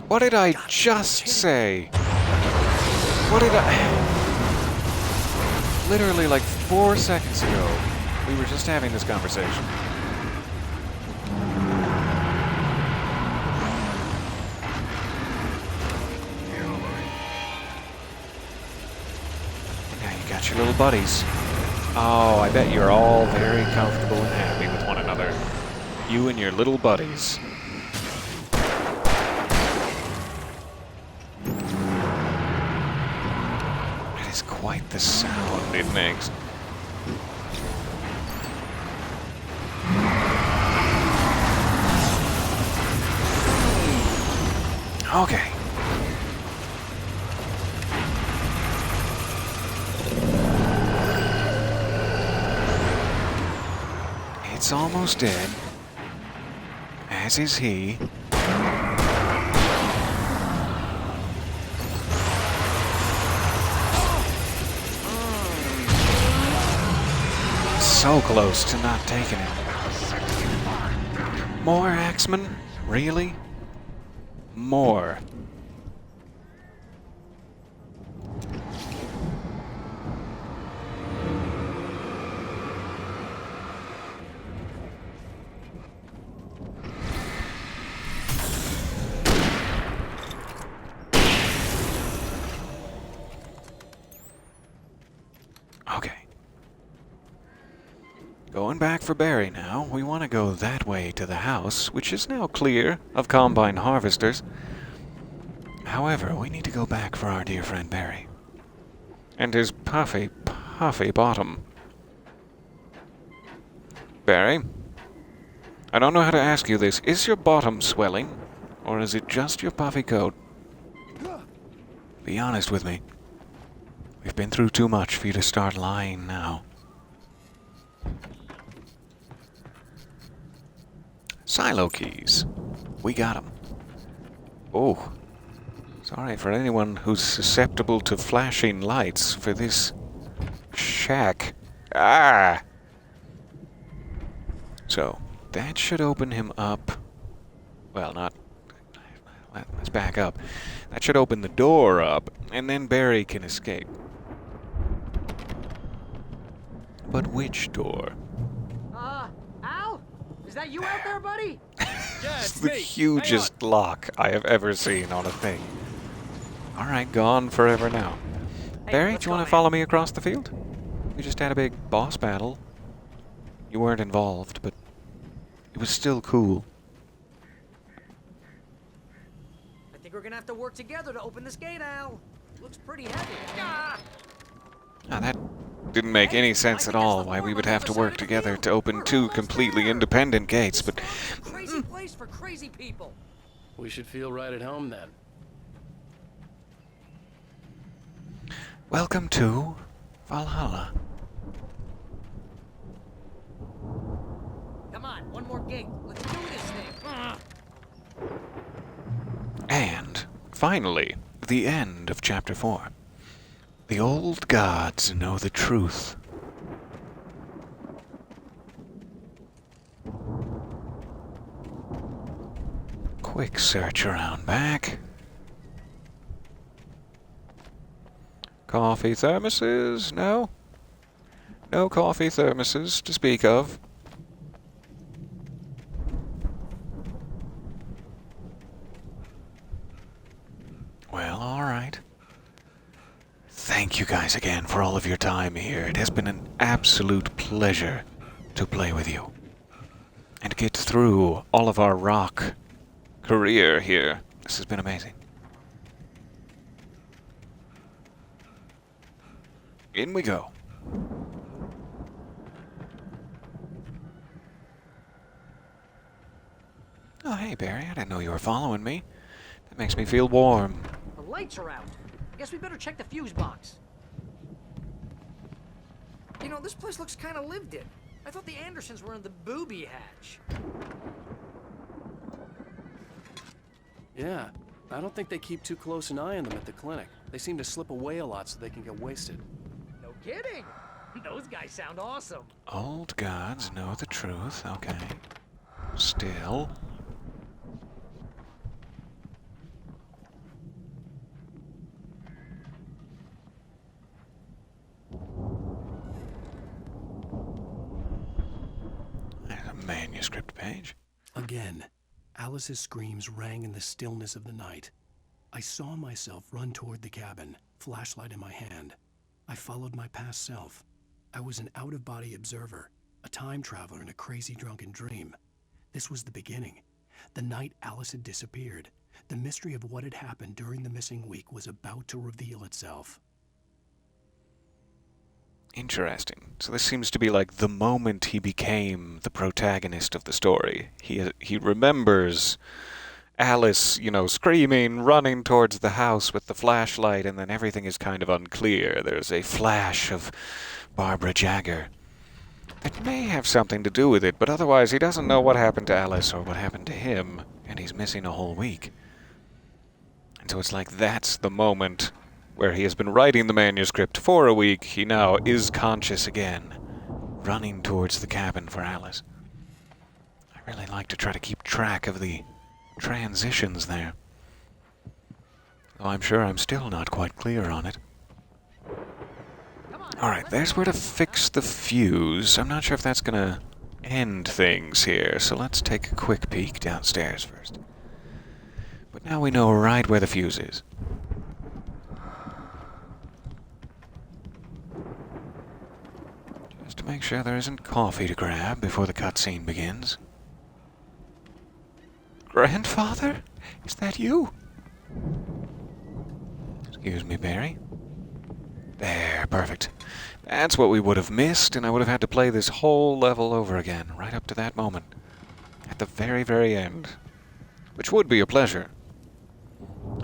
What did I just say? What did I... Literally like 4 seconds ago, we were just having this conversation. Now you got your little buddies. Oh, I bet you're all very comfortable and happy with one another. You and your little buddies. That is quite the sound it makes. Okay. It's almost dead. As is he. So close to not taking it. More Axemen? Really? More. Okay. Going back for Barry now. We want to go that way to the house, which is now clear of combine harvesters. However, we need to go back for our dear friend Barry. And his puffy, puffy bottom. Barry? I don't know how to ask you this. Is your bottom swelling? Or is it just your puffy coat? Be honest with me. We've been through too much for you to start lying now. Silo keys. We got them. Oh. Sorry for anyone who's susceptible to flashing lights for this shack. Ah! So, that should open him up. Well, not... Let's back up. That should open the door up, and then Barry can escape. But which door? Al? Is that you out there, buddy? Yeah, It's it's the me. hugest lock I have ever seen on a thing. Alright, gone forever now. Barry, do you want to follow me across the field? We just had a big boss battle. You weren't involved, but it was still cool. I think we're gonna have to work together to open this gate, Al. Looks pretty heavy. Ah! Now that didn't make any sense at all, why we would have to work together to open two completely independent gates, but Crazy place for crazy people. We should feel right at home then. welcome to Valhalla. Come on, one more gate. Let's do this thing. Ah! And, finally, the end of Chapter 4. The old gods know the truth. Quick search around back. Coffee thermoses? No? No coffee thermoses to speak of. Well, alright. Thank you guys again for all of your time here. It has been an absolute pleasure to play with you. And get through all of our rock career here. This has been amazing. In we go. Oh, hey, Barry. I didn't know you were following me. That makes me feel warm. The lights are out. Guess we better check the fuse box. You know, this place looks kind of lived in. I thought the Andersons were in the booby hatch. Yeah, I don't think they keep too close an eye on them at the clinic. They seem to slip away a lot so they can get wasted. No kidding. Those guys sound awesome. Old gods know the truth. Okay. Still. There's a manuscript page. Again, Alice's screams rang in the stillness of the night. I saw myself run toward the cabin, flashlight in my hand. I followed my past self. I was an out-of-body observer, a time traveler in a crazy drunken dream. This was the beginning. The night Alice had disappeared. The mystery of what had happened during the missing week was about to reveal itself. Interesting. So this seems to be like the moment he became the protagonist of the story. He remembers Alice, you know, screaming, running towards the house with the flashlight, and then everything is kind of unclear. There's a flash of Barbara Jagger. It may have something to do with it, but otherwise he doesn't know what happened to Alice or what happened to him, and he's missing a whole week. And so it's like that's the moment where he has been writing the manuscript for a week. He now is conscious again, running towards the cabin for Alice. I really like to try to keep track of the transitions there, though I'm sure I'm still not quite clear on it. Alright, there's where to fix the fuse. I'm not sure if that's gonna end things here, so let's take a quick peek downstairs first. But now we know right where the fuse is. Just to make sure there isn't coffee to grab before the cutscene begins. Grandfather? Is that you? Excuse me, Barry. There, perfect. That's what we would have missed, and I would have had to play this whole level over again, right up to that moment. At the very, very end. Which would be a pleasure.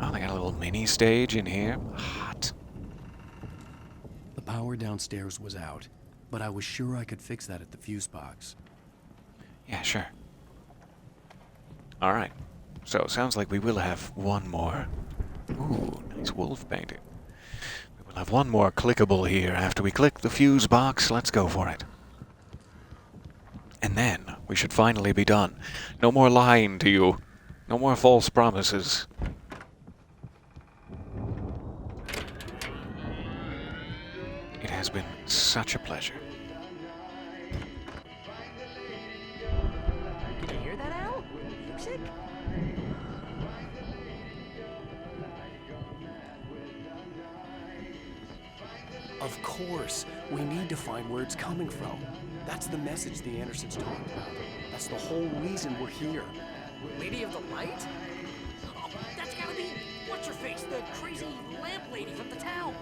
Oh, they got a little mini stage in here. Hot. The power downstairs was out, but I was sure I could fix that at the fuse box. Yeah, sure. Alright. So, sounds like we will have one more. Ooh, nice wolf painting. We will have one more clickable here after we click the fuse box. Let's go for it. And then, we should finally be done. No more lying to you. No more false promises. It has been such a pleasure. course. We need to find where it's coming from. That's the message the Andersons talked about. That's the whole reason we're here. Lady of the Light? Oh, that's gotta be what's-her-face, the crazy lamp lady from the town.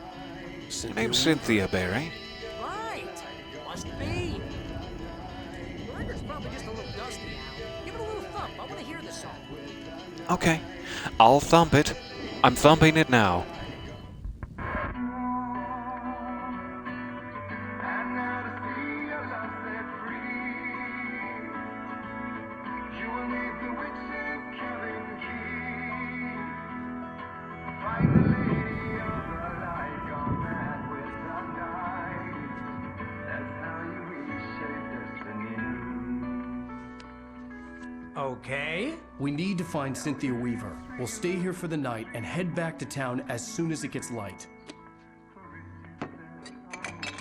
Her name's Cynthia Barry. Right. Must be. The record's probably just a little dusty now. Give it a little thump. I want to hear this song. Okay, I'll thump it. I'm thumping it now. Okay. We need to find Cynthia Weaver. We'll stay here for the night and head back to town as soon as it gets light.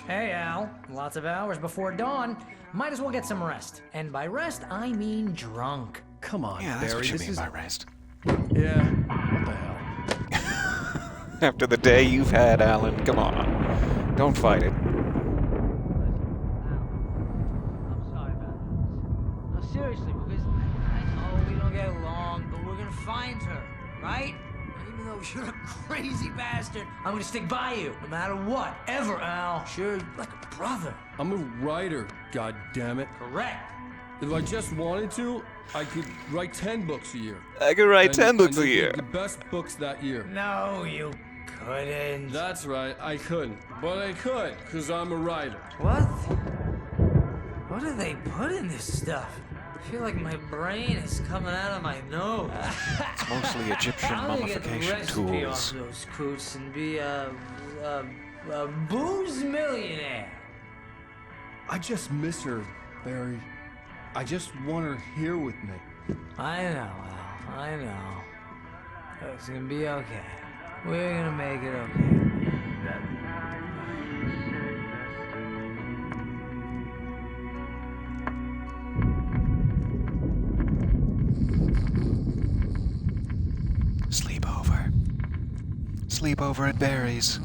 Hey, Al. Lots of hours before dawn. Might as well get some rest. And by rest, I mean drunk. Come on, Yeah, that's Barry. what you This mean is... by rest. Yeah. What the hell? After the day you've had, Alan, come on. Don't fight it. Seriously, because I know we don't get along, but we're gonna find her, right? And even though you're a crazy bastard, I'm gonna stick by you, no matter what, ever, Al. Sure, like a brother. I'm a writer, goddammit. Correct. If I just wanted to, I could write 10 books a year. I could write 10 books a they'd be year. The best books that year. No, you couldn't. That's right, I couldn't. But I could, because I'm a writer. What? What do they put in this stuff? I feel like my brain is coming out of my nose. It's mostly Egyptian I'm gonna get the mummification recipe off tools. those coots and be a booze millionaire. I just miss her, Barry. I just want her here with me. I know, Al. I know. It's gonna be okay. We're gonna make it okay. Sleepover. Sleepover at Barry's.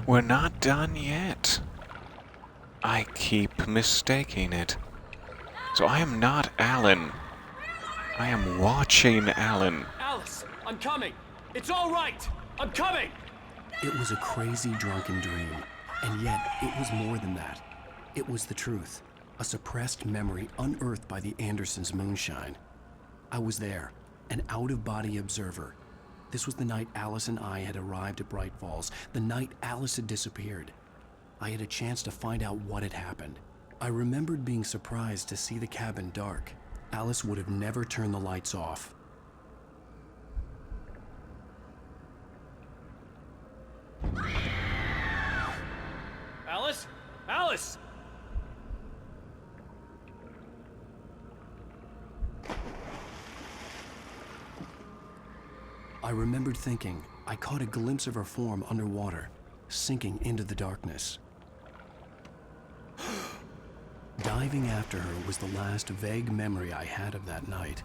We're not done yet. I keep mistaking it. So I am not Alan. I am watching Alan. Alice, I'm coming. It's all right. I'm coming. It was a crazy drunken dream, and yet it was more than that. It was the truth, a suppressed memory unearthed by the Andersons' moonshine. I was there, an out-of-body observer. This was the night Alice and I had arrived at Bright Falls, the night Alice had disappeared. I had a chance to find out what had happened. I remembered being surprised to see the cabin dark. Alice would have never turned the lights off. Alice? Alice! I remembered thinking I caught a glimpse of her form underwater, sinking into the darkness. Diving after her was the last vague memory I had of that night.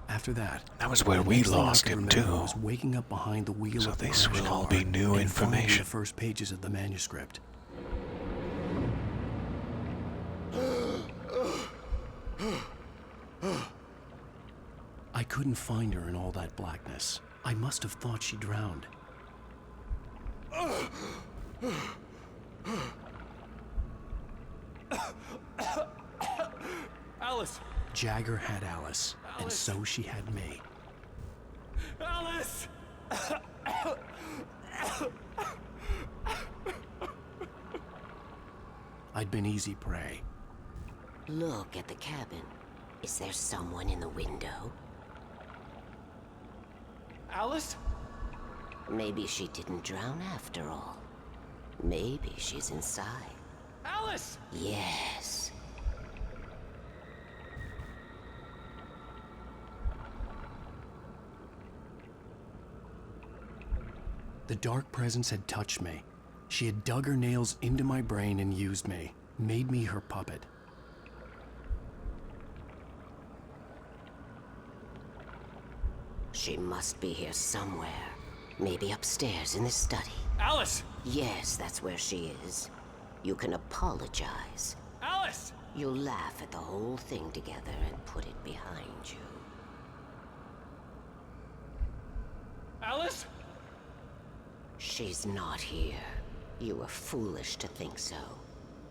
After that, that was where the we next thing I lost could him remember too. was waking up behind the wheel So of the this crash will all car be new and finding information. the first pages of the manuscript. I couldn't find her in all that blackness. I must have thought she drowned. Alice! Jagger had Alice, and so she had me. Alice! I'd been easy prey. Look at the cabin. Is there someone in the window? Alice? Maybe she didn't drown after all. Maybe she's inside. Alice! Yes. The dark presence had touched me. She had dug her nails into my brain and used me, made me her puppet. She must be here somewhere. Maybe upstairs in the study. Alice! Yes, that's where she is. You can apologize. Alice! You'll laugh at the whole thing together and put it behind you. Alice? She's not here. You were foolish to think so.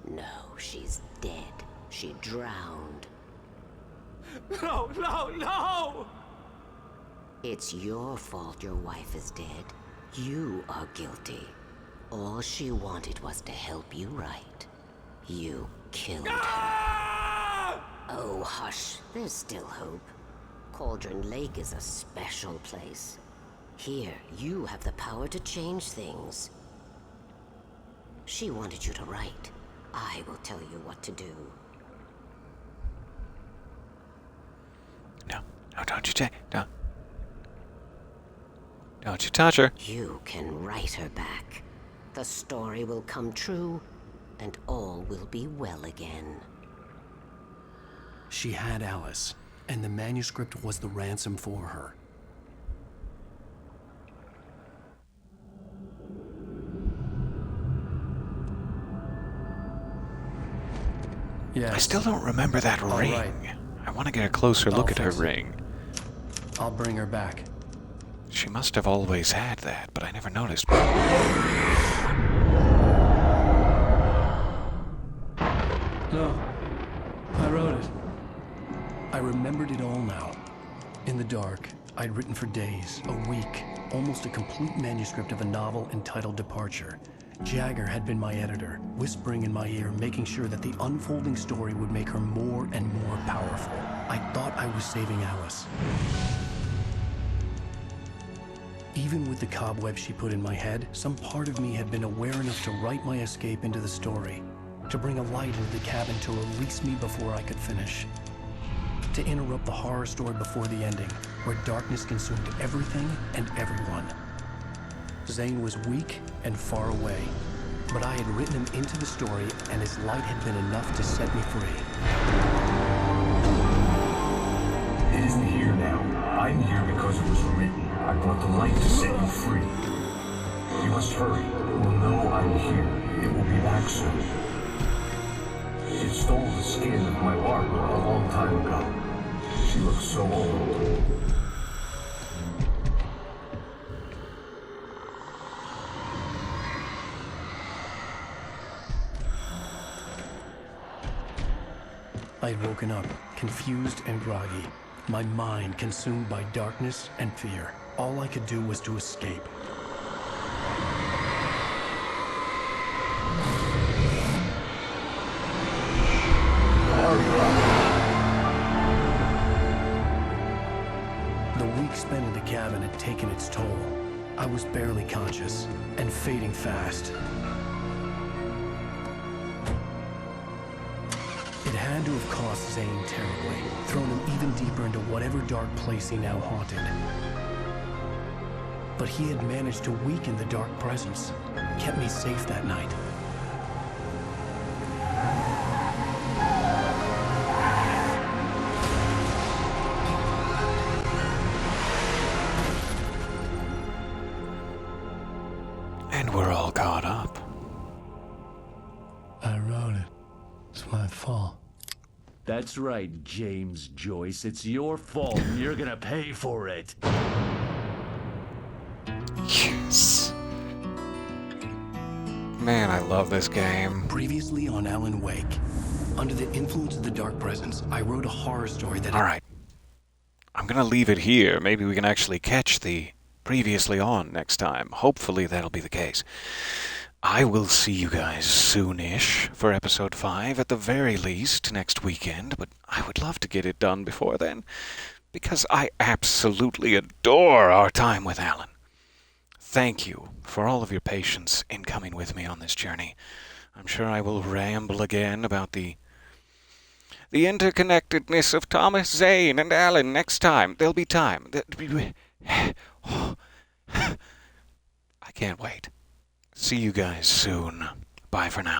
No, she's dead. She drowned. No, no, no! It's your fault your wife is dead. You are guilty. All she wanted was to help you right. You killed her. Oh, hush. There's still hope. Cauldron Lake is a special place. Here, you have the power to change things. She wanted you to write. I will tell you what to do. No, don't you take... No. Don't you touch her. You can write her back. The story will come true, and all will be well again. She had Alice, and the manuscript was the ransom for her. Yes. I still don't remember that ring. Right. I want to get a closer look at her ring. I'll bring her back. She must have always had that, but I never noticed. No, I wrote it. I remembered it all now. In the dark, I'd written for days, a week, almost a complete manuscript of a novel entitled Departure. Jagger had been my editor, whispering in my ear, making sure that the unfolding story would make her more and more powerful. I thought I was saving Alice. Even with the cobweb she put in my head, some part of me had been aware enough to write my escape into the story, to bring a light into the cabin to release me before I could finish, to interrupt the horror story before the ending, where darkness consumed everything and everyone. Zane was weak and far away, but I had written him into the story, and his light had been enough to set me free. It isn't here now. I'm here because it was written. I brought the light to set you free. You must hurry. It will know I'm here. It will be back soon. It stole the skin of my Barbara a long time ago. She looks so old. I'd woken up, confused and groggy, my mind consumed by darkness and fear. All I could do was to escape. The week spent in the cabin had taken its toll. I was barely conscious, and fading fast. It had to have cost Zane terribly, thrown him even deeper into whatever dark place he now haunted. But he had managed to weaken the dark presence, kept me safe that night. And we're all caught up. I wrote it. It's my fault. That's right, James Joyce. It's your fault, and you're gonna pay for it. Yes. Man, I love this game. Previously on Alan Wake, under the influence of the dark presence, I wrote a horror story that... All right. I'm gonna leave it here. Maybe we can actually catch the previously on next time. Hopefully that'll be the case. I will see you guys soonish for episode 5 at the very least next weekend, but I would love to get it done before then because I absolutely adore our time with Alan. thank you for all of your patience in coming with me on this journey. I'm sure I will ramble again about the interconnectedness of Thomas Zane and Alan next time. There'll be time. I can't wait. See you guys soon. Bye for now.